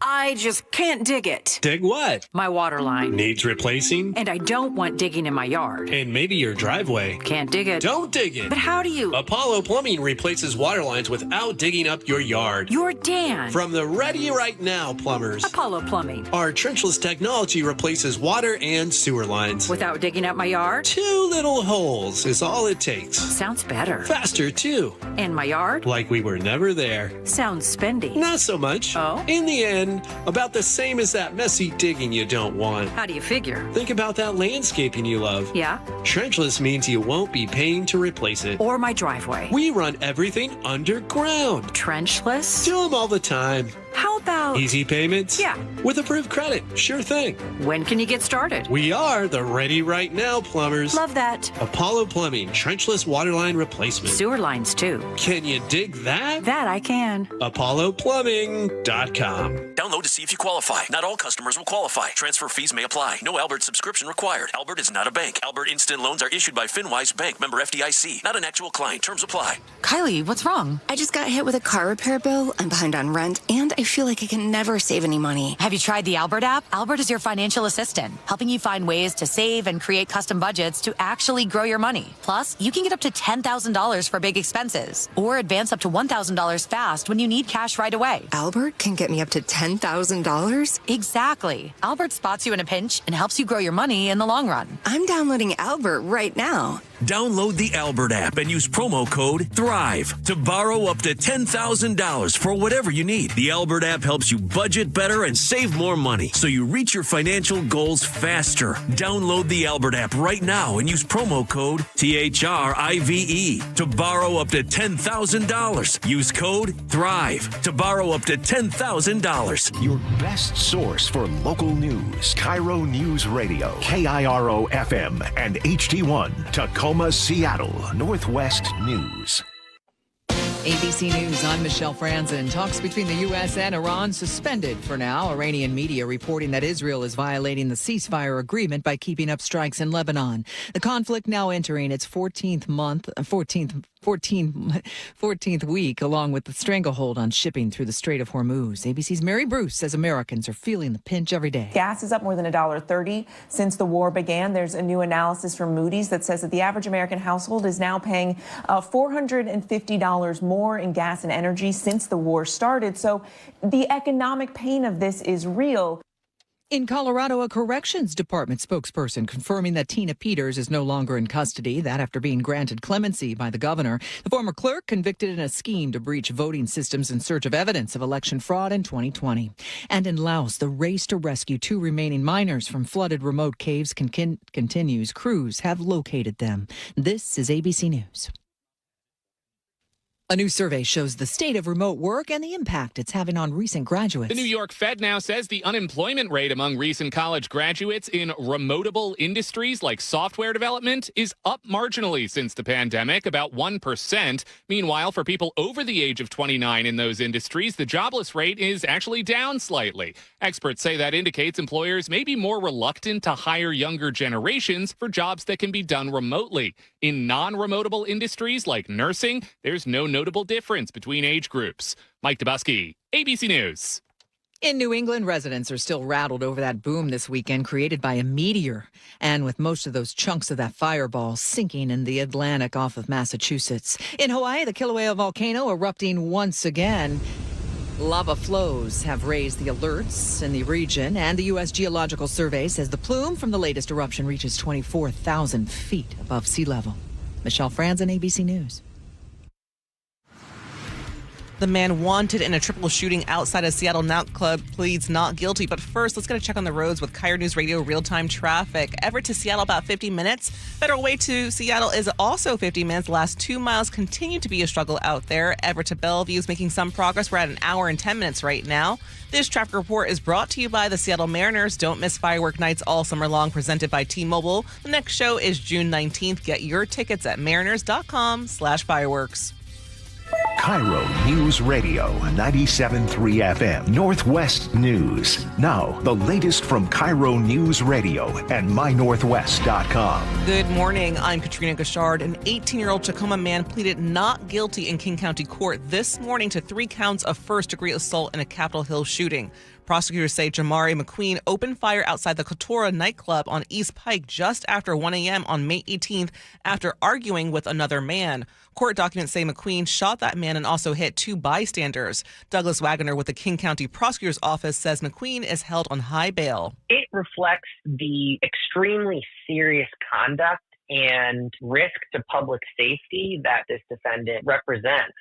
I just can't dig it. Dig what? My water line. Needs replacing? And I don't want digging in my yard. And maybe your driveway. Can't dig it. Don't dig it. But how do you? Apollo Plumbing replaces water lines without digging up your yard. You're Dan. From the Ready Right Now plumbers. Apollo Plumbing. Our trenchless technology replaces water and sewer lines. Without digging up my yard? 2 little holes is all it takes. Sounds better. Faster, too. And my yard? Like we were never there. Sounds spendy. Not so much. Oh? In the end, About the same as that messy digging you don't want. How do you figure? Think about that landscaping you love. Yeah? Trenchless means you won't be paying to replace it. Or my driveway. We run everything underground. Trenchless? Do them all the time. How about... Easy payments? Yeah. With approved credit. Sure thing. When can you get started? We are the Ready Right Now plumbers. Love that. Apollo Plumbing, trenchless waterline replacement. Sewer lines, too. Can you dig that? That I can. ApolloPlumbing.com. Download to see if you qualify. Not all customers will qualify. Transfer fees may apply. No Albert subscription required. Albert is not a bank. Albert Instant Loans are issued by FinWise Bank, member FDIC. Not an actual client. Terms apply. Kylie, what's wrong? I just got hit with a car repair bill. I'm behind on rent, and I feel like I can never save any money. Have you tried the Albert app? Albert is your financial assistant, helping you find ways to save and create custom budgets to actually grow your money. Plus, you can get up to $10,000 for big expenses, or advance up to $1,000 fast when you need cash right away. Albert can get me up to $10,000? Exactly. Albert spots you in a pinch and helps you grow your money in the long run. I'm downloading Albert right now. Download the Albert app and use promo code THRIVE to borrow up to $10,000 for whatever you need. The Albert app helps you budget better and save more money so you reach your financial goals faster. Download the Albert app right now and use promo code THRIVE to borrow up to $10,000. Use code THRIVE to borrow up to $10,000. Your best source for local news. KIRO News Radio, KIRO FM and HD1, Tacoma, Seattle, Northwest News. ABC News, I'm Michelle Franzen. Talks between the U.S. and Iran suspended for now. Iranian media reporting that Israel is violating the ceasefire agreement by keeping up strikes in Lebanon. The conflict now entering its 14th week, along with the stranglehold on shipping through the Strait of Hormuz. ABC's Mary Bruce says Americans are feeling the pinch every day. Gas is up more than $1.30 since the war began. There's a new analysis from Moody's that says that the average American household is now paying $450 more in gas and energy since the war started. So the economic pain of this is real. In Colorado, a corrections department spokesperson confirming that Tina Peters is no longer in custody. That after being granted clemency by the governor. The former clerk convicted in a scheme to breach voting systems in search of evidence of election fraud in 2020. And in Laos, the race to rescue 2 remaining miners from flooded remote caves continues. Crews have located them. This is ABC News. A new survey shows the state of remote work and the impact it's having on recent graduates. The New York Fed now says the unemployment rate among recent college graduates in remotable industries like software development is up marginally since the pandemic, about 1%. Meanwhile, for people over the age of 29 in those industries, the jobless rate is actually down slightly. Experts say that indicates employers may be more reluctant to hire younger generations for jobs that can be done remotely. In non-remotable industries like nursing, there's no notable difference between age groups. Mike Dubusky, ABC News. In New England, residents are still rattled over that boom this weekend created by a meteor. And with most of those chunks of that fireball sinking in the Atlantic off of Massachusetts. In Hawaii, the Kilauea volcano erupting once again. Lava flows have raised the alerts in the region, and the U.S. Geological Survey says the plume from the latest eruption reaches 24,000 feet above sea level. Michelle Franzen, ABC News. The man wanted in a triple shooting outside a Seattle nightclub pleads not guilty. But first, let's get a check on the roads with KIRO Newsradio real-time traffic. Everett to Seattle, about 50 minutes. Federal Way to Seattle is also 50 minutes. The last 2 miles continue to be a struggle out there. Everett to Bellevue is making some progress. We're at an hour and 10 minutes right now. This traffic report is brought to you by the Seattle Mariners. Don't miss firework nights all summer long, presented by T-Mobile. The next show is June 19th. Get your tickets at mariners.com/fireworks. KIRO News Radio 97.3 FM, Northwest News. Now, the latest from KIRO News Radio and mynorthwest.com. Good morning. I'm Katrina Gashard. An 18-year-old Tacoma man pleaded not guilty in King County Court this morning to 3 counts of first-degree assault in a Capitol Hill shooting. Prosecutors say Jamari McQueen opened fire outside the Katora nightclub on East Pike just after 1 a.m. on May 18th after arguing with another man. Court documents say McQueen shot that man and also hit 2 bystanders. Douglas Wagner with the King County Prosecutor's Office says McQueen is held on high bail. It reflects the extremely serious conduct and risk to public safety that this defendant represents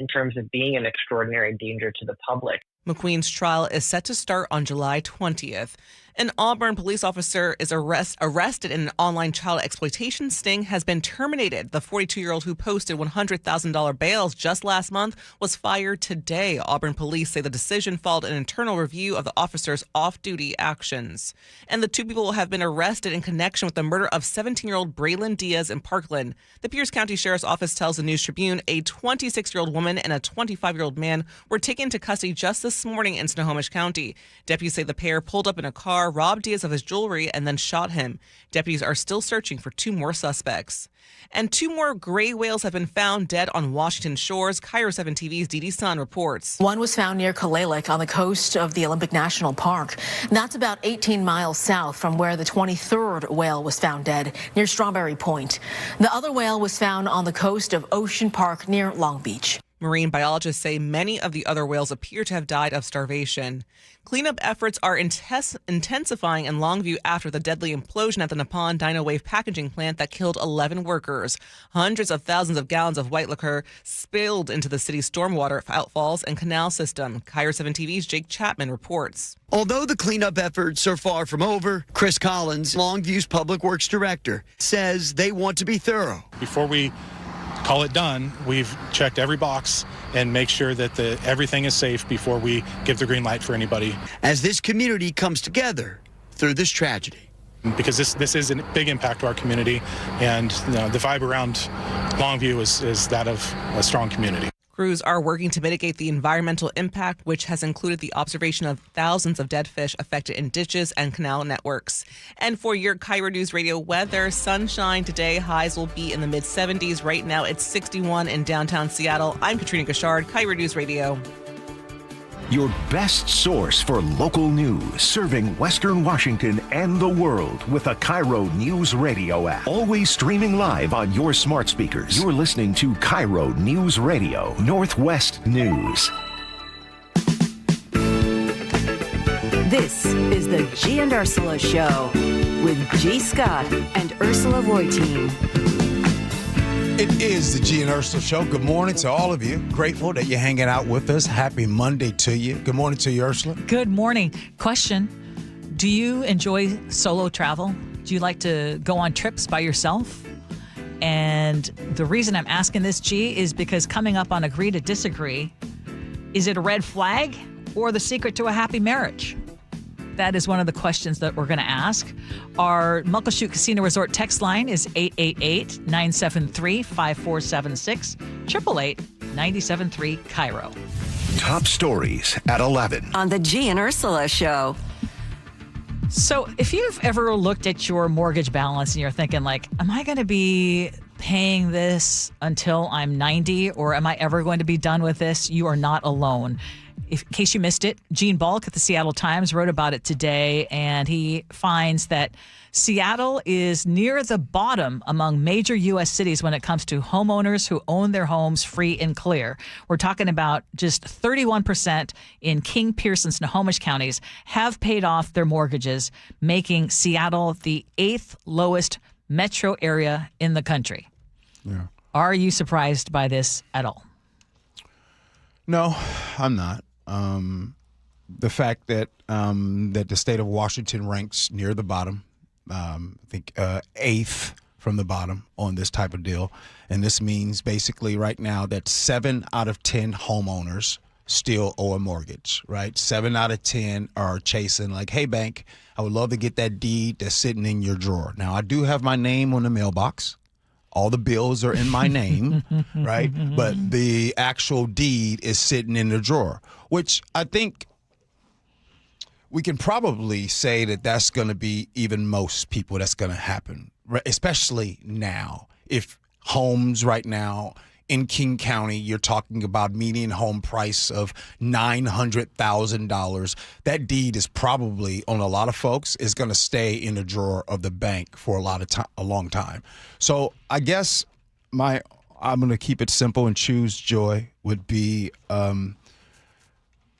in terms of being an extraordinary danger to the public. McQueen's trial is set to start on July 20th. An Auburn police officer is arrested in an online child exploitation sting has been terminated. The 42-year-old who posted $100,000 bails just last month was fired today. Auburn police say the decision followed an internal review of the officer's off-duty actions. And the two people have been arrested in connection with the murder of 17-year-old Braylon Diaz in Parkland. The Pierce County Sheriff's Office tells the News Tribune a 26-year-old woman and a 25-year-old man were taken into custody just this morning in Snohomish County. Deputies say the pair pulled up in a car, robbed Diaz of his jewelry, and then shot him. Deputies are still searching for two more suspects. And two more gray whales have been found dead on Washington shores. KIRO 7 TV's Dee Dee Sun reports. One was found near Kalalik on the coast of the Olympic National Park. That's about 18 miles south from where the 23rd whale was found dead near Strawberry Point. The other whale was found on the coast of Ocean Park near Long Beach. Marine biologists say many of the other whales appear to have died of starvation. Cleanup efforts are intensifying in Longview after the deadly implosion at the Nippon Dino Wave packaging plant that killed 11 workers. Hundreds of thousands of gallons of white liquor spilled into the city's stormwater outfalls and canal system. KIRO 7 TV's Jake Chapman reports. Although the cleanup efforts are far from over, Chris Collins, Longview's public works director, says they want to be thorough. Before we call it done, we've checked every box and make sure that everything is safe before we give the green light for anybody. As this community comes together through this tragedy. Because this is a big impact to our community, and the vibe around Longview is that of a strong community. Crews are working to mitigate the environmental impact, which has included the observation of thousands of dead fish affected in ditches and canal networks. And for your KIRO News Radio weather, sunshine today. Highs will be in the mid-70s. Right now, it's 61 in downtown Seattle. I'm Katrina Gashard, KIRO News Radio. Your best source for local news, serving Western Washington and the world with a KIRO Newsradio app. Always streaming live on your smart speakers. You're listening to KIRO Newsradio, Northwest News. This is the Gee and Ursula Show with G. Scott and Ursula Reutin. It is the Gee and Ursula Show. Good morning to all of you. Grateful that you're hanging out with us. Happy Monday to you. Good morning to you, Ursula. Good morning. Question, do you enjoy solo travel? Do you like to go on trips by yourself? And the reason I'm asking this, G, is because coming up on Agree to Disagree, is it a red flag or the secret to a happy marriage? That is one of the questions that we're going to ask. Our Muckleshoot Casino Resort text line is 888-973-5476, 888-973-KIRO. Top stories at 11. On the Gee and Ursula Show. So if you've ever looked at your mortgage balance and you're thinking like, am I going to be paying this until I'm 90 or am I ever going to be done with this? You are not alone. In case you missed it, Gene Balk at the Seattle Times wrote about it today, and he finds that Seattle is near the bottom among major U.S. cities when it comes to homeowners who own their homes free and clear. We're talking about just 31% in King, Pierce, and Snohomish counties have paid off their mortgages, making Seattle the 8th lowest metro area in the country. Yeah. Are you surprised by this at all? No, I'm not. The fact that that the state of Washington ranks near the bottom, I think 8th from the bottom on this type of deal. And this means basically right now that 7 out of 10 homeowners still owe a mortgage, right? 7 out of 10 are chasing like, hey, bank, I would love to get that deed that's sitting in your drawer. Now, I do have my name on the mailbox. All the bills are in my name, right? But the actual deed is sitting in the drawer, which I think we can probably say that that's going to be even most people that's going to happen, right? Especially now. If homes right now in King County, you're talking about median home price of $900,000. That deed is probably, on a lot of folks, is going to stay in the drawer of the bank for a long time. So I guess I'm going to keep it simple and choose joy would be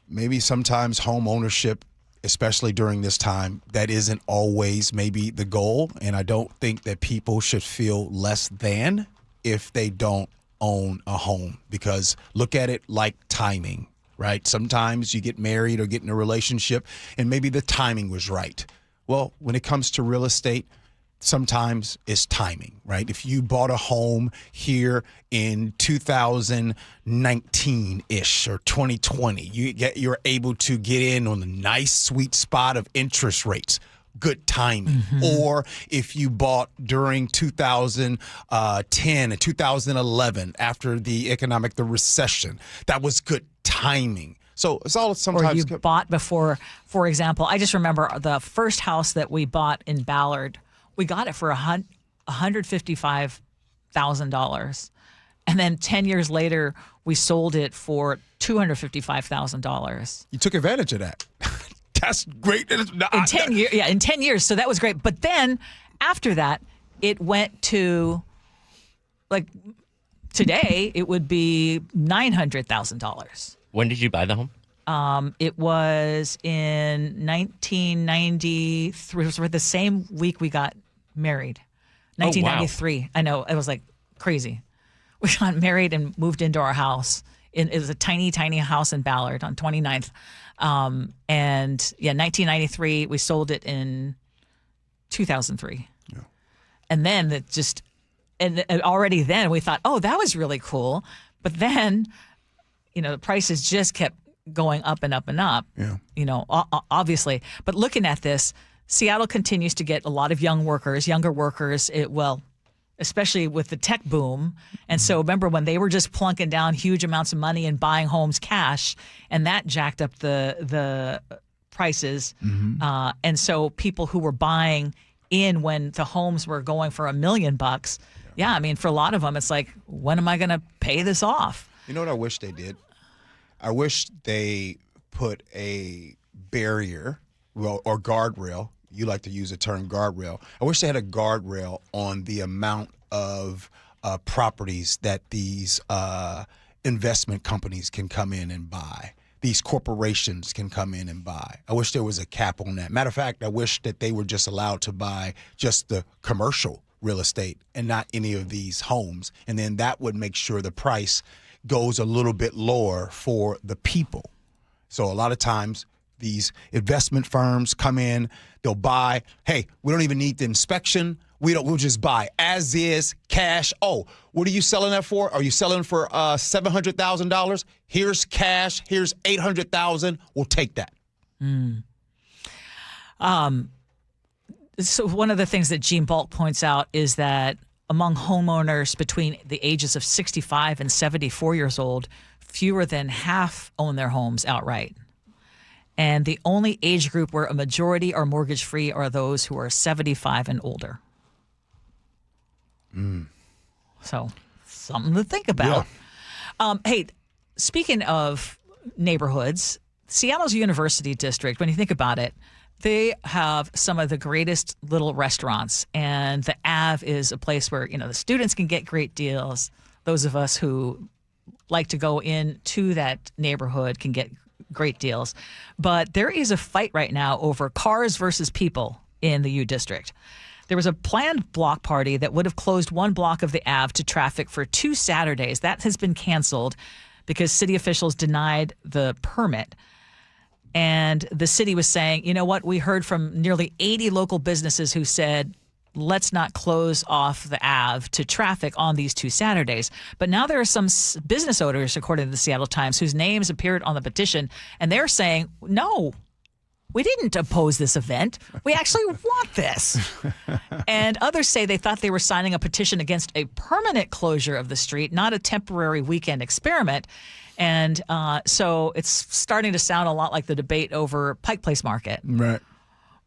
maybe sometimes home ownership especially during this time, that isn't always maybe the goal. And I don't think that people should feel less than if they don't own a home, because look at it like timing, right? Sometimes you get married or get in a relationship and maybe the timing was right. Well, when it comes to real estate, sometimes it's timing, right? If you bought a home here in 2019-ish or 2020, you're able to get in on the nice sweet spot of interest rates. Good timing. Or if you bought during 2010 and 2011 after the recession, that was good timing. So it's all sometimes. Or you bought before, for example, I just remember the first house that we bought in Ballard, we got it for $155,000. And then 10 years later, we sold it for $255,000. You took advantage of that. That's great. In 10 years, yeah, in 10 years. So that was great. But then after that, it went to, like, today, it would be $900,000. When did you buy the home? It was in 1993. It was the same week we got married. 1993. Oh, wow. I know. It was like crazy. We got married and moved into our house. It was a tiny, tiny house in Ballard on 29th. And yeah, 1993, we sold it in 2003. Yeah. And then it just, and already then we thought, oh, that was really cool. But then, you know, the prices just kept going up and up and up, you know, obviously. But looking at this, Seattle continues to get a lot of younger workers, especially with the tech boom. And so remember when they were just plunking down huge amounts of money and buying homes cash, and that jacked up the prices. And so people who were buying in when the homes were going for $1 million, yeah, I mean, for a lot of them, it's like, when am I going to pay this off? You know what I wish they did? I wish they put a barrier, or guardrail. You like to use the term guardrail. I wish they had a guardrail on the amount of properties that these investment companies can come in and buy. These corporations can come in and buy. I wish there was a cap on that. Matter of fact, I wish that they were just allowed to buy just the commercial real estate and not any of these homes. And then that would make sure the price goes a little bit lower for the people. So a lot of times these investment firms come in, they'll buy, hey, we don't even need the inspection. We'll just buy as is, cash. Oh, what are you selling that for? Are you selling for $700,000? Here's cash. Here's $800,000. We'll take that. So one of the things that Gene Balk points out is that among homeowners between the ages of 65 and 74 years old, fewer than half own their homes outright. And the only age group where a majority are mortgage-free are those who are 75 and older. So, something to think about. Yeah. Hey, speaking of neighborhoods, Seattle's University District, when you think about it, they have some of the greatest little restaurants, and the Ave is a place where, you know, the students can get great deals. Those of us who like to go into that neighborhood can get great deals. But there is a fight right now over cars versus people in the U District. There was a planned block party that would have closed one block of the Ave to traffic for 2 Saturdays. That has been canceled because city officials denied the permit. And the city was saying, you know what, we heard from nearly 80 local businesses who said, let's not close off the Ave to traffic on these 2 Saturdays. But now there are some business owners, according to the Seattle Times, whose names appeared on the petition, and they're saying, no, we didn't oppose this event. We actually want this. And others say they thought they were signing a petition against a permanent closure of the street, not a temporary weekend experiment. And so it's starting to sound a lot like the debate over Pike Place Market. Right.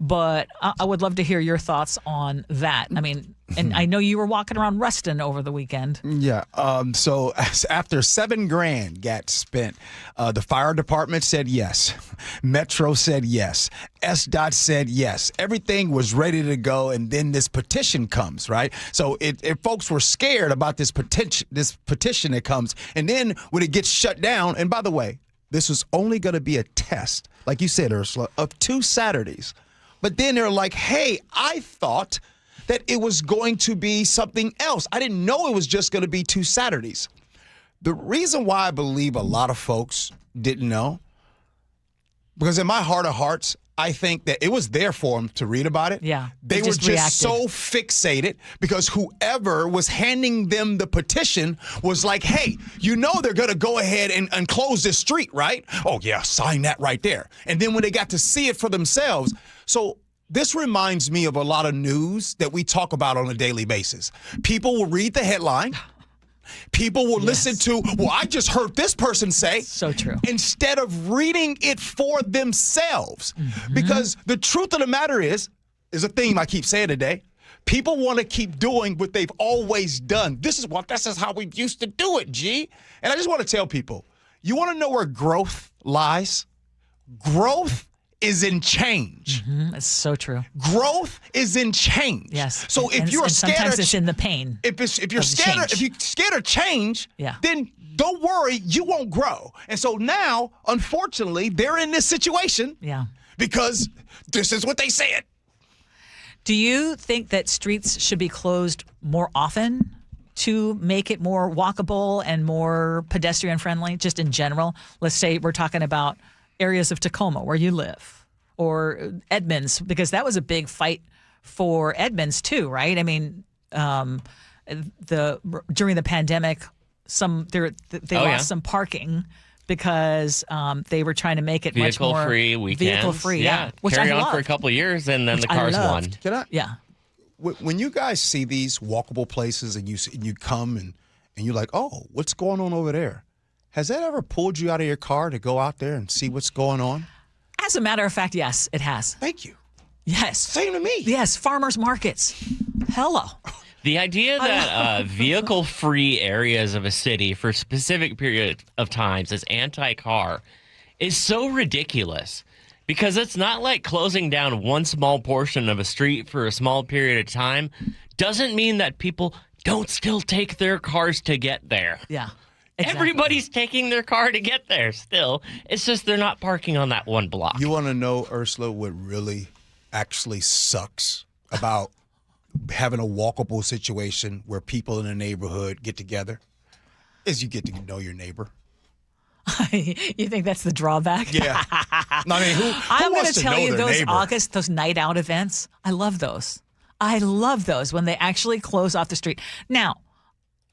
But I would love to hear your thoughts on that. I mean, and I know you were walking around Ruston over the weekend. Yeah. So after $7,000 got spent, the fire department said yes. Metro said yes. SDOT said yes. Everything was ready to go, and then this petition comes, right? So if folks were scared about this petition that comes, and then when it gets shut down, and by the way, this was only going to be a test like you said, Ursula, of 2 Saturdays. But then they're like, hey, I thought that it was going to be something else. I didn't know it was just going to be 2 Saturdays. The reason why I believe a lot of folks didn't know, because in my heart of hearts, I think that it was there for them to read about it. Yeah. They were just so fixated because whoever was handing them the petition was like, hey, you know they're going to go ahead and close this street, right? Oh, yeah, sign that right there. And then when they got to see it for themselves. So this reminds me of a lot of news that we talk about on a daily basis. People will read the headline. People will listen to, well, I just heard this person say. So true. Instead of reading it for themselves. Because the truth of the matter is a theme I keep saying today. People want to keep doing what they've always done. This is how we used to do it, G. And I just want to tell people, you want to know where growth lies? Growth is in change. It's so true. Growth is in change. Yes. So if you're scared, sometimes it's in the pain. If you're scared of change, then don't worry, you won't grow. And so now, unfortunately, they're in this situation. Yeah. Because this is what they said. Do you think that streets should be closed more often to make it more walkable and more pedestrian friendly, just in general? Let's say we're talking about areas of Tacoma where you live, or Edmonds, because that was a big fight for Edmonds too, right? I mean, during the pandemic, they lost some parking because they were trying to make it much more vehicle-free weekends. Vehicle-free, yeah. Which Carry I on loved. for a couple of years, and then Which the cars won. Can I? Yeah. When you guys see these walkable places and you come and you're like, oh, what's going on over there? Has that ever pulled you out of your car to go out there and see what's going on? As a matter of fact, yes, it has. Thank you. Yes. Same to me. Yes, farmers markets. Hello. The idea that vehicle-free areas of a city for a specific period of times is anti-car is so ridiculous, because it's not like closing down one small portion of a street for a small period of time doesn't mean that people don't still take their cars to get there. Yeah. Exactly. Everybody's taking their car to get there still. It's just they're not parking on that one block. You want to know, Ursula, what really actually sucks about having a walkable situation where people in a neighborhood get together? Is you get to know your neighbor. You think that's the drawback? Yeah. I mean, who I'm going wants to tell you, know their those night out events, I love those. I love those when they actually close off the street. Now,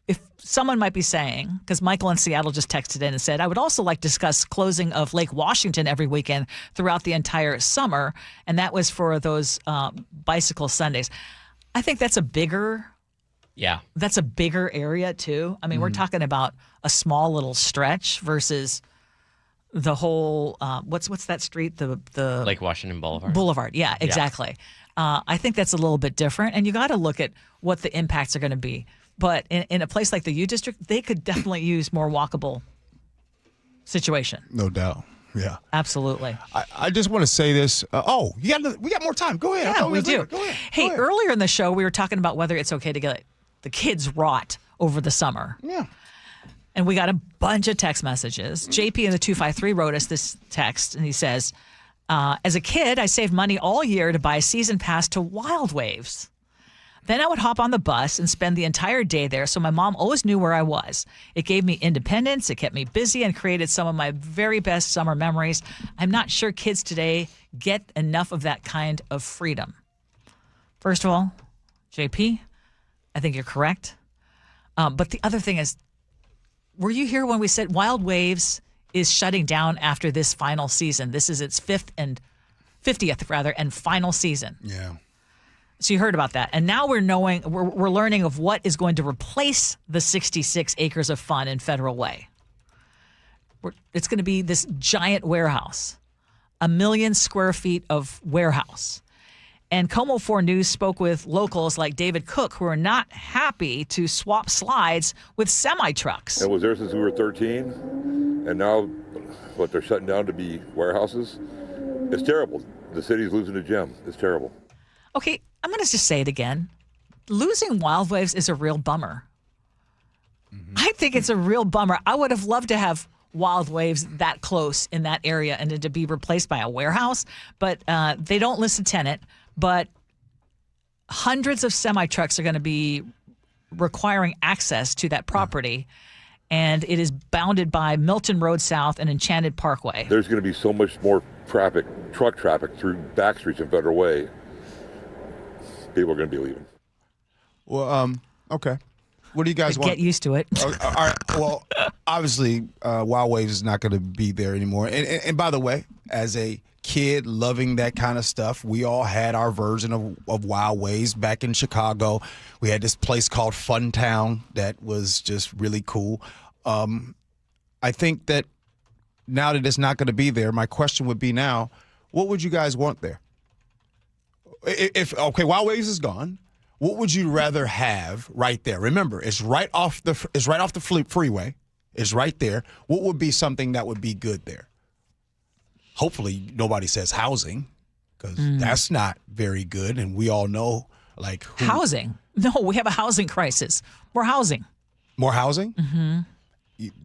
if someone might be saying, because Michael in Seattle just texted in and said, I would also like to discuss closing of Lake Washington every weekend throughout the entire summer. And that was for those bicycle Sundays. I think that's a bigger area too. I mean, we're talking about a small little stretch versus the whole, what's that street? The Lake Washington Boulevard. Boulevard. Yeah, exactly. I think that's a little bit different. And you got to look at what the impacts are going to be. But in a place like the U District, they could definitely use more walkable situation. No doubt. Yeah. Absolutely. I just want to say this. We got more time. Go ahead. Yeah, we do. Go ahead. Hey, earlier in the show, we were talking about whether it's okay to get the kids rot over the summer. Yeah. And we got a bunch of text messages. JP in the 253 wrote us this text, and he says, as a kid, I saved money all year to buy a season pass to Wild Waves. Then I would hop on the bus and spend the entire day there, so my mom always knew where I was. It gave me independence, it kept me busy, and created some of my very best summer memories. I'm not sure kids today get enough of that kind of freedom. First of all, JP, I think you're correct. But the other thing is, were you here when we said Wild Waves is shutting down after this final season? This is its 50th and final season. Yeah. So you heard about that. And now we're learning of what is going to replace the 66 acres of fun in Federal Way. It's going to be this giant warehouse, 1 million square feet of warehouse. And Como 4 News spoke with locals like David Cook, who are not happy to swap slides with semi-trucks. It was there since we were 13, and now they're shutting down to be warehouses. It's terrible. The city's losing a gem. It's terrible. Okay, I'm going to just say it again. Losing Wild Waves is a real bummer. I think it's a real bummer. I would have loved to have wild waves that close in that area and then to be replaced by a warehouse. But they don't list a tenant, but hundreds of semi-trucks are going to be requiring access to that property. And it is bounded by Milton Road South and Enchanted Parkway. There's going to be so much more traffic, truck traffic through back streets and Federal Way. People are going to be leaving. Well, okay. What do you guys want? Get used to it. All right. Well, obviously, Wild Waves is not going to be there anymore. And by the way, as a kid loving that kind of stuff, we all had our version of Wild Waves back in Chicago. We had this place called Fun Town that was just really cool. I think that now that it's not going to be there, my question would be now, what would you guys want there? If Wild Waves is gone, what would you rather have right there? Remember, it's right off the freeway. It's right there. What would be something that would be good there? Hopefully, nobody says housing, because that's not very good, and we all know housing. No, we have a housing crisis. More housing. More housing? Mm-hmm.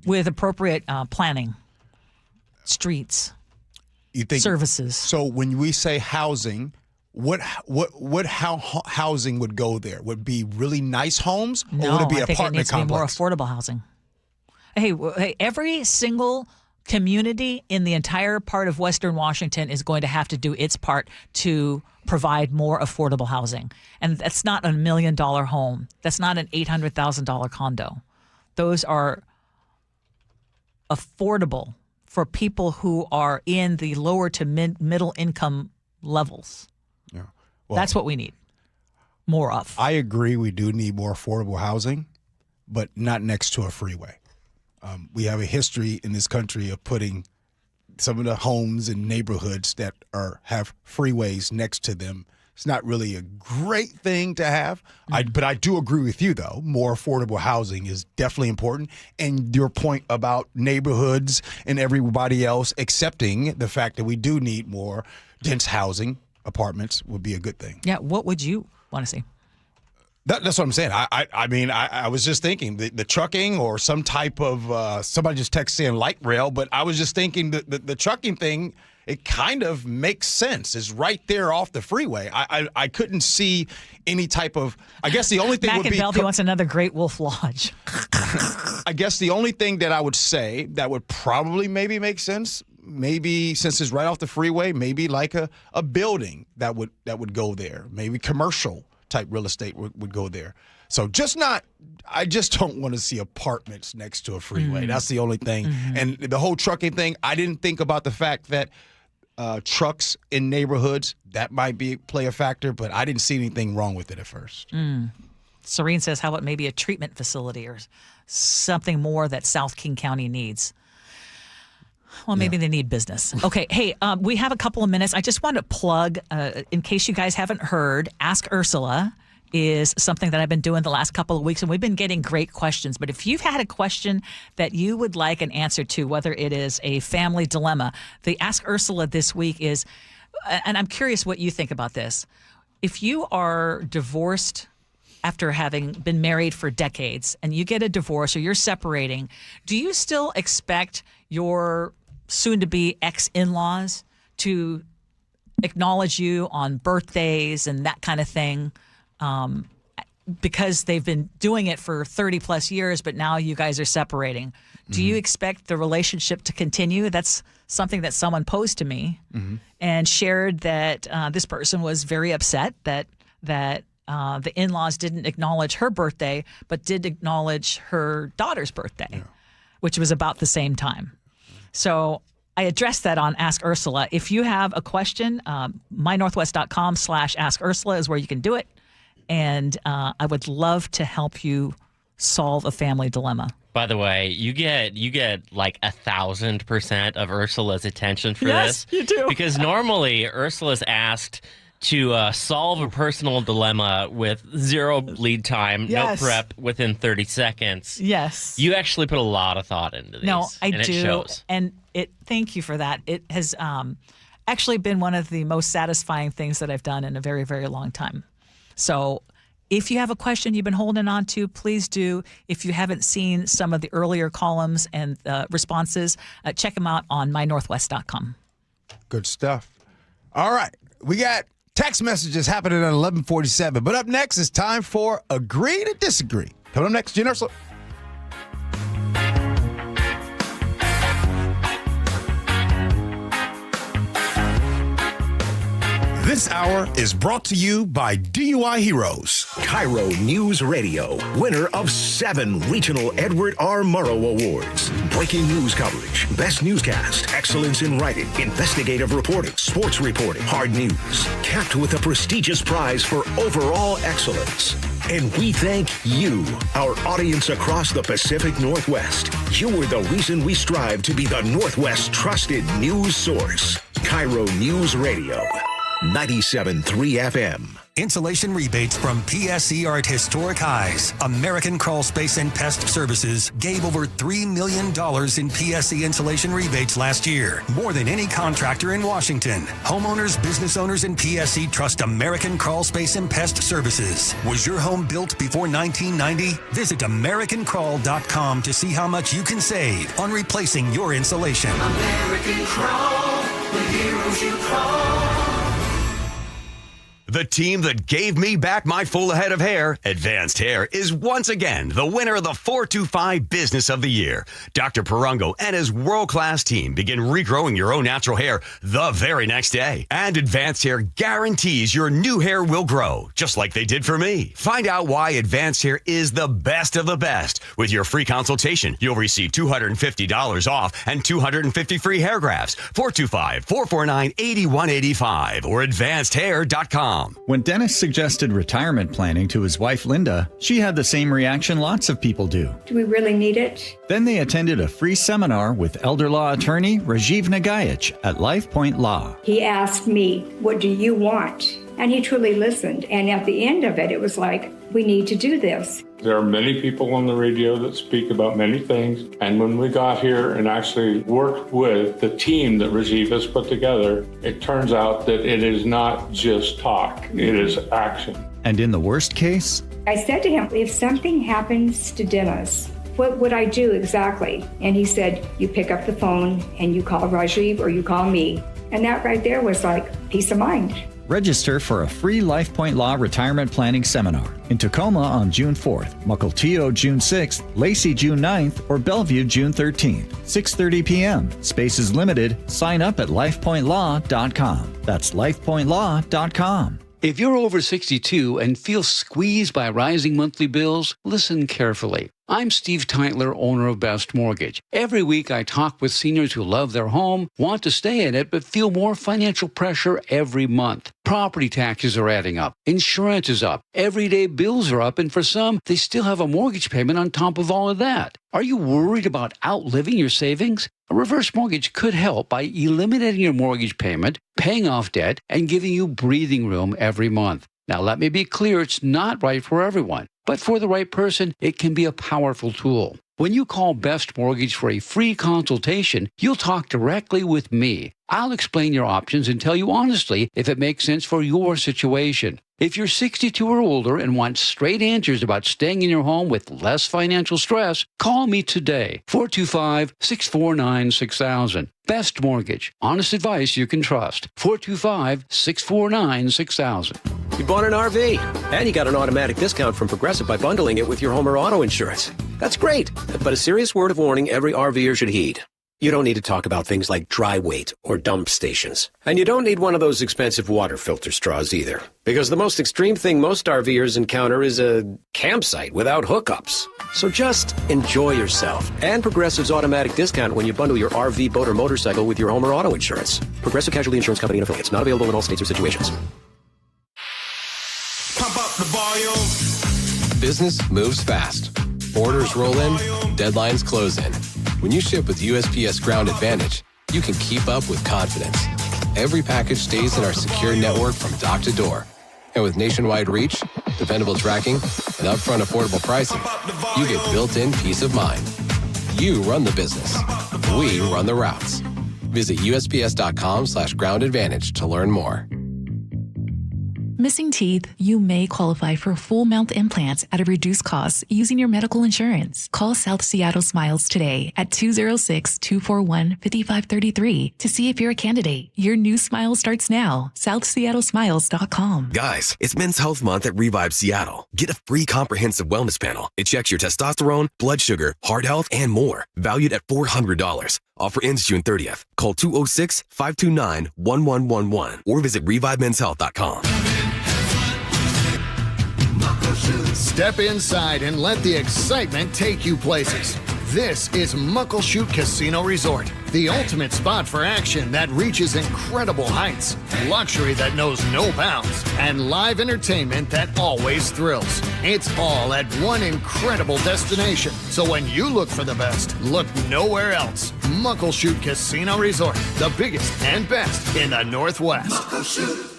With appropriate planning, streets, services. So when we say housing, what housing would go there? Would it be really nice homes, or would it be I think apartment it needs complex? To be more affordable housing. Hey, every single community in the entire part of Western Washington is going to have to do its part to provide more affordable housing. And that's not a $1 million home. That's not an $800,000 condo. Those are affordable for people who are in the lower to middle income levels. Yeah. Well, that's what we need more of. I agree. We do need more affordable housing, but not next to a freeway. We have a history in this country of putting some of the homes and neighborhoods that have freeways next to them. It's not really a great thing to have. But I do agree with you, though. More affordable housing is definitely important. And your point about neighborhoods and everybody else accepting the fact that we do need more dense housing, apartments, would be a good thing. Yeah. What would you want to see? That's what I'm saying. I mean, I was just thinking the trucking or some type of somebody just texted saying light rail, but I was just thinking the trucking thing, it kind of makes sense. It's right there off the freeway. I couldn't see any type of. I guess the only thing would be. Mac and wants another Great Wolf Lodge. I guess the only thing that I would say that would probably maybe make sense, maybe since it's right off the freeway, maybe like a building that would go there, maybe commercial type real estate would go there. So I just don't want to see apartments next to a freeway. That's the only thing. And the whole trucking thing, I didn't think about the fact that trucks in neighborhoods, that might play a factor, but I didn't see anything wrong with it at first. Serene says, how about maybe a treatment facility or something more that South King County needs? Well, maybe they need business. Okay. Hey, we have a couple of minutes. I just want to plug, in case you guys haven't heard, Ask Ursula is something that I've been doing the last couple of weeks, and we've been getting great questions. But if you've had a question that you would like an answer to, whether it is a family dilemma, the Ask Ursula this week is, and I'm curious what you think about this. If you are divorced after having been married for decades and you get a divorce or you're separating, do you still expect your soon-to-be ex-in-laws to acknowledge you on birthdays and that kind of thing, because they've been doing it for 30-plus years, but now you guys are separating? Do you expect the relationship to continue? That's something that someone posed to me and shared that this person was very upset that the in-laws didn't acknowledge her birthday, but did acknowledge her daughter's birthday, which was about the same time. So I addressed that on Ask Ursula. If you have a question, mynorthwest.com/Ask Ursula is where you can do it. And I would love to help you solve a family dilemma. By the way, you get like 1,000% of Ursula's attention for this. Yes, you do. Because normally Ursula's asked to solve a personal dilemma with zero lead time, Yes. no prep, within 30 seconds. Yes. You actually put a lot of thought into these. No, I and do. It shows. And thank you for that. It has actually been one of the most satisfying things that I've done in a very, very long time. So If you have a question you've been holding on to, please do. If you haven't seen some of the earlier columns and responses, check them out on mynorthwest.com. Good stuff. All right. We got text messages happening at 11:47. But up next, it's time for Agree to Disagree. Coming up next, Gee and Ursula. This hour is brought to you by DUI Heroes. KIRO Newsradio, winner of 7 regional Edward R. Murrow Awards. Breaking news coverage, best newscast, excellence in writing, investigative reporting, sports reporting, hard news. Capped with a prestigious prize for overall excellence. And we thank you, our audience across the Pacific Northwest. You are the reason we strive to be the Northwest's trusted news source. KIRO Newsradio. 97.3 FM. Insulation rebates from PSC are at historic highs. American Crawl Space and Pest Services gave over $3 million in PSC insulation rebates last year, more than any contractor in Washington. Homeowners, business owners, and PSC trust American Crawl Space and Pest Services. Was your home built before 1990? Visit AmericanCrawl.com to see how much you can save on replacing your insulation. American Crawl, the heroes you call. The team that gave me back my full head of hair, Advanced Hair, is once again the winner of the 425 Business of the Year. Dr. Parango and his world-class team begin regrowing your own natural hair the very next day. And Advanced Hair guarantees your new hair will grow, just like they did for me. Find out why Advanced Hair is the best of the best. With your free consultation, you'll receive $250 off and 250 free hair grafts. 425-449-8185 or advancedhair.com. When Dennis suggested retirement planning to his wife, Linda, she had the same reaction lots of people do. Do we really need it? Then they attended a free seminar with elder law attorney Rajiv Nagayich at Life Point Law. He asked me, what do you want? And he truly listened. And at the end of it, it was like, we need to do this. There are many people on the radio that speak about many things. And when we got here and actually worked with the team that Rajiv has put together, it turns out that it is not just talk, it is action. And in the worst case? I said to him, if something happens to Dennis, what would I do exactly? And he said, you pick up the phone and you call Rajiv or you call me. And that right there was like peace of mind. Register for a free Life Point Law retirement planning seminar in Tacoma on June 4th, Mukilteo June 6th, Lacey June 9th, or Bellevue June 13th, 6:30 p.m. Space is limited. Sign up at lifepointlaw.com. That's lifepointlaw.com. If you're over 62 and feel squeezed by rising monthly bills, listen carefully. I'm Steve Teitler, owner of Best Mortgage. Every week I talk with seniors who love their home, want to stay in it, but feel more financial pressure every month. Property taxes are adding up. Insurance is up. Everyday bills are up, and for some, they still have a mortgage payment on top of all of that. Are you worried about outliving your savings? A reverse mortgage could help by eliminating your mortgage payment, paying off debt, and giving you breathing room every month. Now, let me be clear, it's not right for everyone. But for the right person, it can be a powerful tool. When you call Best Mortgage for a free consultation, you'll talk directly with me. I'll explain your options and tell you honestly if it makes sense for your situation. If you're 62 or older and want straight answers about staying in your home with less financial stress, call me today, 425-649-6000. Best Mortgage. Honest advice you can trust. 425-649-6000. You bought an RV, and you got an automatic discount from Progressive by bundling it with your home or auto insurance. That's great, but a serious word of warning every RVer should heed. You don't need to talk about things like dry weight or dump stations. And you don't need one of those expensive water filter straws either. Because the most extreme thing most RVers encounter is a campsite without hookups. So just enjoy yourself. And Progressive's automatic discount when you bundle your RV, boat, or motorcycle with your home or auto insurance. Progressive Casualty Insurance Company and affiliates. Not available in all states or situations. Pump up the volume. Business moves fast. Orders roll in, deadlines close in. When you ship with USPS Ground Advantage, you can keep up with confidence. Every package stays in our secure network from dock to door. And with nationwide reach, dependable tracking, and upfront affordable pricing, you get built-in peace of mind. You run the business. We run the routes. Visit USPS.com/groundadvantage to learn more. missing teeth, you may qualify for full mouth implants at a reduced cost using your medical insurance. Call South Seattle Smiles today at 206-241-5533 to see if you're a candidate. Your new smile starts now. SouthSeattleSmiles.com. Guys, it's Men's Health Month at Revive Seattle. Get a free comprehensive wellness panel. It checks your testosterone, blood sugar, heart health, and more. Valued at $400. Offer ends June 30th. Call 206-529-1111 or visit ReviveMen'sHealth.com. Step inside and let the excitement take you places. This is Muckleshoot Casino Resort, the ultimate spot for action that reaches incredible heights, luxury that knows no bounds, and live entertainment that always thrills. It's all at one incredible destination. So when you look for the best, look nowhere else. Muckleshoot Casino Resort, the biggest and best in the Northwest. Muckleshoot.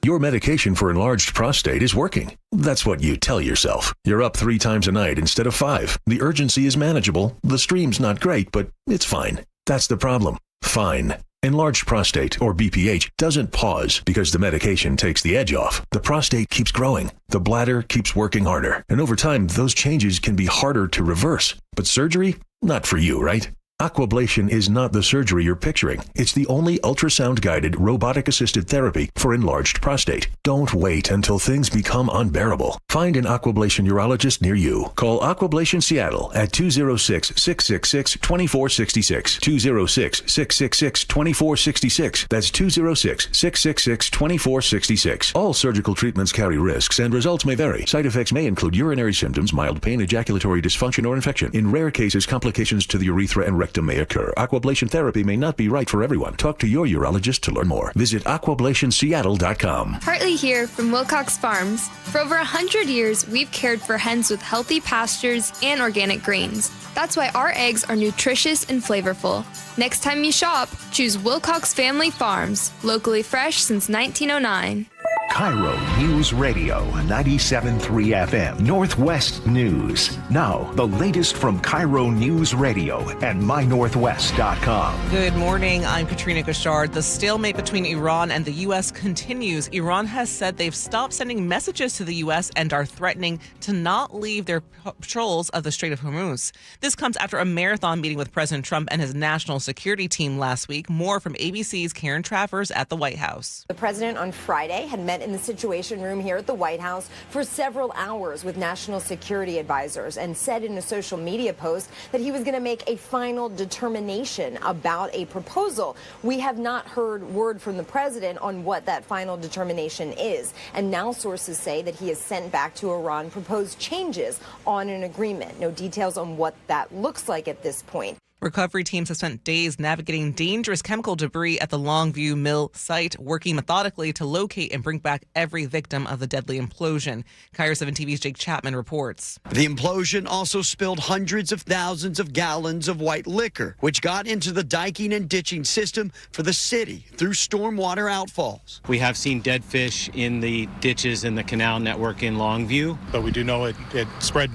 Your medication for enlarged prostate is working. That's what you tell yourself. You're up 3 times a night instead of 5. The urgency is manageable. The stream's not great, but it's fine. That's the problem. Fine. Enlarged prostate, or BPH, doesn't pause because the medication takes the edge off. The prostate keeps growing. The bladder keeps working harder. And over time, those changes can be harder to reverse. But surgery? Not for you, right? Aquablation is not the surgery you're picturing. It's the only ultrasound-guided, robotic-assisted therapy for enlarged prostate. Don't wait until things become unbearable. Find an Aquablation urologist near you. Call Aquablation Seattle at 206-666-2466. 206-666-2466. That's 206-666-2466. All surgical treatments carry risks and results may vary. Side effects may include urinary symptoms, mild pain, ejaculatory dysfunction, or infection. In rare cases, complications to the urethra and rectum may occur. Aquablation therapy may not be right for everyone. Talk to your urologist to learn more. Visit aquablationseattle.com. Hartley here from Wilcox Farms. For over 100 years, we've cared for hens with healthy pastures and organic grains. That's why our eggs are nutritious and flavorful. Next time you shop, choose Wilcox Family Farms, locally fresh since 1909. KIRO Newsradio 97.3 FM, Northwest News. Now, the latest from KIRO Newsradio and MyNorthwest.com. Good morning. I'm Katrina Gashard. The stalemate between Iran and the U.S. continues. Iran has said they've stopped sending messages to the U.S. and are threatening to not leave their patrols of the Strait of Hormuz. This comes after a marathon meeting with President Trump and his national security team last week. More from ABC's Karen Travers at the White House. The president on Friday had met in the Situation Room here at the White House for several hours with national security advisors and said in a social media post that he was going to make a final determination about a proposal. We have not heard word from the president on what that final determination is. And now sources say that he has sent back to Iran proposed changes on an agreement. No details on what that looks like at this point. Recovery teams have spent days navigating dangerous chemical debris at the Longview Mill site, working methodically to locate and bring back every victim of the deadly implosion. KIRO 7 TV's Jake Chapman reports. The implosion also spilled hundreds of thousands of gallons of white liquor, which got into the diking and ditching system for the city through stormwater outfalls. We have seen dead fish in the ditches in the canal network in Longview. But we do know it spread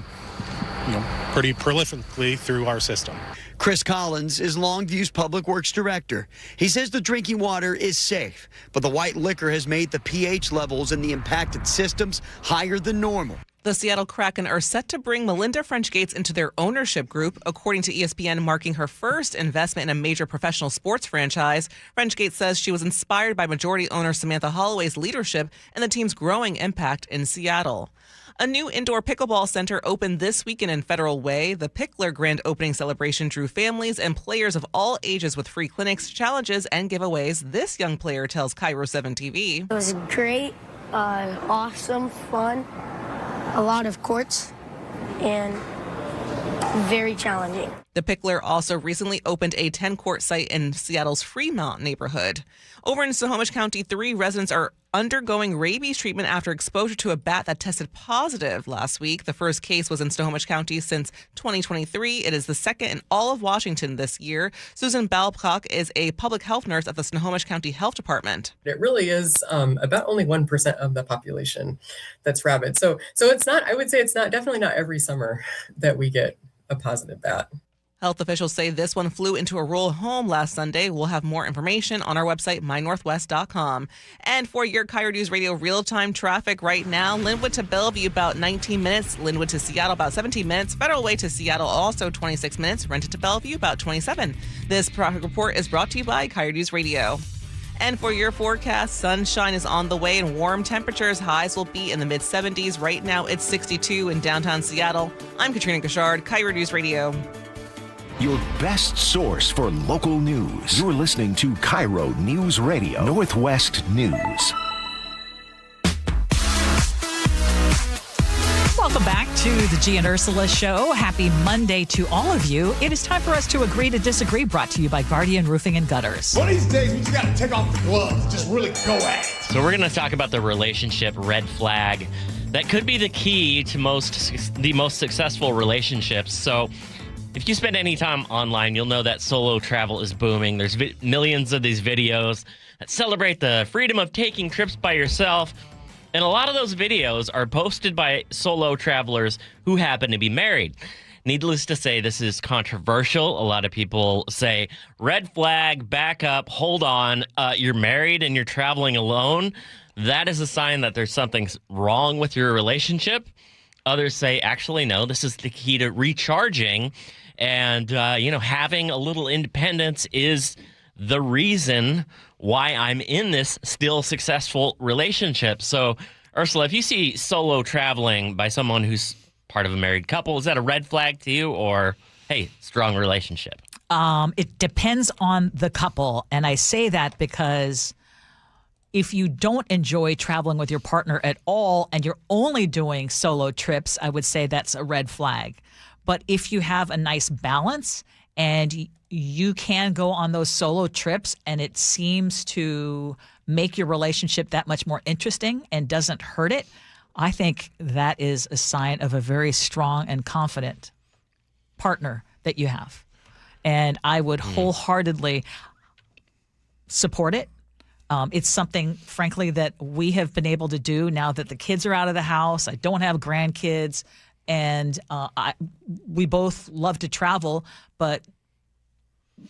pretty prolifically through our system. Chris Collins is Longview's Public Works Director. He says the drinking water is safe, but the white liquor has made the pH levels in the impacted systems higher than normal. The Seattle Kraken are set to bring Melinda French Gates into their ownership group, according to ESPN, marking her first investment in a major professional sports franchise. French Gates says she was inspired by majority owner Samantha Holloway's leadership and the team's growing impact in Seattle. A new indoor pickleball center opened this weekend in Federal Way. The Pickler grand opening celebration drew families and players of all ages with free clinics, challenges, and giveaways. This young player tells KIRO 7 TV. It was great, awesome, fun, a lot of courts, and very challenging. The Pickler also recently opened a 10-court site in Seattle's Fremont neighborhood. Over in Snohomish County, 3 residents are undergoing rabies treatment after exposure to a bat that tested positive last week. The first case was in Snohomish County since 2023. It is the second in all of Washington this year. Susan Babcock is a public health nurse at the Snohomish County Health Department. It really is about only 1% of the population that's rabid. So it's not, I would say it's not, definitely not every summer that we get a positive bat. Health officials say this one flew into a rural home last Sunday. We'll have more information on our website, mynorthwest.com. And for your KIRO News Radio real-time traffic right now, Linwood to Bellevue about 19 minutes, Linwood to Seattle about 17 minutes, Federal Way to Seattle also 26 minutes, Renton to Bellevue about 27. This traffic report is brought to you by KIRO News Radio. And for your forecast, sunshine is on the way and warm temperatures. Highs will be in the mid-70s. Right now, it's 62 in downtown Seattle. I'm Katrina Gashard, KIRO News Radio. Your best source for local news. You're listening to KIRO News Radio, Northwest News. Welcome back to the Gee and Ursula Show. Happy Monday to all of you. It is time for us to agree to disagree, brought to you by Guardian Roofing and Gutters. One of these days, we just got to take off the gloves, just really go at it. So we're going to talk about the relationship red flag that could be the key to the most successful relationships. So if you spend any time online, you'll know that solo travel is booming. There's millions of these videos that celebrate the freedom of taking trips by yourself. And a lot of those videos are posted by solo travelers who happen to be married. Needless to say, this is controversial. A lot of people say, red flag, back up, hold on. You're married and you're traveling alone. That is a sign that there's something wrong with your relationship. Others say, actually, no, this is the key to recharging. And, having a little independence is the reason why I'm in this still successful relationship. So, Ursula, if you see solo traveling by someone who's part of a married couple, is that a red flag to you, or, hey, strong relationship? It depends on the couple. And I say that because if you don't enjoy traveling with your partner at all and you're only doing solo trips, I would say that's a red flag. But if you have a nice balance and you can go on those solo trips and it seems to make your relationship that much more interesting and doesn't hurt it, I think that is a sign of a very strong and confident partner that you have. And I would wholeheartedly support it. It's something, frankly, that we have been able to do now that the kids are out of the house. I don't have grandkids. And we both love to travel, but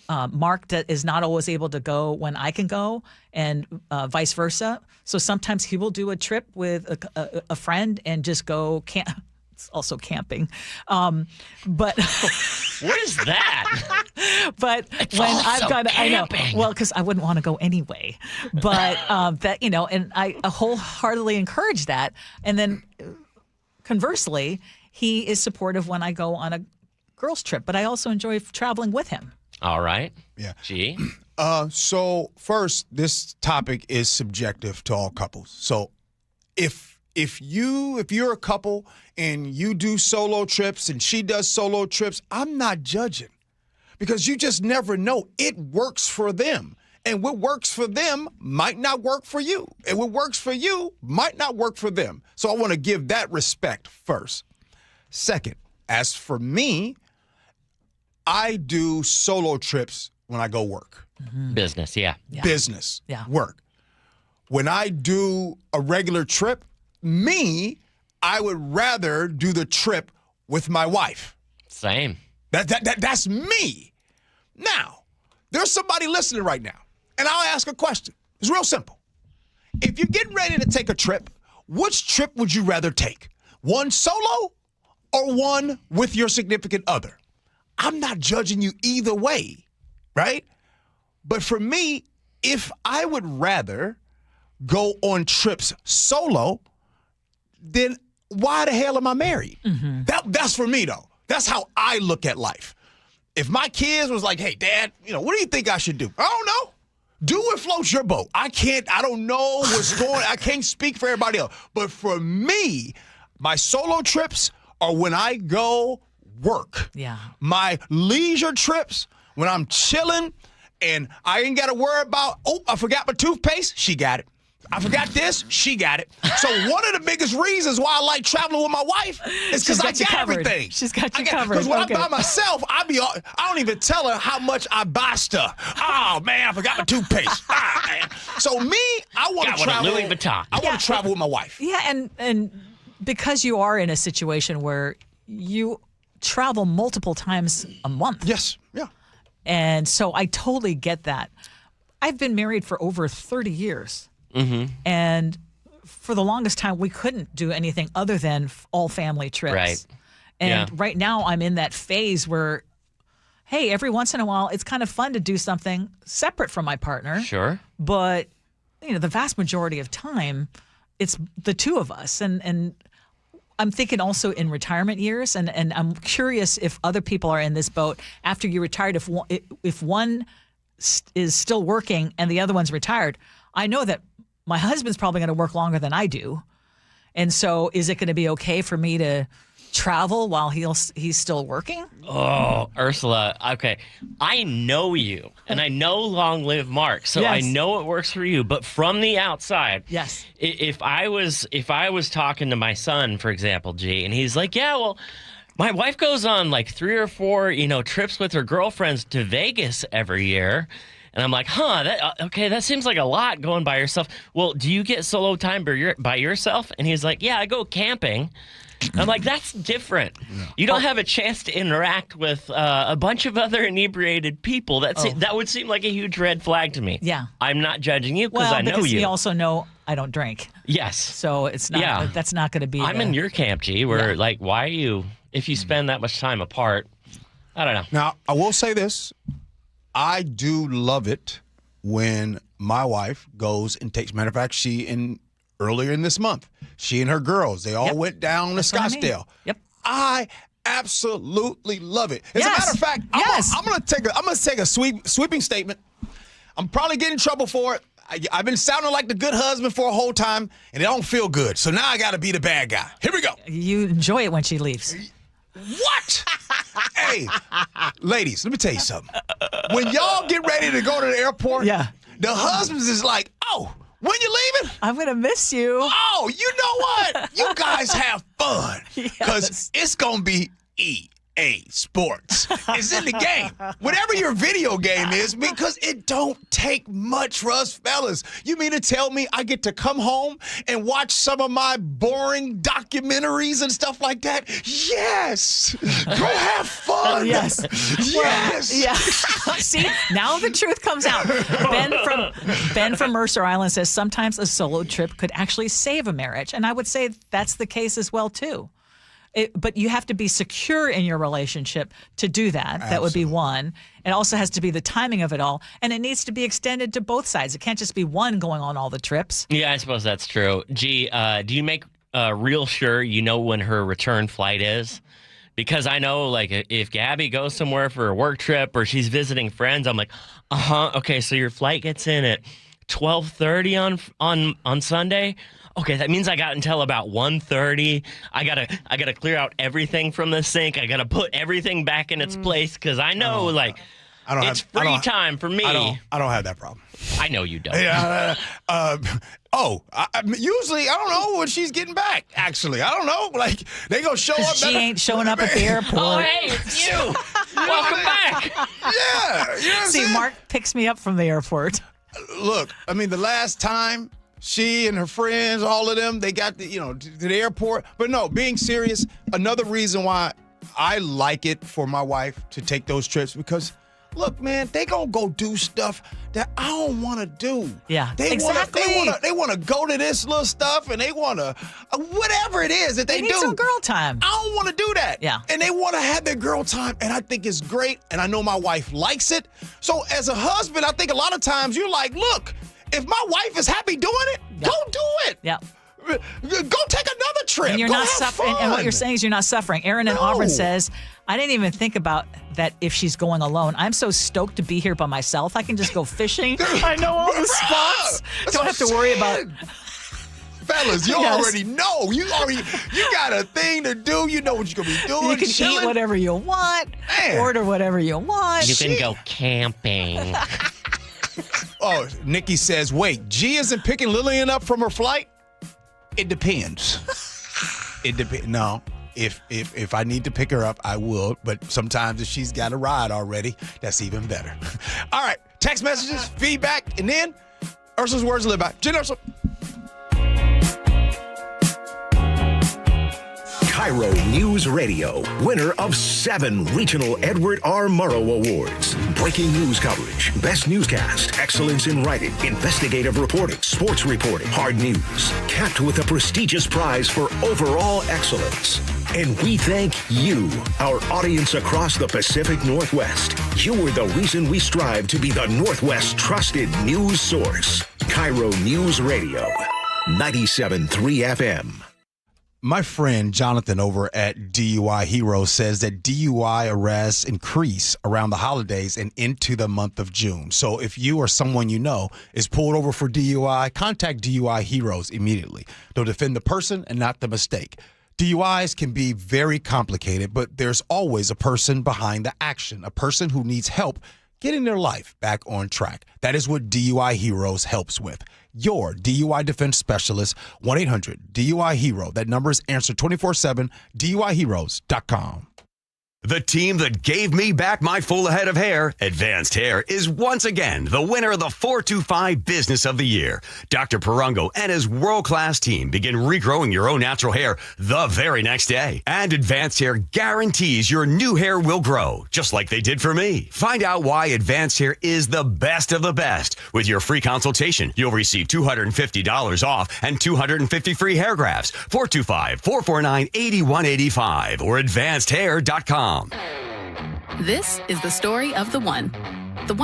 Mark is not always able to go when I can go, and vice versa. So sometimes he will do a trip with a friend and just go camp. It's also camping. But what is that? But it's when also I've got, camping. I know, well, because I wouldn't want to go anyway. But and I wholeheartedly encourage that. And then conversely, he is supportive when I go on a girls' trip, but I also enjoy traveling with him. All right. Yeah. Gee. So first, this topic is subjective to all couples. So if you're a couple and you do solo trips and she does solo trips, I'm not judging, because you just never know. It works for them. And what works for them might not work for you. And what works for you might not work for them. So I want to give that respect first. Second, as for me, I do solo trips when I go work. Mm-hmm. Business, yeah. Business, work. When I do a regular trip, I would rather do the trip with my wife. Same. That's me. Now, there's somebody listening right now, and I'll ask a question. It's real simple. If you're getting ready to take a trip, which trip would you rather take? One solo or one with your significant other? I'm not judging you either way, right? But for me, if I would rather go on trips solo, then why the hell am I married? Mm-hmm. That's for me, though. That's how I look at life. If my kids was like, hey, Dad, what do you think I should do? I don't know. Do what floats your boat. I don't know what's going on. I can't speak for everybody else. But for me, my solo trips are when I go work. Yeah. My leisure trips, when I'm chilling and I ain't got to worry about, I forgot my toothpaste. She got it. I forgot this. She got it. So one of the biggest reasons why I like traveling with my wife is because I got everything. She's got you covered. Because when I'm by myself, I don't even tell her how much I buy stuff. Oh, man, I forgot my toothpaste. Man. So me, I want to travel. Louis Vuitton. I want to travel with my wife. Yeah, and because you are in a situation where you travel multiple times a month. Yes. Yeah. And so I totally get that. I've been married for over 30 years. Mm-hmm. And for the longest time, we couldn't do anything other than all family trips. Right. And right now I'm in that phase where, hey, every once in a while, it's kind of fun to do something separate from my partner. Sure. But, the vast majority of time, it's the two of us. And I'm thinking also in retirement years, and I'm curious if other people are in this boat after you retired. If one is still working and the other one's retired, I know that my husband's probably going to work longer than I do, and so is it going to be okay for me to travel while he's still working? Oh, Ursula. Okay, I know you, and I know Long Live Mark, so Yes. I know it works for you. But from the outside, yes, if I was talking to my son, for example, G, and he's like, yeah, well, my wife goes on like 3 or 4, trips with her girlfriends to Vegas every year. And I'm like, that seems like a lot going by yourself. Well, do you get solo time by yourself? And he's like, yeah, I go camping. I'm like, that's different. Yeah. You don't have a chance to interact with a bunch of other inebriated people. That would seem like a huge red flag to me. Yeah. I'm not judging you because I know you. You also know I don't drink. Yes. So it's not. Yeah. That's not going to be. I'm in your camp, G, where like, why are you, if you spend that much time apart, I don't know. Now, I will say this. I do love it when my wife goes and takes, matter of fact, earlier in this month, she and her girls, they all went down to Scottsdale. Yep. I absolutely love it. As a matter of fact, I'm going to take a sweeping statement. I'm probably getting in trouble for it. I've been sounding like the good husband for a whole time, and it don't feel good. So now I got to be the bad guy. Here we go. You enjoy it when she leaves. What? Hey, ladies, let me tell you something. When y'all get ready to go to the airport, the husbands is like, oh, when you leaving? I'm going to miss you. Oh, you know what? You guys have fun. Because it's going to be EA Sports. It's in the game. Whatever your video game is, because it don't take much for us fellas. You mean to tell me I get to come home and watch some of my boring documentaries and stuff like that? Yes. Go have fun. Yes. Yes. Yeah. See, now the truth comes out. Ben from Mercer Island says sometimes a solo trip could actually save a marriage. And I would say that's the case as well, too. But you have to be secure in your relationship to do that. Absolutely. That would be one. It also has to be the timing of it all. And it needs to be extended to both sides. It can't just be one going on all the trips. Yeah, I suppose that's true. Gee, do you make real sure you know when her return flight is? Because I know, like, if Gabby goes somewhere for a work trip or she's visiting friends, I'm like, okay, so your flight gets in at 12:30 on Sunday? Okay, that means I got until about 1:30. I gotta clear out everything from the sink. I gotta put everything back in its place because I know, it's free time for me. I don't have that problem. I know you don't. Usually, I don't know when she's getting back, actually. I don't know. Like, they gonna show up. She ain't showing up at the airport. Oh, hey, it's you. Welcome back. Yeah. You know what I'm saying? Mark picks me up from the airport. Look, I mean, the last time she and her friends, all of them, they got to the airport. But no, being serious, another reason why I like it for my wife to take those trips, because look, man, they gonna go do stuff that I don't want to do. Yeah, exactly. They want to go to this little stuff, and they want to whatever it is that they do. Need some girl time. I don't want to do that. Yeah, and they want to have their girl time, and I think it's great. And I know my wife likes it. So as a husband, I think a lot of times you're like, look, if my wife is happy doing it, go do it. Yeah. Go take another trip. And you're not suffering. And what you're saying is you're not suffering. Aaron in Auburn says, I didn't even think about that if she's going alone. I'm so stoked to be here by myself. I can just go fishing. I know all the spots. Don't have to worry about. Fellas, you already know. You got a thing to do. You know what you're going to be doing. You can eat whatever you want. Order whatever you want. You can go camping. Oh, Nikki says, wait, G isn't picking Lillian up from her flight? It depends. It depends. No, if I need to pick her up, I will. But sometimes if she's got a ride already, that's even better. All right, text messages, feedback, and then Ursula's words to live by. Gee Ursula. KIRO News Radio, winner of 7 regional Edward R. Murrow Awards. Breaking news coverage, best newscast, excellence in writing, investigative reporting, sports reporting, hard news, capped with a prestigious prize for overall excellence. And we thank you, our audience across the Pacific Northwest. You are the reason we strive to be the Northwest's trusted news source. KIRO News Radio, 97.3 FM. My friend Jonathan over at DUI Hero says that DUI arrests increase around the holidays and into the month of June. So if you or someone you know is pulled over for DUI, contact DUI Heroes immediately. They'll defend the person and not the mistake. DUIs can be very complicated, but there's always a person behind the action, a person who needs help getting their life back on track. That is what DUI Heroes helps with. Your DUI defense specialist, 1-800-DUI-HERO. That number is answered 24/7, DUIHeroes.com. The team that gave me back my full head of hair, Advanced Hair, is once again the winner of the 425 Business of the Year. Dr. Perungo and his world-class team begin regrowing your own natural hair the very next day. And Advanced Hair guarantees your new hair will grow, just like they did for me. Find out why Advanced Hair is the best of the best. With your free consultation, you'll receive $250 off and 250 free hair grafts. 425-449-8185 or advancedhair.com. This is the story of the one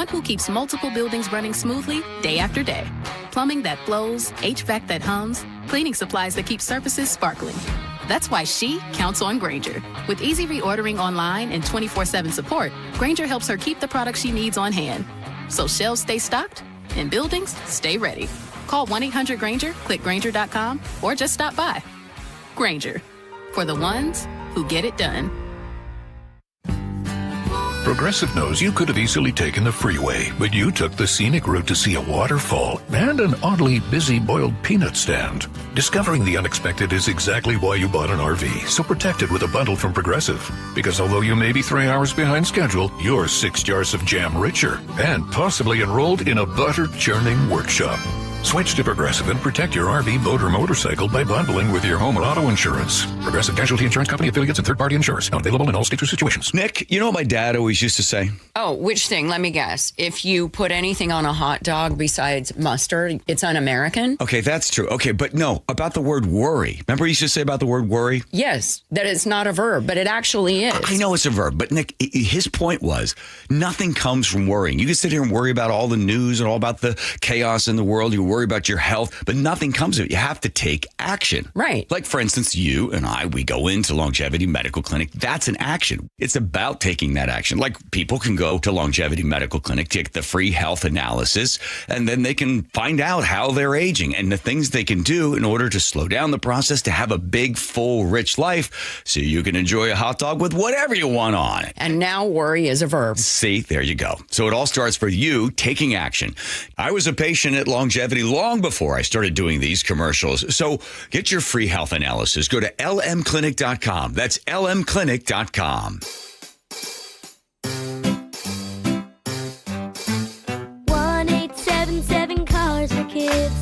who keeps multiple buildings running smoothly day after day. Plumbing that flows, HVAC that hums, cleaning supplies that keep surfaces sparkling. That's why she counts on Grainger. With easy reordering online and 24/7 support, Grainger helps her keep the products she needs on hand. So shelves stay stocked and buildings stay ready. Call 1-800-GRAINGER, click Grainger.com, or just stop by. Grainger, for the ones who get it done. Progressive knows you could have easily taken the freeway, but you took the scenic route to see a waterfall and an oddly busy boiled peanut stand. Discovering the unexpected is exactly why you bought an RV, so protect it with a bundle from Progressive. Because although you may be 3 hours behind schedule, you're 6 jars of jam richer and possibly enrolled in a butter churning workshop. Switch to Progressive and protect your RV, boat, or motorcycle by bundling with your home or auto insurance. Progressive Casualty Insurance Company, affiliates, and third-party insurers. Not available in all states or situations. Nick, you know what my dad always used to say? Oh, which thing? Let me guess. If you put anything on a hot dog besides mustard, it's un-American? Okay, that's true. Okay, but no, about the word worry. Remember he used to say about the word worry? Yes, that it's not a verb, but it actually is. I know it's a verb, but Nick, his point was nothing comes from worrying. You can sit here and worry about all the news and all about the chaos in the world. You worry about your health, but nothing comes of it. You have to take action. Right. Like, for instance, you and I, we go into Longevity Medical Clinic. That's an action. It's about taking that action. Like, people can go to Longevity Medical Clinic, take the free health analysis, and then they can find out how they're aging and the things they can do in order to slow down the process to have a big, full, rich life so you can enjoy a hot dog with whatever you want on it. And now worry is a verb. See, there you go. So it all starts for you taking action. I was a patient at Longevity long before I started doing these commercials. So get your free health analysis. Go to lmclinic.com. That's lmclinic.com. 1-877 Cars for Kids.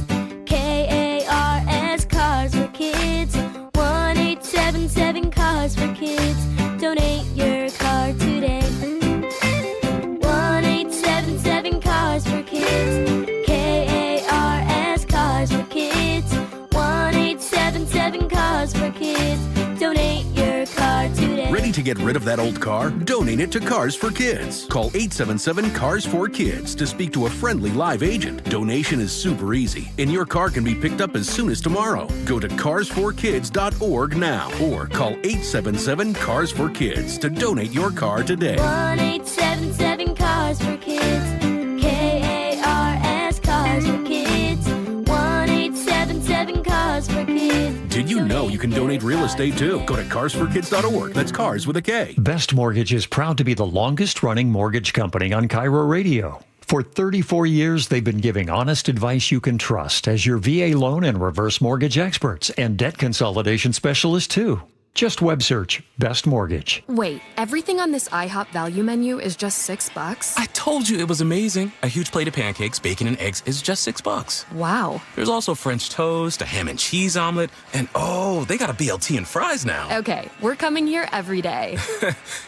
KARS Cars for Kids. 1-877 Cars for Kids. Donate your car today. 1-877 Cars for Kids. Cars for Kids. 1-877 Cars for Kids. Donate your car today. Ready to get rid of that old car? Donate it to Cars for Kids. Call 877 Cars for Kids to speak to a friendly live agent. Donation is super easy, and your car can be picked up as soon as tomorrow. Go to carsforkids.org now or call 877 Cars for Kids to donate your car today. 1-877 Cars for Kids. KARS Cars for Kids. 1-877 Cars for Kids. Did you know you can donate real estate too? Go to carsforkids.org. That's cars with a K. Best Mortgage is proud to be the longest-running mortgage company on KIRO Radio. For 34 years, they've been giving honest advice you can trust as your VA loan and reverse mortgage experts and debt consolidation specialists too. Just web search Best Mortgage. Wait, everything on this IHOP value menu is just $6? I told you it was amazing. A huge plate of pancakes, bacon, and eggs is just $6. Wow. There's also French toast, a ham and cheese omelet, and they got a BLT and fries now. Okay, we're coming here every day.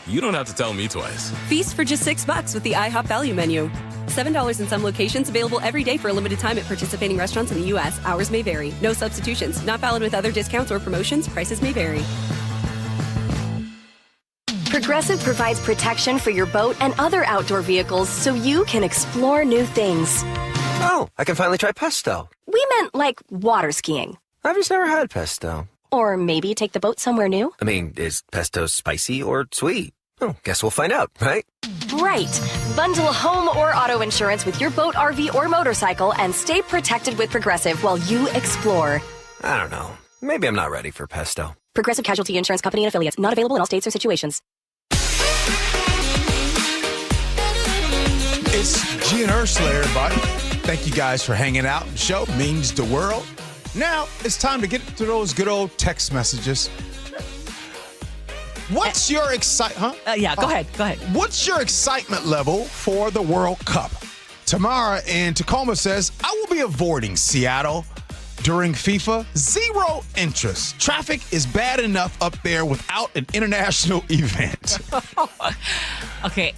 You don't have to tell me twice. Feast for just $6 with the IHOP value menu. $7 in some locations, available every day for a limited time at participating restaurants in the U.S. Hours may vary. No substitutions. Not valid with other discounts or promotions. Prices may vary. Progressive provides protection for your boat and other outdoor vehicles so you can explore new things. Oh, I can finally try pesto. We meant like water skiing. I've just never had pesto. Or maybe take the boat somewhere new. I mean, is pesto spicy or sweet? Oh, guess we'll find out, right? Right. Bundle home or auto insurance with your boat, RV, or motorcycle and stay protected with Progressive while you explore. I don't know. Maybe I'm not ready for pesto. Progressive Casualty Insurance Company and Affiliates. Not available in all states or situations. It's Gee and Ursula, everybody. Thank you guys for hanging out. The show means the world. Now it's time to get to those good old text messages. What's your excitement? Yeah, go ahead. What's your excitement level for the World Cup? Tamara in Tacoma says, I will be avoiding Seattle during FIFA. Zero interest. Traffic is bad enough up there without an international event. Okay.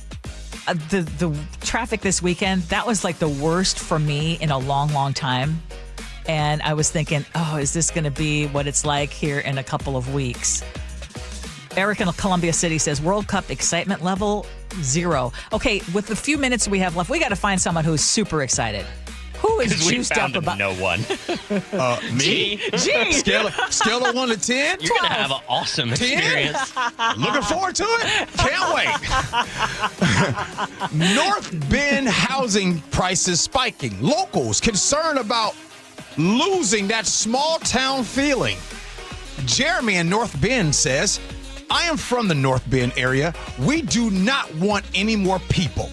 The traffic this weekend, that was like the worst for me in a long, long time. And I was thinking, is this going to be what it's like here in a couple of weeks? Eric in Columbia City says, World Cup excitement level, 0. Okay, with the few minutes we have left, we got to find someone who's super excited. Who is juiced up about? No one. Me? Gee. Scale of 1 to 10? You're going to have an awesome 10? experience. Looking forward to it. Can't wait. North Bend housing prices spiking. Locals concerned about losing that small town feeling. Jeremy in North Bend says, I am from the North Bend area. We do not want any more people.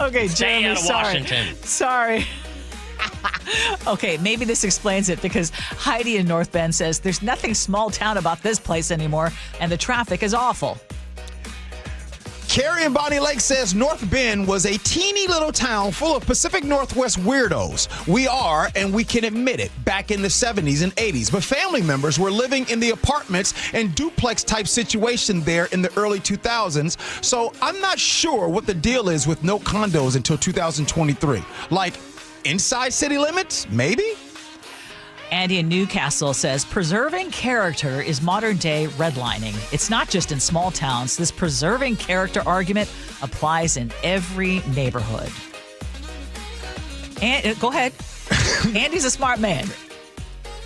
Okay, Stay Jeremy, out of sorry. Washington. Sorry. Okay, maybe this explains it because Heidi in North Bend says there's nothing small town about this place anymore and the traffic is awful. Carrie in Bonnie Lake says North Bend was a teeny little town full of Pacific Northwest weirdos. We are, and we can admit it, back in the 70s and 80s. But family members were living in the apartments and duplex type situation there in the early 2000s. So I'm not sure what the deal is with no condos until 2023. Like inside city limits, maybe? Andy in Newcastle says, preserving character is modern day redlining. It's not just in small towns. This preserving character argument applies in every neighborhood. And go ahead. Andy's a smart man.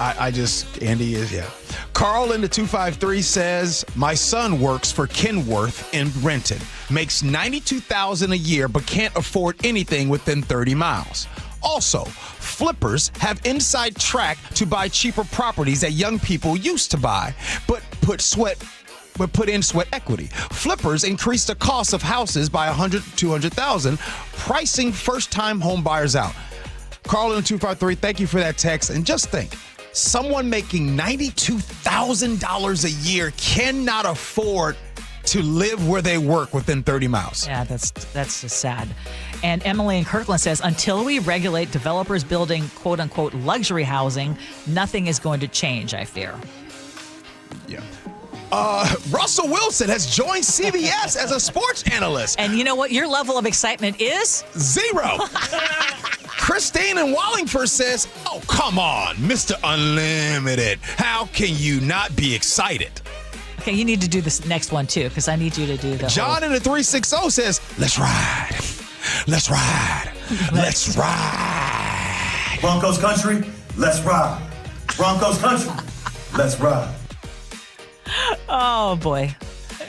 Andy is, yeah. Carl in the 253 says, my son works for Kenworth in Renton, makes $92,000 a year, but can't afford anything within 30 miles. Also, flippers have inside track to buy cheaper properties that young people used to buy, but put in sweat equity. Flippers increase the cost of houses by $100,000 to $200,000, pricing first-time home buyers out. Carl in 253, thank you for that text. And just think, someone making $92,000 a year cannot afford to live where they work within 30 miles. Yeah, that's just sad. And Emily in Kirkland says, until we regulate developers building quote unquote luxury housing, nothing is going to change, I fear. Yeah. Russell Wilson has joined CBS as a sports analyst. And you know what? Your level of excitement is? 0. Christine in Wallingford says, oh, come on, Mr. Unlimited. How can you not be excited? Okay, you need to do this next one, too, because I need you to do the John in the 360 says, let's ride. Let's ride. Let's ride. Broncos country, let's ride. Broncos country, let's ride. Oh, boy.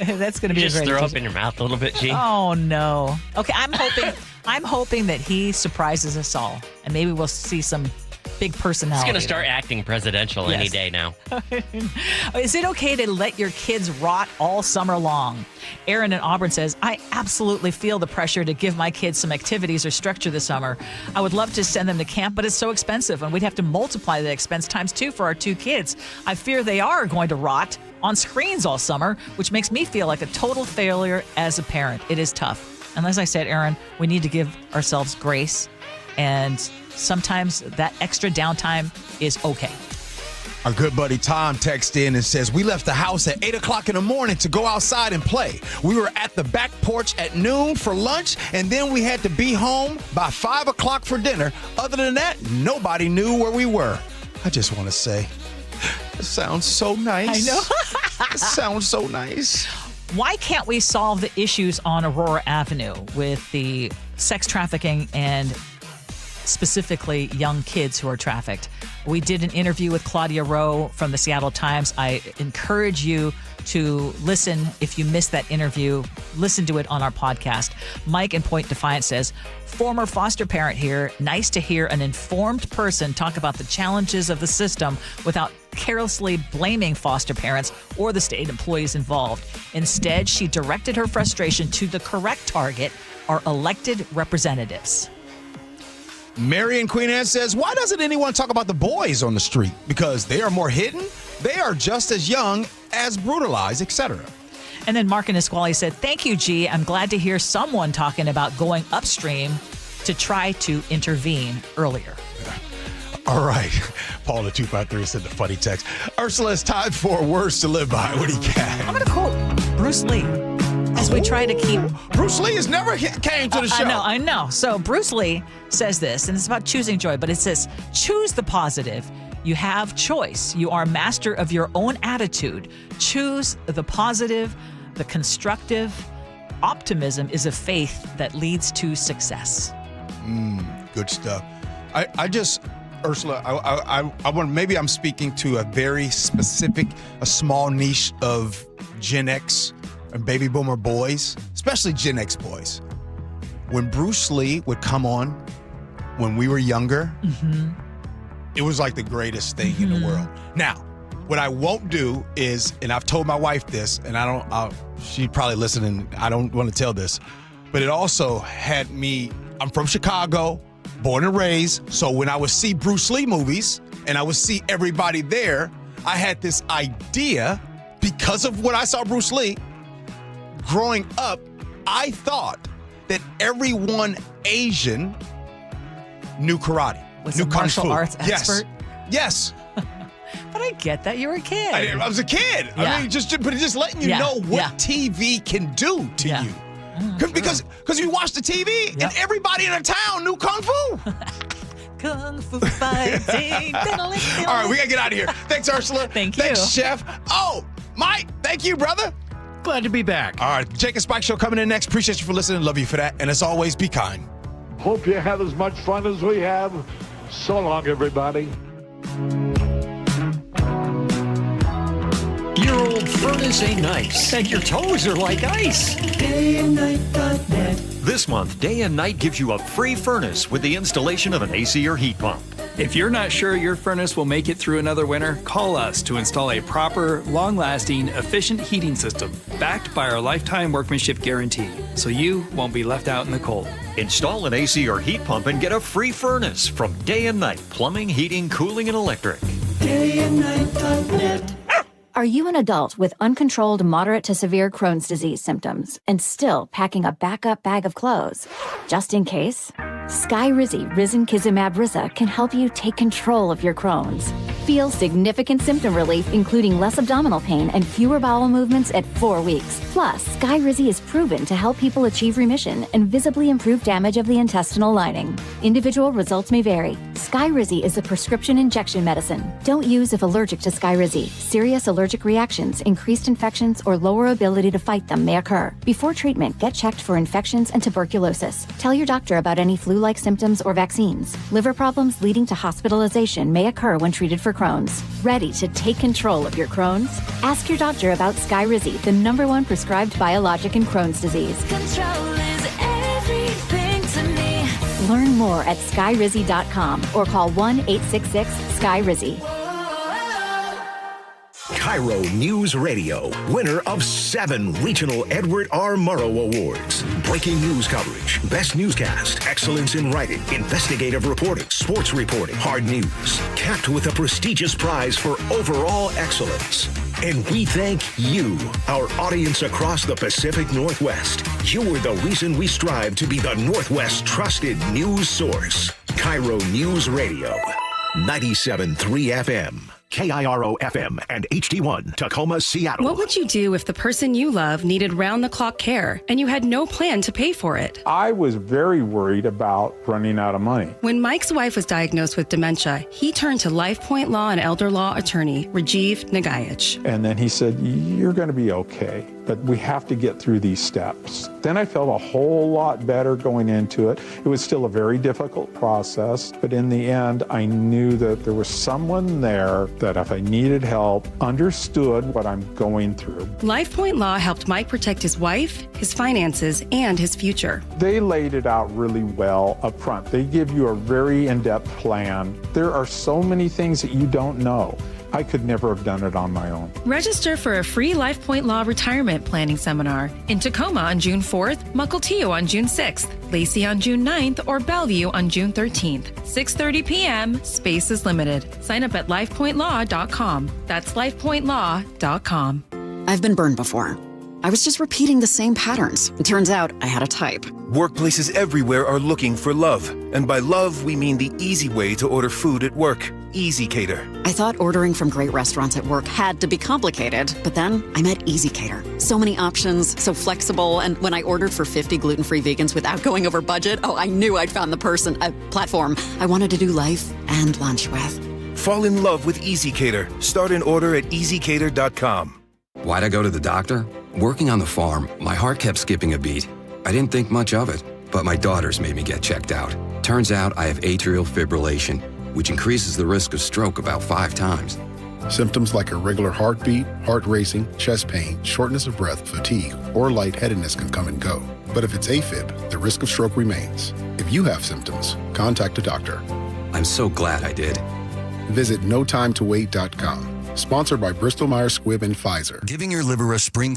That's going to be just throw up in your mouth a little bit, Gee. Oh, no. Okay, I'm hoping that he surprises us all. And maybe we'll see some big personality. He's going to start acting presidential any day now. Is it okay to let your kids rot all summer long? Aaron in Auburn says, I absolutely feel the pressure to give my kids some activities or structure this summer. I would love to send them to camp, but it's so expensive, and we'd have to multiply the expense times 2 for our 2 kids. I fear they are going to rot on screens all summer, which makes me feel like a total failure as a parent. It is tough. And as I said, Aaron, we need to give ourselves grace, and sometimes that extra downtime is okay. Our good buddy Tom texts in and says, we left the house at 8 o'clock in the morning to go outside and play. We were at the back porch at noon for lunch, and then we had to be home by 5 o'clock for dinner. Other than that, nobody knew where we were. I just want to say, it sounds so nice. I know. It sounds so nice. Why can't we solve the issues on Aurora Avenue with the sex trafficking and specifically young kids who are trafficked? We did an interview with Claudia Rowe from the Seattle Times. I encourage you to listen. If you missed that interview, listen to it on our podcast. Mike in Point Defiance says, former foster parent here. Nice to hear an informed person talk about the challenges of the system without carelessly blaming foster parents or the state employees involved. Instead, she directed her frustration to the correct target, our elected representatives. Mary in Queen Anne says, why doesn't anyone talk about the boys on the street? Because they are more hidden, they are just as young, as brutalized, etc. And then Mark in Nisqually said, thank you, G. I'm glad to hear someone talking about going upstream to try to intervene earlier. All right. Paul the 253 said the funny text. Ursula, it's time for words to live by. What do you got? I'm going to quote Bruce Lee. As we try to keep... Bruce Lee has never came to the show. I know. So Bruce Lee says this, and it's about choosing joy, but it says, choose the positive. You have choice. You are master of your own attitude. Choose the positive, the constructive. Optimism is a faith that leads to success. Good stuff. I just... Ursula, I want, maybe I'm speaking to a very specific, a small niche of Gen X and baby boomer boys, especially Gen X boys. When Bruce Lee would come on when we were younger, it was like the greatest thing in the world. Now, what I won't do is, and I've told my wife this, and she'd probably listen and I don't want to tell this, but it also had me, I'm from Chicago, born and raised, so when I would see Bruce Lee movies and I would see everybody there, I had this idea, because of what I saw Bruce Lee, growing up, I thought that everyone Asian knew karate, Was knew a kung martial fu. arts expert? Yes. But I get that. You're a kid. I was a kid. Yeah. I mean, just letting you know what TV can do to you. Because you watch the TV and everybody in the town knew kung fu. Kung fu fighting. All right, we got to get out of here. Thanks, Ursula. Thank you. Thanks, Chef. Oh, Mike, thank you, brother. Glad to be back. All right, Jake and Spike Show coming in next. Appreciate you for listening. Love you for that. And as always, be kind. Hope you have as much fun as we have. So long, everybody. Your old furnace ain't nice, and your toes are like ice. DayandNight.net. This month, Day and Night gives you a free furnace with the installation of an AC or heat pump. If you're not sure your furnace will make it through another winter, call us to install a proper, long-lasting, efficient heating system backed by our lifetime workmanship guarantee, so you won't be left out in the cold. Install an AC or heat pump and get a free furnace from Day and Night Plumbing, Heating, Cooling, and Electric. DayandNight.net. Are you an adult with uncontrolled moderate to severe Crohn's disease symptoms and still packing a backup bag of clothes? Just in case? Skyrizi Risankizumab Risa can help you take control of your Crohn's. Feel significant symptom relief, including less abdominal pain and fewer bowel movements at 4 weeks. Plus, Skyrizi is proven to help people achieve remission and visibly improve damage of the intestinal lining. Individual results may vary. Skyrizi is a prescription injection medicine. Don't use if allergic to Skyrizi. Serious allergic reactions, increased infections, or lower ability to fight them may occur. Before treatment, get checked for infections and tuberculosis. Tell your doctor about any flu-like symptoms or vaccines. Liver problems leading to hospitalization may occur when treated for Crohn's. Ready to take control of your Crohn's? Ask your doctor about Skyrizi, the #1 prescribed biologic in Crohn's disease. Control is everything to me. Learn more at skyrizzy.com or call 1-866-SKY-RIZZY. KIRO Newsradio, winner of 7 regional Edward R. Murrow Awards. Breaking news coverage, best newscast, excellence in writing, investigative reporting, sports reporting, hard news. Capped with a prestigious prize for overall excellence. And we thank you, our audience across the Pacific Northwest. You are the reason we strive to be the Northwest's trusted news source. KIRO Newsradio, 97.3 FM. KIRO FM and HD1, Tacoma, Seattle. What would you do if the person you love needed round-the-clock care and you had no plan to pay for it? I was very worried about running out of money. When Mike's wife was diagnosed with dementia, he turned to LifePoint Law and elder law attorney Rajiv Nagayich. And then he said, you're going to be okay, but we have to get through these steps. Then I felt a whole lot better going into it. It was still a very difficult process, but in the end, I knew that there was someone there that if I needed help, understood what I'm going through. LifePoint Law helped Mike protect his wife, his finances, and his future. They laid it out really well up front. They give you a very in-depth plan. There are so many things that you don't know. I could never have done it on my own. Register for a free LifePoint Law retirement planning seminar in Tacoma on June 4th, Mukilteo on June 6th, Lacey on June 9th, or Bellevue on June 13th. 6:30 p.m. Space is limited. Sign up at lifepointlaw.com. That's lifepointlaw.com. I've been burned before. I was just repeating the same patterns. It turns out I had a type. Workplaces everywhere are looking for love. And by love, we mean the easy way to order food at work. Easy Cater. I thought ordering from great restaurants at work had to be complicated, but then I met Easy Cater. So many options, so flexible, and when I ordered for 50 gluten-free vegans without going over budget, I knew I'd found the platform I wanted to do life and lunch with. Fall in love with Easy Cater. Start an order at easycater.com. Why'd I go to the doctor? Working on the farm, my heart kept skipping a beat. I didn't think much of it, but my daughters made me get checked out. Turns out I have atrial fibrillation, which increases the risk of stroke about 5 times. Symptoms like irregular heartbeat, heart racing, chest pain, shortness of breath, fatigue, or lightheadedness can come and go. But if it's AFib, the risk of stroke remains. If you have symptoms, contact a doctor. I'm so glad I did. Visit notimetowait.com. Sponsored by Bristol Myers Squibb and Pfizer. Giving your liver a spring